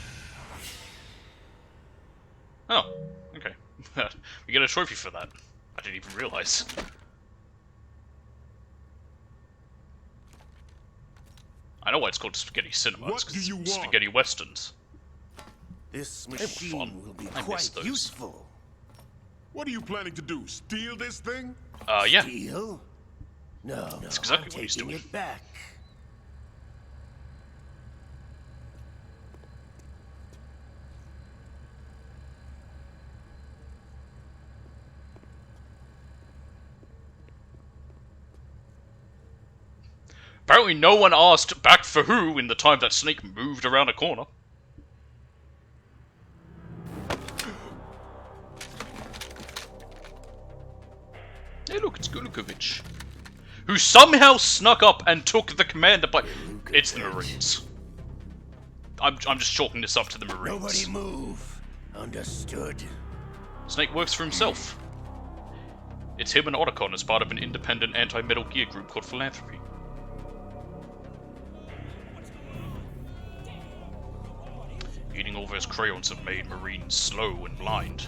Oh, okay. We get a trophy for that. I didn't even realize. I know why it's called Spaghetti Cinema. What It's 'cause do you it's want? Spaghetti Westerns. This were machine fun. will be I miss quite those. useful. What are you planning to do? Steal this thing? Yeah. Steal? No, That's exactly I'm what he's taking doing. it back. Apparently no one asked back for who in the time that Snake moved around a corner. Hey look, it's Gulukovich. Who somehow snuck up and took the commander by... It's the Marines. I'm just chalking this up to the Marines. Nobody move. Understood. Snake works for himself. It's him and Otacon as part of an independent anti-Metal Gear group called Philanthropy. Eating all those crayons have made Marines slow and blind.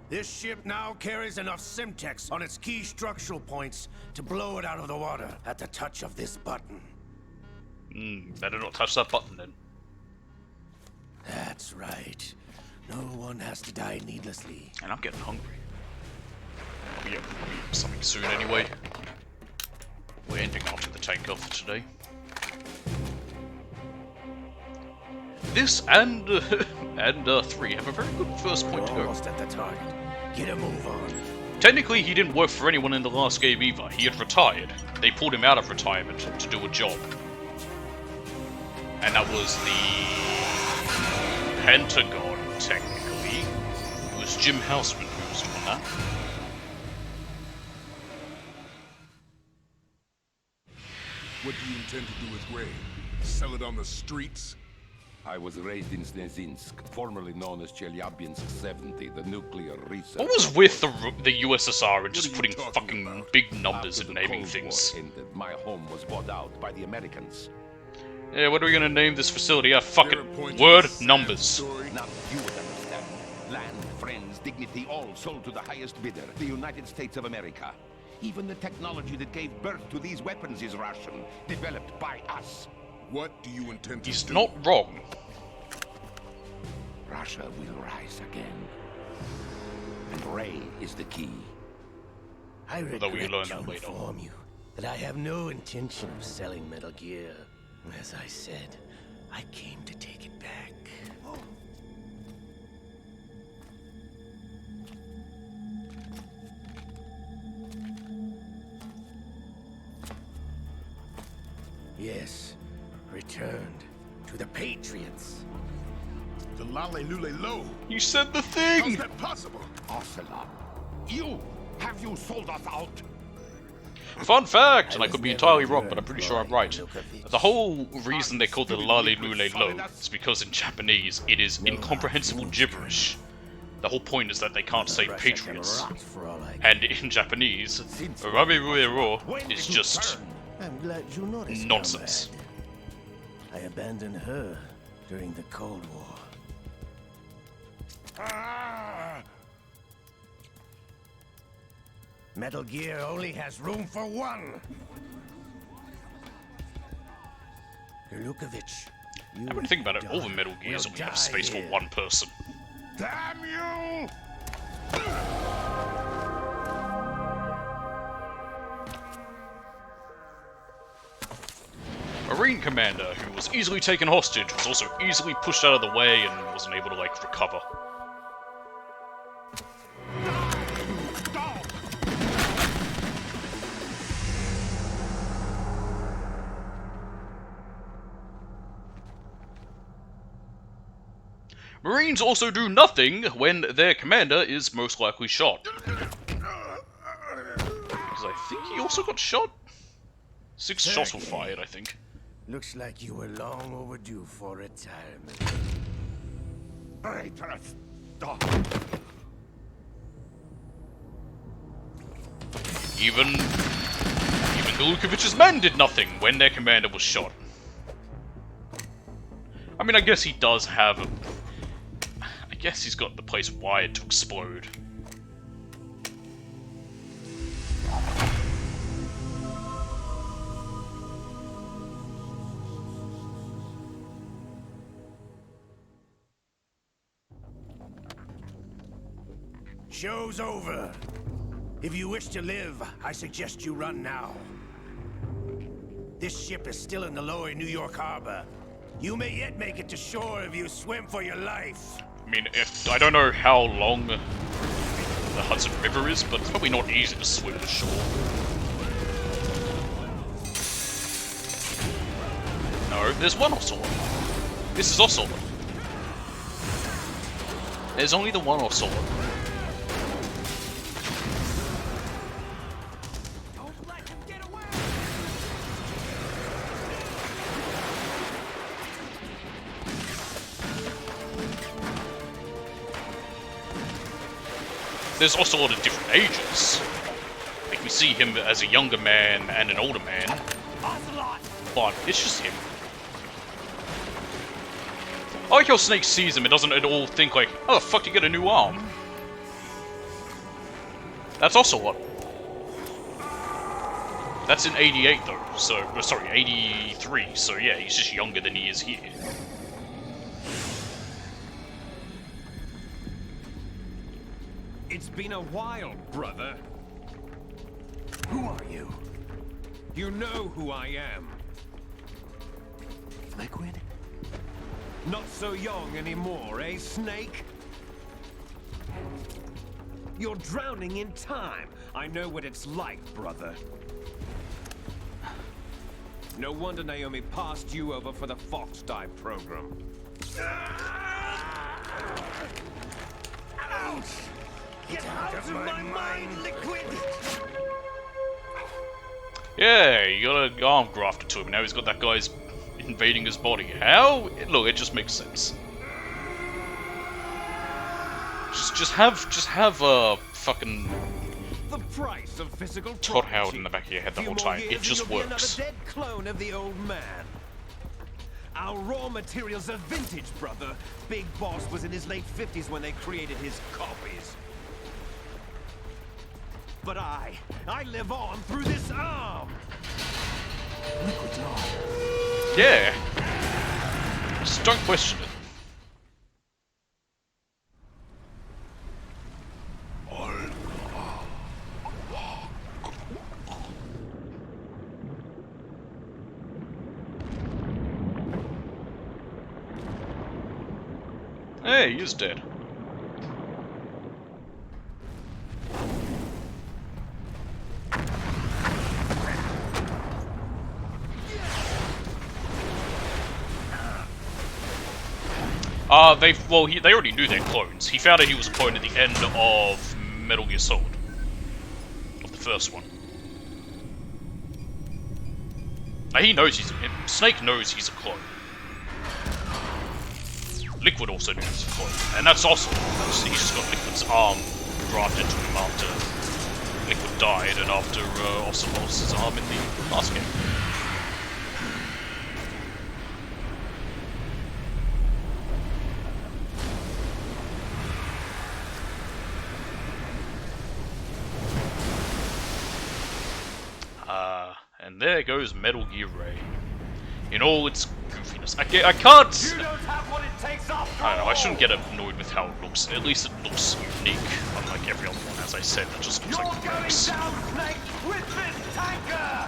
This ship now carries enough Simtex on its key structural points to blow it out of the water at the touch of this button. Better not touch that button then. That's right. No one has to die needlessly. And I'm getting hungry. I'll eat something soon anyway. We're ending after the tanker for today. This and 3 have a very good first point to go. Almost at the target. Get a move on. Technically, he didn't work for anyone in the last game either. He had retired. They pulled him out of retirement to do a job. And that was the Pentagon, technically. It was Jim Houseman who was doing that. What do you intend to do with Gray? Sell it on the streets? I was raised in Snezinsk, formerly known as Chelyabinsk 70, the nuclear research. What was with the USSR and just putting fucking big numbers and naming things? Ended, my home was bought out by the Americans. Yeah, what are we gonna name this facility? Fuck it. Word numbers. Now you would understand. Land, friends, dignity, all sold to the highest bidder, the United States of America. Even the technology that gave birth to these weapons is Russian, developed by us. What do you intend to do? He's not wrong. Russia will rise again. And Ray is the key. I Although we regret learn to that later. inform you that I have no intention of selling Metal Gear. As I said, I came to take it back. Yes, returned to the Patriots. The Lale Lule Lo. You said the How's thing! that possible? Ocelot, have you sold us out? Fun fact, and I could be entirely wrong, but I'm pretty sure I'm right. The whole reason they called it Lale Lule Lo is because in Japanese it is incomprehensible gibberish. The whole point is that they can't say Patriots. And in Japanese, Rabe Rue Ro is just I'm glad you noticed, nonsense. comrade. I abandoned her during the Cold War. Metal Gear only has room for one. Gulukovich, you I mean, think about it, all the Metal Gears only have space for one person. Damn you! Marine commander, who was easily taken hostage, was also easily pushed out of the way and wasn't able to, like, recover. Marines also do nothing when their commander is most likely shot. Because I think he also got shot? 6 shots were fired, I think. Looks like you were long overdue for retirement. Traitorous dog. Even Gulukovich's men did nothing when their commander was shot. I mean, I guess he does have a... I guess he's got the place wired to explode. Show's over. If you wish to live, I suggest you run now. This ship is still in the lower New York harbor. You may yet make it to shore if you swim for your life. I mean, I don't know how long the Hudson River is, but it's probably not easy to swim to shore. No, there's one Ocelot. This is Ocelot. There's only the one Ocelot. There's Ocelot at different ages. Like, we see him as a younger man and an older man. But it's just him. I like how Snake sees him and doesn't at all think like, oh, the fuck, you get a new arm. That's Ocelot. That's in 88 though, so, sorry, 83, so yeah, he's just younger than he is here. It's been a while, brother. Who are you? You know who I am. Liquid? Not so young anymore, eh, Snake? You're drowning in time. I know what it's like, brother. No wonder Naomi passed you over for the Fox Dive program. Ouch! Get out of my mind, Liquid! Yeah, you got an arm grafted to him. Now he's got that guy's invading his body. How? Look, it just makes sense. Just have a fucking The price of physical Todd property. Howard in the back of your head the whole Few more time. years It just and you'll be works. another dead clone of the old man. Our raw materials are vintage, brother. Big Boss was in his late 50s when they created his copies. But I live on through this arm. Liquid's on. Yeah. Just don't question it. Hey, he is dead. They already knew they're clones. He found out he was a clone at the end of Metal Gear Solid. Of the first one. He knows Snake knows he's a clone. Liquid also knows he's a clone. And that's also, he's just got Liquid's arm grafted to him after Liquid died and after Ocelot lost his arm in the last game. And there goes Metal Gear Ray. In all its goofiness. I can't... You don't have what it takes after I don't know, I shouldn't get annoyed with how it looks. At least it looks unique, unlike every other one, as I said, that just looks like bricks. You're going down, Snake, with this tanker!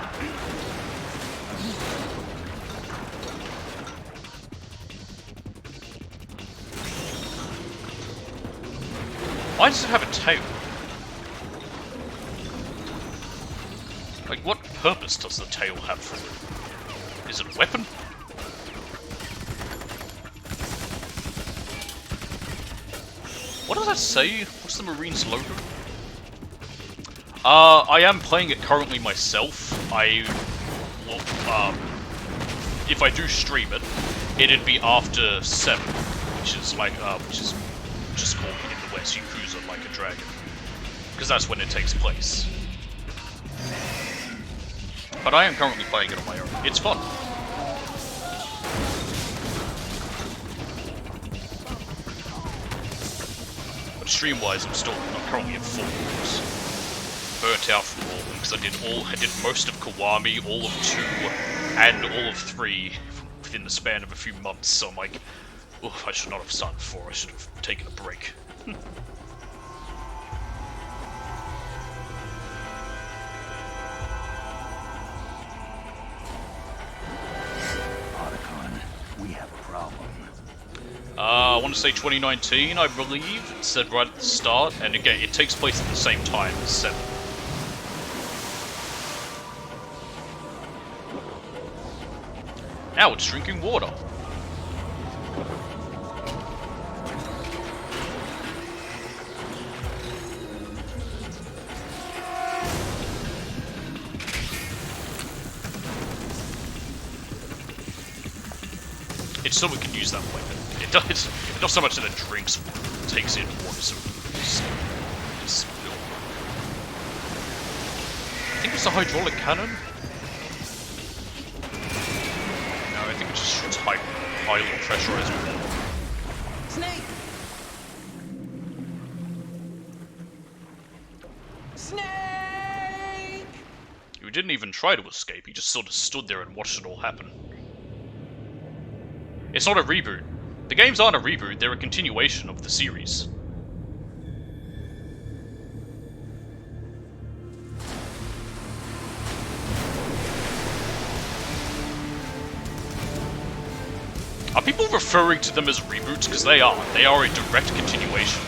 Why does it have a tail? Like, what purpose does the tail have for it? Is it a weapon? What does that say? What's the Marine's logo? I am playing it currently myself. I will, if I do stream it, it'd be after 7, which is like, which is just called in the West Yakuza Like a Dragon. Because that's when it takes place. But I am currently playing it on my own. It's fun. But stream-wise, I'm currently at 4 hours. Burnt out from all of them because I did most of Kiwami, all of 2, and all of 3 within the span of a few months. So I'm like, oh, I should not have started before. I should have taken a break. I want to say 2019, I believe. It said right at the start, and again, it takes place at the same time as 7. Now it's drinking water. it's so it can use that weapon. It does. It's not so much that it drinks water, it takes in water, so it's spill. I think it's a hydraulic cannon. No, I think it just shoots highly pressurized water. Snake! Snake! He didn't even try to escape, he just sort of stood there and watched it all happen. It's not a reboot. The games aren't a reboot, they're a continuation of the series. Are people referring to them as reboots? Because they are. They are a direct continuation.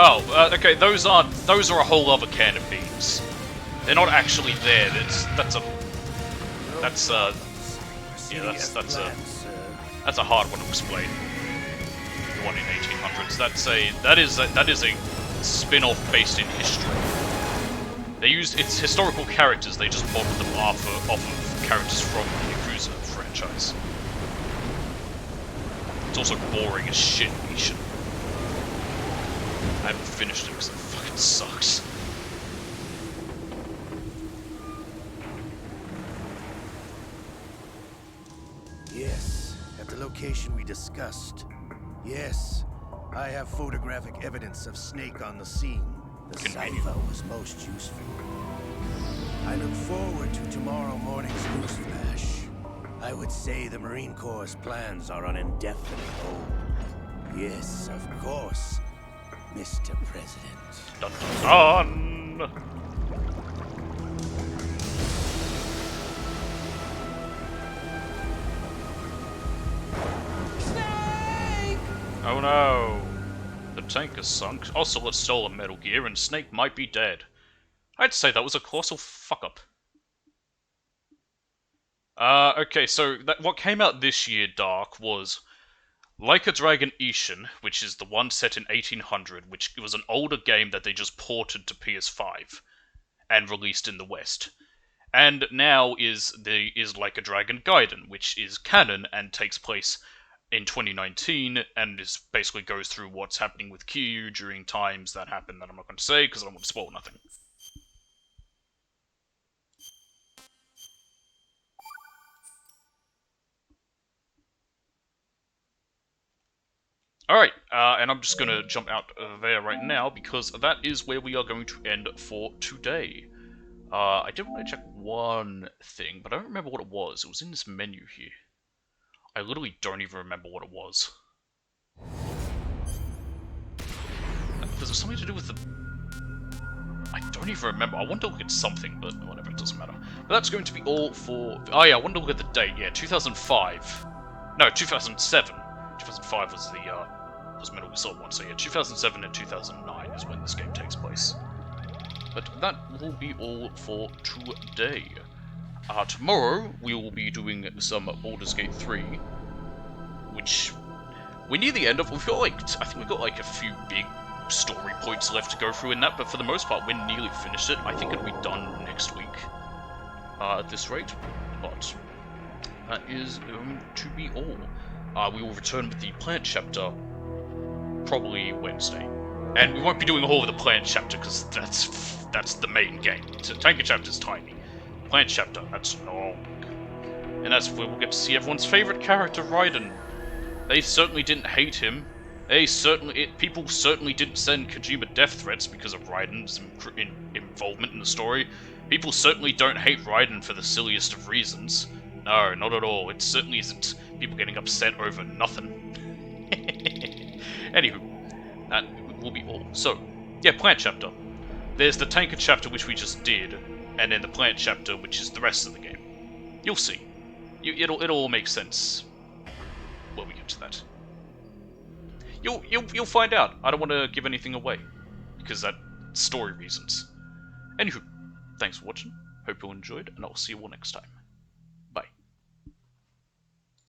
Oh, okay. Those are a whole other can of beans. They're not actually there. That's a hard one to explain. The one in 1800s. That is a spin-off based in history. It's historical characters. They just modeled them off of characters from the Yakuza franchise. It's also boring as shit. I haven't finished it because it fucking sucks. Yes, at the location we discussed. Yes, I have photographic evidence of Snake on the scene. The cipher was most useful. I look forward to tomorrow morning's news flash. I would say the Marine Corps' plans are on indefinite hold. Yes, of course, Mr. President. Dun dun dun! Oh no! The tank is sunk, Ocelot stole a Metal Gear, and Snake might be dead. I'd say that was a colossal fuck-up. Okay, so what came out this year, Dark, was Like a Dragon Ishin, which is the one set in 1800, which was an older game that they just ported to PS5 and released in the West. And now is Like a Dragon Gaiden, which is canon and takes place in 2019, and basically goes through what's happening with Kiryu during times that happen that I'm not going to say because I don't want to spoil nothing. Alright, and I'm just going to jump out there right now because that is where we are going to end for today. I did want to check one thing, but I don't remember what it was. It was in this menu here. I literally don't even remember what it was. Does it something to do with the... I don't even remember. I wanted to look at something, but whatever, it doesn't matter. But that's going to be all for... Oh yeah, I wanted to look at the date. Yeah, 2005. No, 2007. 2005 was the was Metal Gear Solid 1, so yeah, 2007 and 2009 is when this game takes place. But that will be all for today. Tomorrow, we will be doing some Baldur's Gate 3, which we're near the end of. We've got I think we've got a few big story points left to go through in that, but for the most part, we're nearly finished it. I think it'll be done next week, at this rate, but that is going to be all. We will return with the Plant chapter probably Wednesday, and we won't be doing all of the Plant chapter because that's the main game. Tanker chapter's tiny. Plant chapter, that's long. And that's where we'll get to see everyone's favorite character, Raiden. They certainly didn't hate him. People certainly didn't send Kojima death threats because of Raiden's involvement in the story. People certainly don't hate Raiden for the silliest of reasons. No, not at all. It certainly isn't people getting upset over nothing. Anywho, that will be all. So, yeah, Plant chapter. There's the Tanker chapter, which we just did, and then the Plant chapter, which is the rest of the game. You'll see. It'll all make sense when we get to that. You'll find out. I don't want to give anything away because that story reasons. Anywho, thanks for watching. Hope you all enjoyed, and I'll see you all next time.